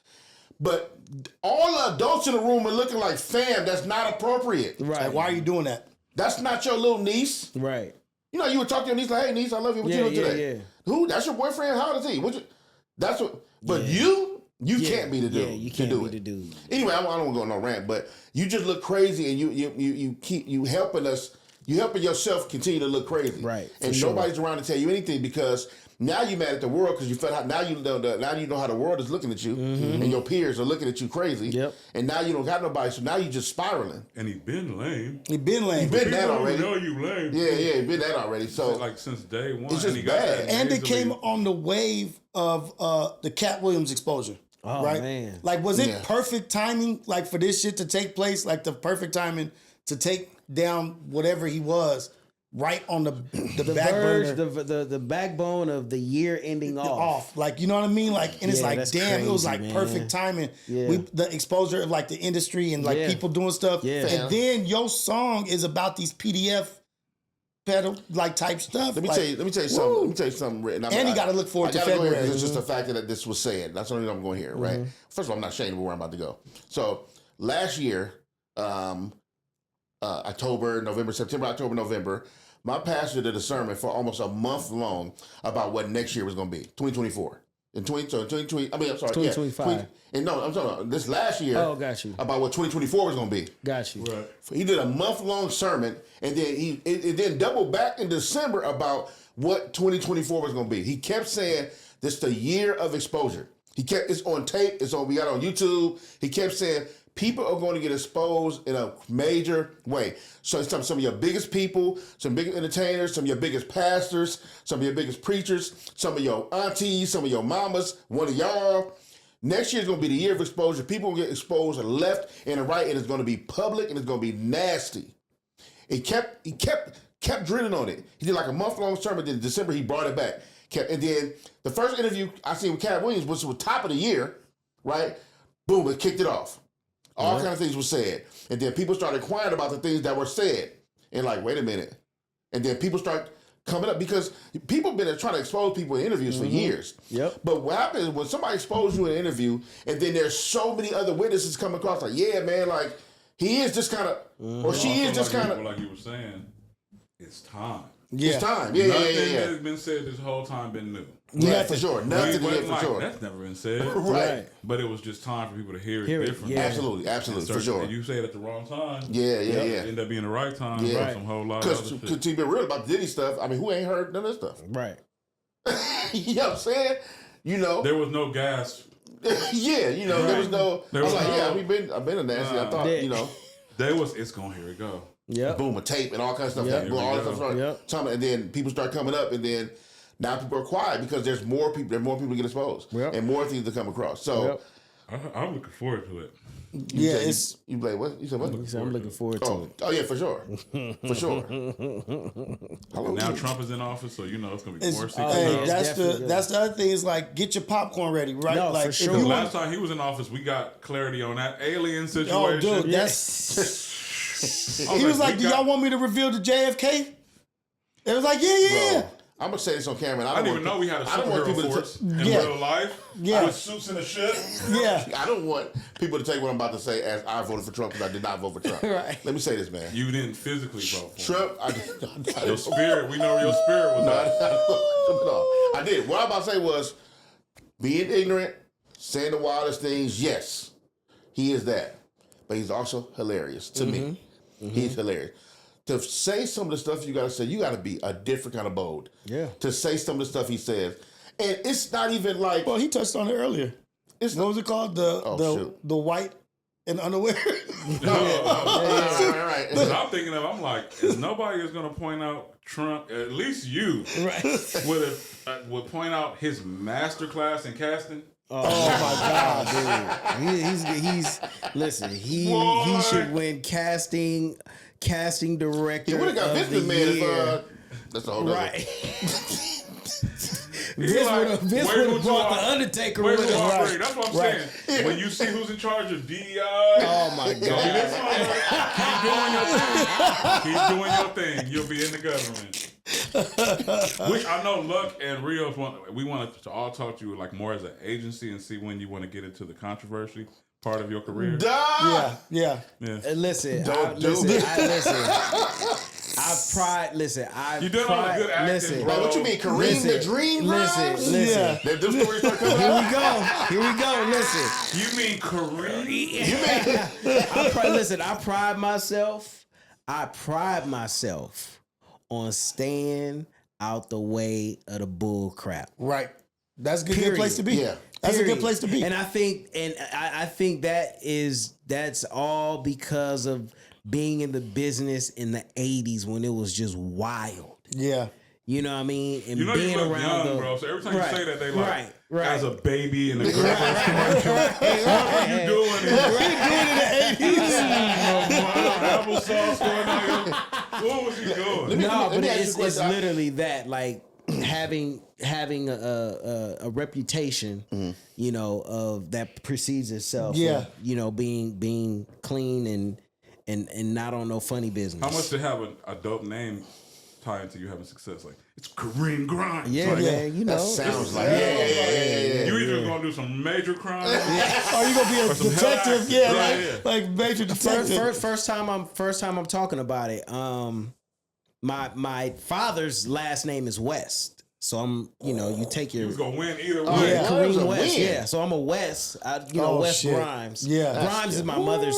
S2: But all the adults in the room are looking like, fam, that's not appropriate.
S1: Right.
S3: Like, why are you doing that?
S2: That's not your little niece.
S1: Right.
S2: You know, you would talk to your niece like, hey, niece, I love you. What you doing today?
S1: Yeah.
S2: Who? That's your boyfriend? How old is he? But you can't be the dude.
S1: Yeah, you can't
S2: to do
S1: be
S2: it.
S1: the dude.
S2: Anyway, I don't want to go on no rant, but you just look crazy, and you keep helping us. You helping yourself continue to look crazy,
S1: Right?
S2: And nobody's around to tell you anything because now you mad at the world because you felt how now you know how the world is looking at you, and your peers are looking at you crazy.
S1: Yep.
S2: And now you don't got nobody, so now you just spiraling.
S4: And he been lame.
S3: He been lame.
S2: He been that already.
S4: Know you lame.
S2: Yeah, he been that already. So
S4: like since day one,
S2: it's just
S4: and
S2: bad.
S3: And it came on the wave of the Cat Williams exposure.
S1: Oh,
S3: right?
S1: man.
S3: Like, was it perfect timing, like, for this shit to take place? Like, the perfect timing to take down whatever he was right on the back
S1: verge,
S3: burner.
S1: the backbone of the year ending off.
S3: Like, you know what I mean? Like, and it's like,
S1: that's
S3: damn, it was
S1: crazy,
S3: like
S1: man.
S3: perfect timing.
S1: Yeah.
S3: The exposure of like the industry and like people doing stuff.
S1: Yeah.
S3: And then your song is about these PDF pedal like type stuff.
S2: Let me
S3: like,
S2: tell you something. Let me tell you something.
S3: And you got to look forward to
S2: I gotta go here
S3: February.
S2: because it's just the fact that this was said. That's the only reason I'm going here, right? First of all, I'm not ashamed of where I'm about to go. So last year, October, November, my pastor did a sermon for almost a month long about what next year was going to be, 2024. In 2020, I mean, I'm sorry,
S1: 2025.
S2: And no, I'm talking about this last year.
S1: Oh, got you.
S2: About what 2024 was going to be.
S1: Got you.
S4: Right.
S2: He did a month-long sermon, and then he then doubled back in December about what 2024 was going to be. He kept saying, this is the year of exposure. He kept, it's on tape, we got it on YouTube. He kept saying, people are going to get exposed in a major way. So some of your biggest people, some big entertainers, some of your biggest pastors, some of your biggest preachers, some of your aunties, some of your mamas, one of y'all. Next year is going to be the year of exposure. People will get exposed to the left and the right, and it's going to be public and it's going to be nasty. He kept drilling on it. He did like a month-long sermon. Then in December, he brought it back. And then the first interview I seen with Cat Williams was top of the year, right? Boom, it kicked it off. All kinds of things were said. And then people started inquiring about the things that were said. And like, wait a minute. And then people start coming up because people have been trying to expose people in interviews for years.
S1: Yep.
S2: But what happens when somebody exposes you in an interview and then there's so many other witnesses come across like, yeah, man, like he is just kind of, or she is just kind of.
S4: Like you were saying, it's time.
S2: Yeah. It's time. Yeah.
S4: Nothing that's been said this whole time been new.
S2: Yeah, for sure. Nothing
S4: But
S2: yet for
S4: like,
S2: sure.
S4: that's never been said.
S2: Right.
S4: But it was just time for people to hear it differently.
S1: Yeah.
S2: Absolutely, for sure.
S4: And you say it at the wrong time.
S2: Yeah.
S4: It end up being the right time.
S2: Yeah.
S4: Right. Some whole lot of other
S2: Because
S4: shit.
S2: to be real about the Diddy stuff, I mean, who ain't heard none of this stuff?
S1: Right.
S2: You know what I'm saying? You know.
S4: There was no gas.
S2: Yeah, you know, there was no.
S4: There was
S2: I was like,
S4: no-
S2: yeah, I've been a nasty. I thought, you know,
S4: There was, it's going, here we go.
S1: Yep.
S2: boom, a tape and all kinds of stuff.
S1: Yep.
S2: That, all
S4: Here
S2: that
S4: we
S2: stuff
S1: go.
S2: started, and then people start coming up, and then now people are quiet because there's more people. There's more people to get exposed,
S1: Yep.
S2: and more things to come across. So,
S4: I'm looking forward to it.
S3: Yeah,
S2: you,
S3: it's
S2: you like what? You said what?
S1: I'm looking forward to
S2: Oh,
S1: it.
S2: oh yeah, for sure, for sure.
S4: Now Trump is in office, so you know it's going to be more
S3: it's,
S4: secret.
S3: hey,
S1: it's
S3: that's
S1: definitely
S3: the other thing is like get your popcorn ready, right?
S1: No,
S3: like
S1: for sure.
S3: if you
S4: Last
S3: want,
S4: time he was in office, we got clarity on that alien situation.
S3: oh dude, he was like, "Do y'all want me to reveal the JFK?" It was like, "Yeah."
S2: Bro, I'm gonna say this on camera. And
S4: I didn't even know we had a superhero force in real life.
S3: Yeah.
S4: With suits and the shit.
S3: Yeah.
S2: I don't want people to take what I'm about to say as I voted for Trump because I did not vote for Trump.
S3: Right.
S2: Let me say this, man.
S4: You didn't physically vote for him.
S2: Trump,
S4: Your spirit, we know your spirit was out.
S2: I did. What I'm about to say was being ignorant, saying the wildest things. Yes, he is that, but he's also hilarious to me. He's hilarious. To say some of the stuff you got to say, you got to be a different kind of bold.
S1: Yeah.
S2: To say some of the stuff he says, and it's not even like
S3: Well, he touched on it earlier.
S2: it's
S3: What was it called? The white in underwear.
S2: right.
S4: Because I'm thinking of, I'm like, if nobody is going to point out Trump, at least you would point out his masterclass in casting.
S1: Oh my God, dude! He's listen. He should win casting director.
S2: He would have got
S1: of
S2: Vince
S1: the
S2: McMahon
S1: year.
S2: if that's the whole nother.
S1: Right.
S4: He's like,
S1: Vince would have brought the Undertaker with him.
S4: Right. That's what I'm saying. When you see who's in charge of DEI,
S1: Oh my
S4: go
S1: God!
S4: this way. Keep doing your thing. Keep doing your thing. You'll be in the government. Which I know Luck and Rios we want to all talk to you like more as an agency and see when you want to get into the controversy part of your career.
S3: Yeah.
S1: Listen,
S4: You did all the good acting, bro.
S2: What you mean, Kareem the Dream Grimes?
S3: Yeah.
S2: That them stories start coming
S1: Here
S2: out?
S1: we go. Listen.
S4: You mean Kareem?
S1: I pride myself on staying out the way of the bull crap.
S3: Right. That's a good
S1: Period.
S3: place to be.
S2: Yeah.
S3: That's a good place to be.
S1: And I think that's all because of being in the business in the 80s when it was just wild.
S3: Yeah.
S1: You know what I mean? And
S4: You know
S1: being
S4: you look
S1: around
S4: young, bro. So every time you say that, they like
S1: right.
S4: as a baby in the Girlfriends commercial. What are you doing? Applesauce going on. What was he doing?
S1: No,
S2: let me
S1: but
S2: ask you a
S1: it's
S2: question.
S1: literally that, like having a reputation, you know, of that precedes itself.
S3: Yeah.
S1: Of, you know, being clean and not on no funny business.
S4: How much to have a dope name tie into you having success? Like, it's Kareem Grimes.
S1: Yeah,
S4: Like,
S1: man. You know,
S2: That sounds like yeah.
S4: You either gonna do some major crime.
S3: Or you gonna be a
S4: some
S3: detective?
S4: hell
S3: Yeah,
S4: action.
S3: like major detective.
S1: First time I'm talking about it. My father's last name is West. So I'm, you know, you take your
S4: He was gonna win either
S2: Oh,
S4: way.
S2: yeah.
S1: Kareem
S2: a
S1: West.
S2: win.
S1: Yeah, so I'm a West.
S3: Oh,
S1: West
S3: shit.
S1: Grimes.
S3: Yeah.
S1: Grimes is my mother's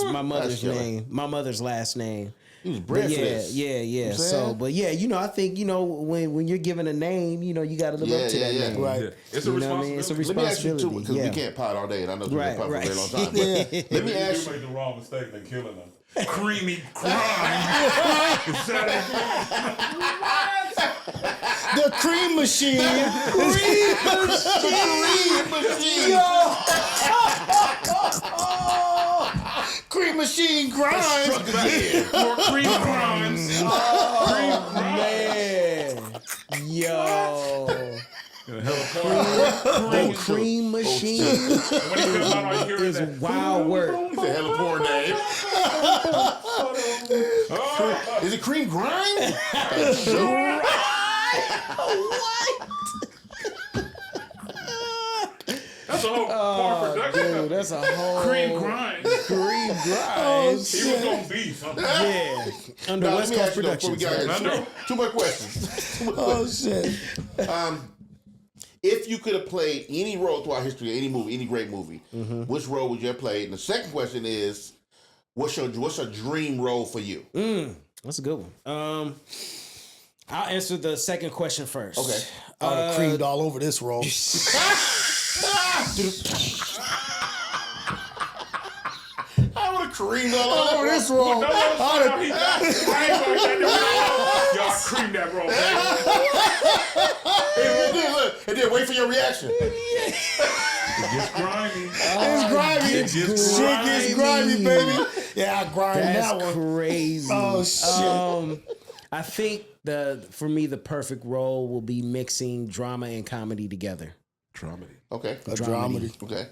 S2: killer.
S1: name. My mother's last name.
S2: He was bred
S1: But
S2: for this.
S1: yeah.
S2: I'm
S1: So,
S2: saying?
S1: but yeah, you know, I think, you know, when you're given a name, you know, you got to live up to that name.
S3: Right.
S4: Yeah. It's a
S1: You know what I
S4: responsibility.
S1: mean? It's a
S2: Let me ask you too,
S1: responsibility.
S2: because
S1: Yeah.
S2: we can't pod all day, and I know we've
S1: Right,
S2: been pod for a very long
S1: right.
S2: time.
S3: Yeah.
S2: Let me
S4: You
S2: ask
S4: do
S2: you.
S4: make the wrong mistake, they're killing them. Creamy crime.
S3: The cream machine. Cream machine Grimes.
S4: More cream crimes.
S1: Man. Yo. The cream machine
S4: When he comes out, all you hear is
S1: is
S4: that.
S1: wild work.
S2: It's a hell of a porn name. Is it Kareem Grimes?
S4: That's a whole porn production.
S1: Dude, that's a whole
S4: Cream crimes.
S1: Cream Grimes.
S4: He was gonna be something.
S1: Yeah. Under
S2: Now, let
S1: West
S2: me
S1: Coast
S2: ask you though, before we
S1: Productions.
S2: get
S1: right?
S2: out here, two more questions.
S3: Oh shit.
S2: If you could have played any role throughout history, any movie, any great movie, which role would you have played? And the second question is, what's a dream role for you?
S1: That's a good one. I'll answer the second question first.
S2: Okay.
S3: I would have creamed all over this roll.
S2: I would have creamed all over this.
S3: This roll.
S4: Y'all cream that bro.
S2: And then wait for your reaction.
S4: It gets grimy.
S3: It's grimy.
S4: It gets
S3: Shit gets grimy, baby. Yeah, I grind
S1: That's
S3: that one.
S1: crazy.
S3: Oh shit.
S1: I think for me the perfect role will be mixing drama and comedy together.
S4: Dramedy.
S2: Okay.
S3: A dramedy.
S2: Okay.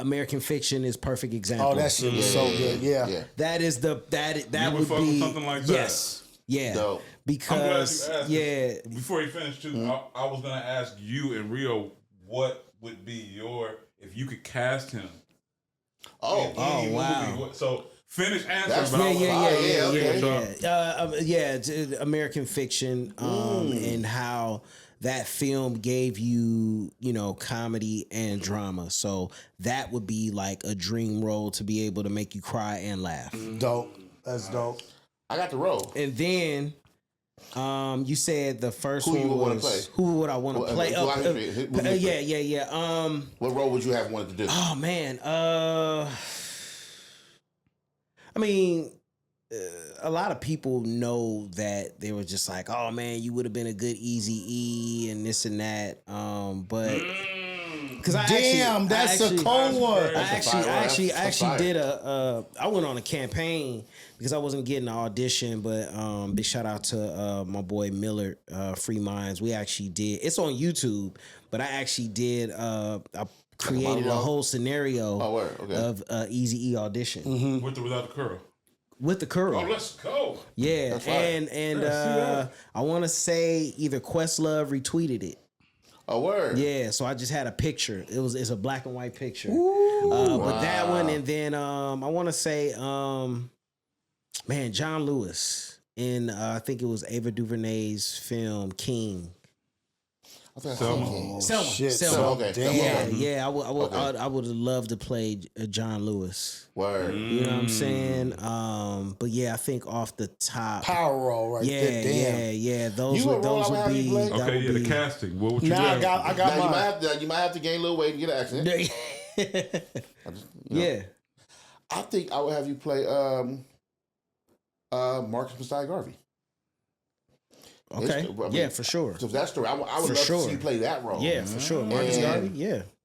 S1: American Fiction is perfect example.
S3: Oh, that shit was so good. Yeah.
S1: That is that
S4: You would
S1: would
S4: fuck
S1: be
S4: with something like that?
S1: Yes. Yeah.
S2: Dope.
S1: Because
S4: I'm glad you asked. Before you finish, too, I was gonna ask you and Rio what would be if you could cast him.
S2: Oh.
S4: in any
S1: wow.
S4: movie. So finish answering.
S2: That's
S4: but I was
S1: yeah. American Fiction, and how that film gave you, you know, comedy and drama. So that would be like a dream role to be able to make you cry and laugh.
S3: Dope. That's dope.
S2: I got the role.
S1: And then, you said the first
S2: Who
S1: one
S2: you would wanna
S1: was
S2: play?
S1: who would I want to play? Yeah.
S2: What role would you have wanted to do?
S1: Oh man. I mean, a lot of people know that they were just like, oh man, you would have been a good Eazy-E and this and that. But because
S3: That's a cold one.
S1: I actually
S2: fire.
S1: did I went on a campaign because I wasn't getting an audition, but big shout out to my boy Miller, Free Minds. We actually did. It's on YouTube, but I actually did. I created a whole scenario
S2: Oh, word. Okay.
S1: of Eazy-E audition.
S4: with or without the curl.
S1: With the curl.
S4: Oh, let's go.
S1: Yeah,
S2: That's right.
S1: and I want to say either Questlove retweeted it.
S2: A word.
S1: Yeah, so I just had a picture. It's a black and white picture. But that one, and then I want to say, John Lewis in I think it was Ava DuVernay's film King.
S4: Selma.
S1: Selma.
S2: Okay.
S1: Yeah. I would have loved to play John Lewis.
S2: Word.
S1: You know what I'm saying? But yeah, I think off the top,
S3: Power roll right there. Damn.
S1: yeah. Those
S2: You
S1: would
S2: would roll out
S1: be.
S2: how you play?
S1: that
S4: Okay,
S1: would
S4: yeah,
S1: be-
S4: the casting. What would you do?
S3: Now I got mine.
S2: You might have to gain a little weight and get an accent.
S1: Yeah.
S2: I think I would have you play Marcus Messiah Garvey.
S1: Okay. Yeah, for sure.
S2: So that story, I would love to see you play that role.
S1: Yeah, for sure. Marcus
S2: And-
S1: Garvey.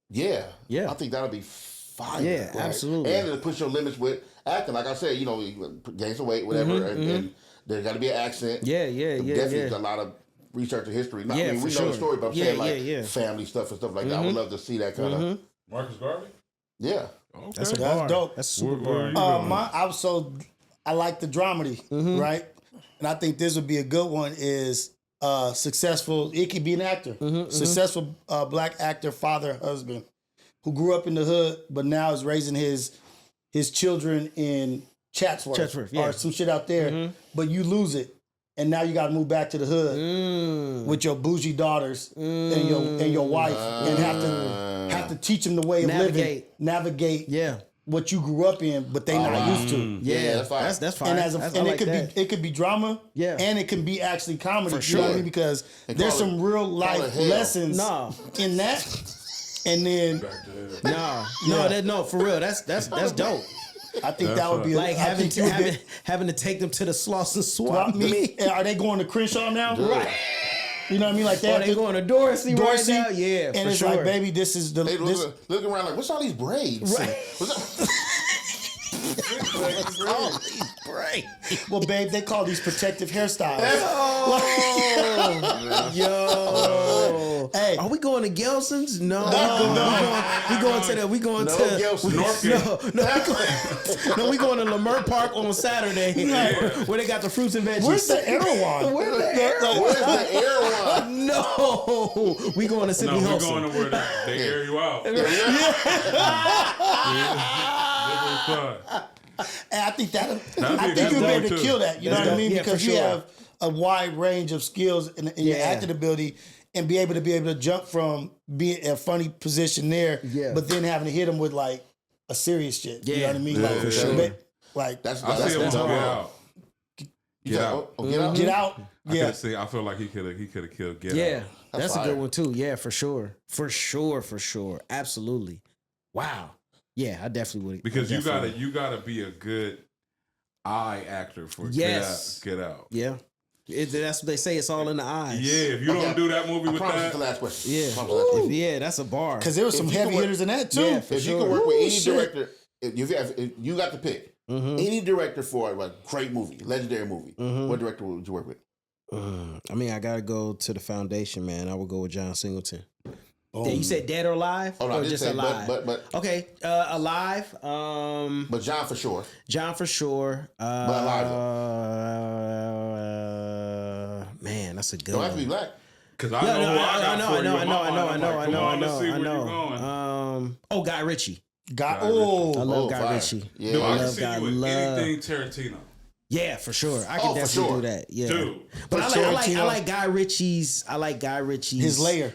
S1: Yeah.
S2: Yeah. I think that'll be fire.
S1: Yeah, absolutely.
S2: And it'll push your limits with acting. Like I said, gain some weight, whatever, and there's got to be an accent.
S1: Yeah.
S2: Definitely a lot of research and history.
S1: Yeah,
S2: I mean, we
S1: for
S2: know the
S1: sure.
S2: story, but I'm saying family stuff and stuff like that. I would love to see that kind of.
S4: Marcus Garvey?
S2: Yeah.
S4: Okay.
S1: That's a bar.
S3: That's dope.
S1: That's a super
S4: Where
S1: bar.
S4: you going?
S3: I like the dramedy, right? And I think this would be a good one. Is successful. It could be an actor, successful black actor, father, husband, who grew up in the hood, but now is raising his children in Chatsworth or some shit out there. But you lose it, and now you got to move back to the hood with your bougie daughters and your wife, and have to teach them the way of living, navigate.
S1: Yeah.
S3: What you grew up in, but they not used to.
S1: Yeah,
S2: that's fine.
S1: That's fine.
S3: And it could be drama.
S1: Yeah.
S3: And it can be actually comedy.
S1: For
S3: You know what I
S1: sure.
S3: mean? Because
S2: And
S3: there's
S2: call it-
S3: some real
S2: call
S3: life
S2: it hell.
S3: lessons in that. And then
S1: no, for real. That's dope.
S3: I think
S4: That's
S3: that would be
S1: Like
S3: I think you would be-
S1: having to take them to the Slauson swap
S3: me.
S1: meet.
S3: Are they going to Crenshaw now?
S2: Dude.
S3: Right. You know what I mean? Like
S1: Or they going to Dorsey right now? Yeah,
S3: and
S1: for
S3: it's
S1: sure.
S3: like, baby, this is the
S2: They
S3: this.
S2: look around like, what's all these braids?
S1: Right.
S2: What's that?
S1: Right.
S3: Well, babe, they call these protective hairstyles.
S1: Yo.
S3: Hey.
S1: Are we going to Gelson's? No. We going to
S2: Gelson.
S1: No, we going to Lamert Park on Saturday where they got the fruits and veggies.
S3: Where's the Erewhon?
S1: Where's the Erewhon?
S2: Where's the air one?
S1: No. We going to Sippy
S4: No, we're
S1: Hustle.
S4: going to where they air you out.
S3: And I think
S4: That'd
S3: I
S4: be
S3: think you'll be able to
S4: dope,
S3: kill
S4: too.
S3: that. You know what I mean?
S1: Yeah, for
S3: Because you
S1: sure.
S3: have a wide range of skills in your acting ability, and be able to jump from being in a funny position there, but then having to hit them with like a serious shit. You know what I mean?
S2: Yeah,
S3: Like
S2: for sure.
S3: Like
S2: That's
S4: I see him on Get
S2: hard.
S4: Out. Get Out.
S2: Get out.
S3: get out. Yeah.
S4: I feel like he could have killed Get
S1: Yeah,
S4: Out.
S1: that's a
S2: fire.
S1: good one too. Yeah, for sure. Absolutely. Wow. Yeah, I definitely would.
S4: Because you gotta be a good eye actor for
S1: Yes.
S4: Get Out.
S1: Yeah. That's what they say. It's all in the eyes.
S4: Yeah, if you don't do that movie
S2: I
S4: with
S2: promise it's
S4: that,
S2: the last question.
S1: Yeah.
S2: I promise it's the last question.
S1: Yeah, that's a bar.
S3: Because there was some
S2: If you
S3: heavy
S2: can work-
S3: hitters in that too.
S1: Yeah, for
S2: If you
S1: sure.
S2: can work with any
S3: shit.
S2: director, if you got to pick any director for a great movie, legendary movie, what director would you work with?
S1: I mean, I gotta go to the foundation, man. I would go with John Singleton. Yeah, you said dead or alive,
S2: Oh, no, I
S1: or
S2: didn't
S1: just
S2: say,
S1: alive?
S2: but
S1: Okay, alive.
S2: but John for sure.
S1: John for sure.
S2: alive,
S1: Man, that's a good
S2: Don't have
S1: one.
S2: to be black.
S4: because I know who I got for you.
S1: I know.
S4: Let's see where you're going.
S1: Guy Ritchie.
S3: Got
S1: I love Guy
S2: fire.
S1: Ritchie.
S2: Yeah.
S4: Dude, I
S1: I
S4: can
S1: love
S4: see
S1: God,
S4: you in
S1: love.
S4: anything Tarantino.
S1: Yeah, for sure. I
S2: Oh,
S1: can
S2: for
S1: definitely
S2: sure.
S1: do that. Yeah,
S4: Dude.
S1: but I like
S3: Tarantino.
S1: Guy Ritchie's. I like Guy Ritchie's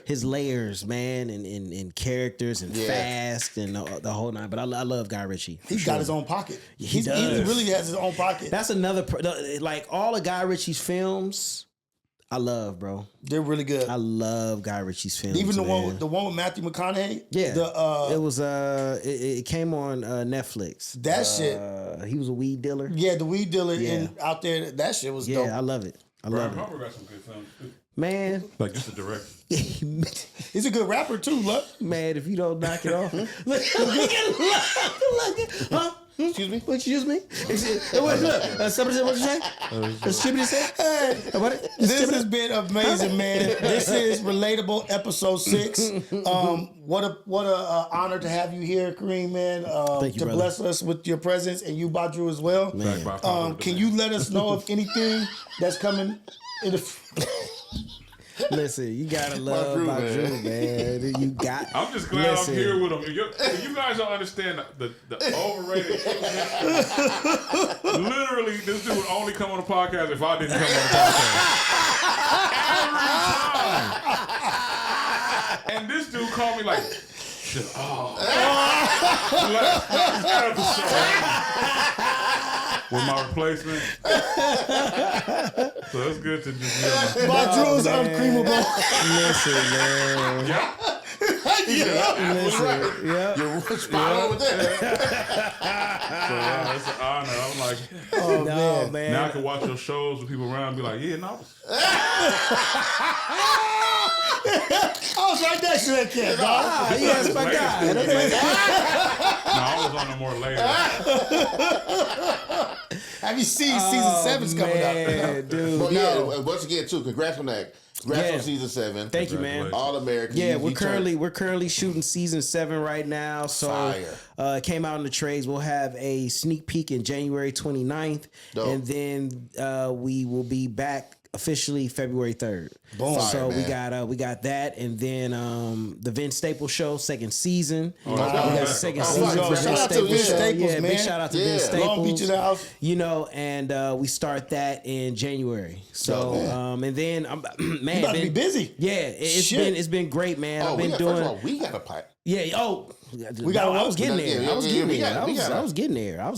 S3: His
S1: layers, man, and characters and
S2: Yeah.
S1: fast and the whole nine. But I love Guy Ritchie. for
S3: He's
S1: sure.
S3: got his own pocket.
S1: He does.
S3: He really has his own pocket.
S1: That's another like all of Guy Ritchie's films. I love, bro.
S3: They're really good.
S1: I love Guy Ritchie's films.
S3: Even the
S1: man.
S3: one with Matthew McConaughey.
S1: Yeah,
S3: The
S1: it was it came on Netflix.
S3: that shit.
S1: He was a weed dealer.
S3: Yeah, the weed dealer
S1: Yeah.
S3: out there. That shit was
S1: Yeah,
S3: dope.
S1: I love it. I
S4: Brian
S1: love it,
S4: Palmer got some good films too.
S1: man.
S4: Like just a director.
S3: He's a good rapper too. Look,
S1: Man, if you don't knock it off, look, huh?
S2: Excuse me?
S1: Excuse me? Somebody said what you say? Excuse me?
S3: Hey, this has been amazing, man. This is Relatable episode 6. What a honor to have you here, Kareem, man.
S1: Thank you,
S3: to
S1: brother.
S3: bless us with your presence, and you, Badru, as well. Can you let us know of anything that's coming in the...
S1: Listen, you gotta love Badru, man. You got.
S4: I'm just glad I'm here with him. You guys don't understand the overrated. Literally, this dude would only come on the podcast if I didn't come on the podcast. Every time. And this dude called me like, last episode. With my replacement. So it's good to just hear
S3: Badru is uncreamable.
S1: Listen, man.
S2: You're spot on with that.
S4: So it's an honor. I'm like,
S1: No, man.
S4: now I can watch your shows with people around and be like, yeah, no.
S3: I was right next to that kid, dog.
S1: Yes, my guy.
S4: No, I was on them more later.
S3: Have you seen season 7's coming up?
S1: Dude.
S2: Well, yeah, once again, too, congrats on that. Congrats on season 7.
S1: Thank you, man.
S2: All American.
S1: Yeah, we're currently shooting season 7 right now. So it came out in the trades. We'll have a sneak peek in January 29th.
S2: Dope.
S1: And then we will be back officially February 3rd.
S3: Boom.
S1: So
S2: Fire,
S1: we got that, and then the Vince Staples show, second season.
S4: Oh,
S1: We got the second season for
S3: Shout
S1: Vince
S3: out to Vince
S1: Staples.
S3: Staples, man.
S1: Big shout out to Vince
S2: Yeah.
S1: Staples.
S3: Long Beach in the house.
S1: You know, and we start that in January. So and then man,
S3: You about to be busy.
S1: Yeah, it's been great, man. I've been
S2: first
S1: doing.
S2: of all, we got a pipe.
S1: Yeah.
S3: We got
S1: I was getting there. I was getting
S2: we
S1: there.
S2: got it.
S1: I was getting there.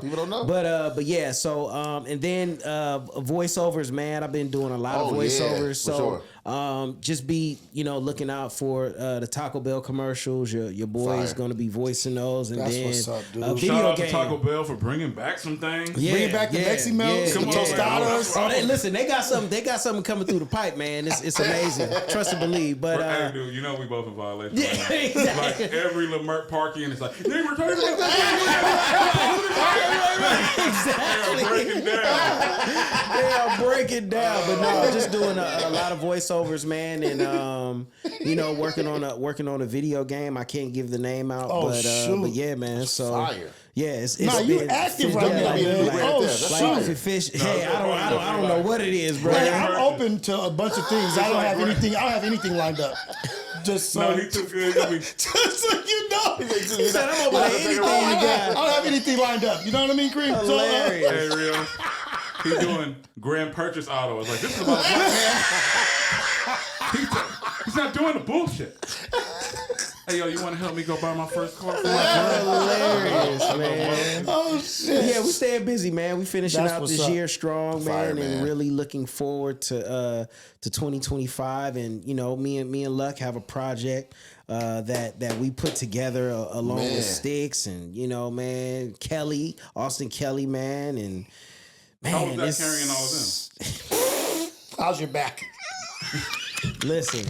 S2: People don't know.
S1: But yeah. So and then voiceovers, man. I've been doing a lot of voiceovers.
S2: for
S1: So
S2: sure.
S1: just be looking out for the Taco Bell commercials. Your boy is
S2: Fire.
S1: going to be voicing those, and
S3: That's
S1: then
S3: what's up, dude.
S1: video
S4: Shout out to
S1: game.
S4: Taco Bell for bringing back some things.
S1: Yeah,
S3: Bringing back the Mexi Melts,
S4: Come
S3: the
S4: on,
S3: tostadas.
S1: Oh, listen, they got something coming through the pipe, man. It's amazing. Trust and believe. But
S4: Hey, dude, you know we both in violation.
S1: yeah,
S4: right now.
S1: exactly.
S4: Like every Lamert Parky, and it's like, they were talking about
S1: Exactly.
S4: breaking down.
S1: Yeah, break it down. But no, just doing a lot of voiceovers, man, and working on a video game. I can't give the name out, but yeah, man. So
S2: Fire.
S1: yeah, it's
S3: you
S1: been
S3: active
S1: fish-
S3: right
S1: yeah,
S3: now,
S1: like,
S3: man.
S1: like,
S3: Oh,
S2: That's
S1: like
S2: fire.
S1: if it fish.
S4: No,
S1: Hey,
S4: it's
S1: I don't know what it is, bro.
S3: Hey, I'm open to a bunch of things. I don't
S4: like
S3: have
S4: Brett.
S3: anything. I don't have anything lined up. Just so,
S4: No, he too good. He'll be-
S3: just so you know.
S1: He said, I'm open to anything you
S3: I
S1: got.
S3: don't have anything lined up. You know what I mean, Kareem? So,
S1: Hilarious.
S4: Hey, real. He's doing grand purchase auto. It's like, this is about a black man. He's not doing the bullshit. Hey, yo, you want to help me go buy my first car?
S1: Hilarious, man.
S3: oh shit.
S1: Yeah, we staying busy, man. We finishing
S3: That's
S1: out
S3: what's
S1: this
S3: up.
S1: year strong, man,
S2: Fire,
S1: and
S2: man.
S1: really looking forward to 2025. And me and Luck have a project that we put together along
S2: Man.
S1: with Sticks and man, Austin Kelly, man, and man,
S4: How was that
S1: it's-
S4: carrying all of them?
S3: How's your back?
S1: Listen,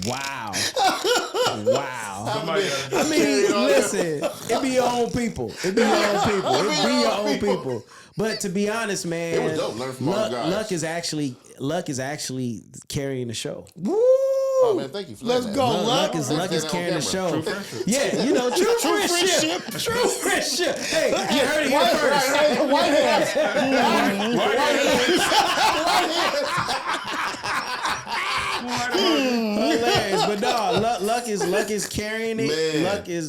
S1: wow.
S4: Somebody
S1: I mean, listen, it be your own people. It be your own people. But to be honest, man,
S2: It was dope. Learn from all the guys.
S1: Luck is actually carrying the show.
S3: Woo!
S2: Oh man, thank you for
S3: Let's
S2: that.
S3: go,
S1: Luck
S3: Luck.
S1: is carrying the show.
S4: True friendship.
S1: Yeah, true friendship. True friendship. Hey, you heard it here first.
S3: White hands.
S1: Hilarious, but no, Luck is carrying it.
S2: Man.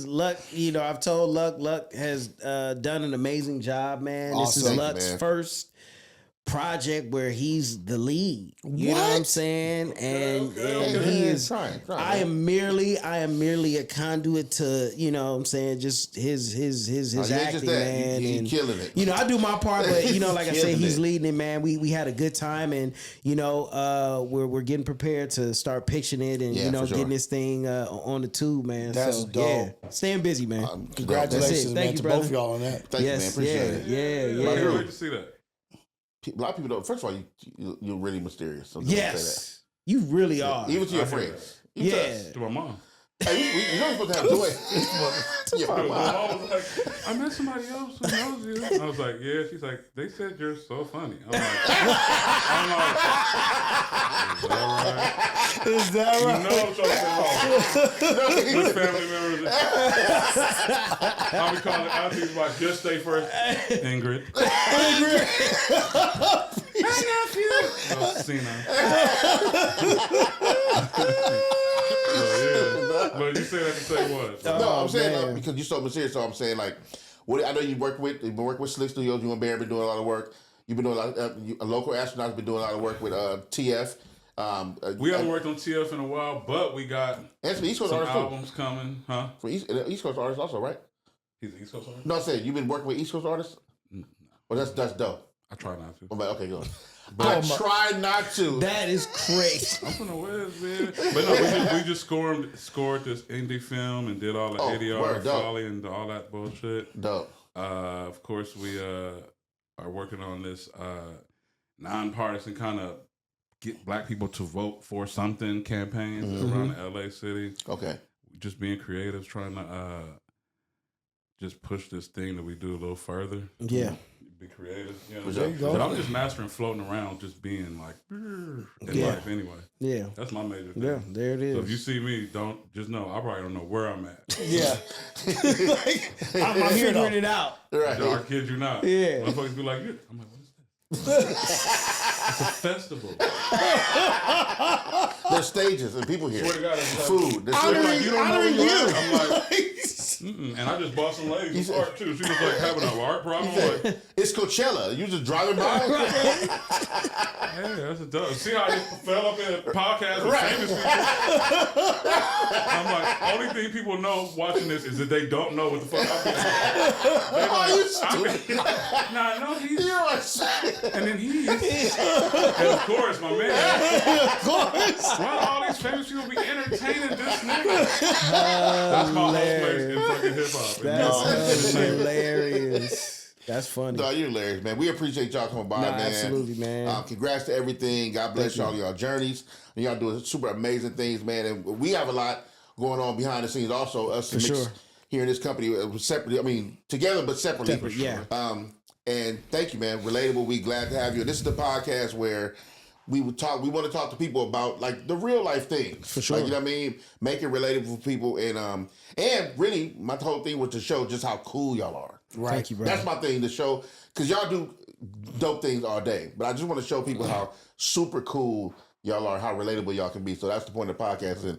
S1: Luck. I've told Luck has done an amazing job, man. This is
S2: Awesome.
S1: Luck's
S2: Man.
S1: first project where he's the lead. You know what I'm saying? And he is.
S2: Trying,
S1: I am merely a conduit to just his
S2: ain't just
S1: acting,
S2: that.
S1: man.
S2: He
S1: and
S2: killing it.
S1: I do my part, but like I said,
S2: Killing
S1: he's
S2: it.
S1: leading it, man. We had a good time, and we're getting prepared to start pitching it, and
S2: Yeah, for sure.
S1: getting this thing on the tube, man.
S3: That's
S1: so
S3: dope.
S1: yeah, staying busy, man.
S3: Congratulations,
S1: That's it.
S3: man,
S1: Thank
S3: to
S1: you,
S3: both
S1: brother.
S3: of y'all on that.
S2: Thank
S1: Yes,
S2: you, man. Appreciate it.
S1: yeah.
S4: It's great to see that.
S2: A lot of people don't. First of all, you're really mysterious. So don't say
S1: Yes, you really are.
S2: that. Even to your
S4: I hear
S2: friends. Even to
S1: Yeah.
S2: us.
S4: To my mom.
S2: Hey, you know you're supposed to have joy.
S4: My mom was like, I met somebody else who knows you. I was like, yeah. She's like, they said you're so funny. I'm like,
S3: Is that right?
S4: You know I'm trying to say wrong. With family members. I'll be calling aunties like, just stay first. Ingrid. I love you. Oh, Cena. But you say that to say what?
S2: No, I'm saying because you're so serious. So I'm saying like, what I know you've been working with Slick Studios. You and Barry been doing a lot of work. You've been doing a lot. A local astronaut's been doing a lot of work with TF.
S4: We haven't worked on TF in a while, but we got
S2: some East Coast
S4: some
S2: artists
S4: albums coming, huh?
S2: For East Coast artists also, right?
S4: He's an East Coast artist?
S2: No, I said you've been working with East Coast artists. No. Well, that's dope.
S4: I try not to.
S2: Okay, good. I try not to.
S1: That is crazy.
S4: I'm from the West, man. But no, we just scored this indie film and did all the ADR folly and all that bullshit.
S2: Dope.
S4: Of course, we are working on this nonpartisan kind of get black people to vote for something campaign around the LA city.
S2: Okay.
S4: Just being creative, trying to just push this thing that we do a little further.
S1: Yeah.
S4: Be creative. You know?
S3: There you go.
S4: But I'm just mastering floating around, just being like in life anyway.
S1: Yeah.
S4: That's my major thing.
S1: Yeah, there it is.
S4: So if you see me, just know I probably don't know where I'm at.
S3: Yeah. I'm here
S1: figuring it out.
S2: Right.
S4: I kid you not.
S1: Yeah.
S4: Motherfuckers be like, I'm like, what is that? It's a festival.
S2: There's stages and people here.
S4: Swear to God, it's
S2: Food. There's
S3: Honoring
S4: you don't know
S3: you.
S4: where I'm like, and I just bought some ladies some art too. She was like having an art problem. Like,
S2: it's Coachella. You just driving by.
S4: hey, that's a dope. See how I just fell up in a podcast with famous people? I'm like, only thing people know watching this is that they don't know what the fuck I'm doing. Nah, no, he's. And then he's. And of course, my man.
S3: Of course.
S4: Why do all these famous people be entertaining this nigga? That's my whole place in fucking hip hop.
S1: That's hilarious. That's funny.
S2: No, you're hilarious, man. We appreciate y'all coming by, man.
S1: Absolutely, man.
S2: Congrats to everything. God bless y'all journeys. And y'all doing super amazing things, man. And we have a lot going on behind the scenes. Also, us to mix here in this company separately. I mean, together but separately.
S1: Separate, yeah.
S2: And thank you, man. Relatable. We glad to have you. This is the podcast where we want to talk to people about like the real life things.
S1: For sure.
S2: Like, you know what I mean? Make it relatable for people. And really my whole thing was to show just how cool y'all are.
S1: Right. Thank you, bro.
S2: That's my thing to show, because y'all do dope things all day. But I just want to show people how super cool y'all are, how relatable y'all can be. So that's the point of the podcast.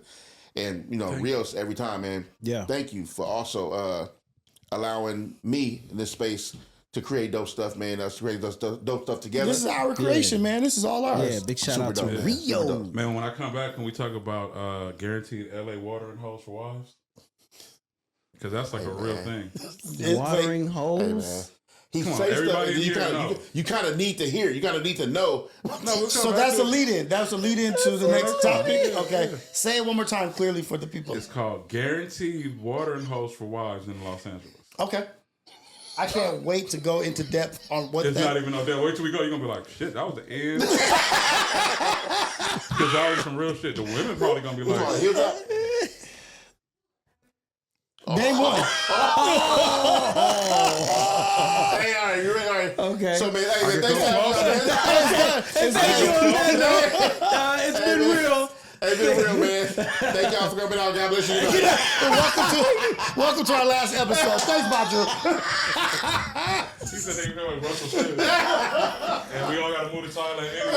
S2: And you know, Rios every time, man.
S1: Yeah.
S2: Thank you for also allowing me in this space to create dope stuff, man. Us create dope stuff together.
S3: This is our creation, man. This is all ours.
S1: Yeah, big shout out to
S2: dope.
S1: Rio.
S4: Man, when I come back, can we talk about guaranteed LA watering holes for wives? Because that's like a real thing.
S1: Watering
S2: Hey,
S1: holes.
S2: man. He
S4: Come on,
S2: says
S4: everybody
S2: stuff, and you kind of need to hear. You kind of need to know.
S3: So that's a lead in. That's a lead in to the next topic. Okay. Say it one more time clearly for the people.
S4: It's called Guaranteed Watering Hose for Wives in Los Angeles.
S3: Okay. I can't wait to go into depth on what
S4: It's not even no depth. Wait till we go. You're going to be like, shit, that was the end. Because that was some real shit. The women probably going to be like,
S2: Here's up.
S3: Name one.
S2: Hey, all right, you're right. All right.
S1: Okay.
S2: So, man, hey, thanks
S1: It's been real.
S2: It's been real, man. Thank y'all for coming out. God bless you.
S3: Welcome to our last episode. Thanks, Badru.
S4: he said they know Russell Simmons. And we all got to move to Thailand anyway.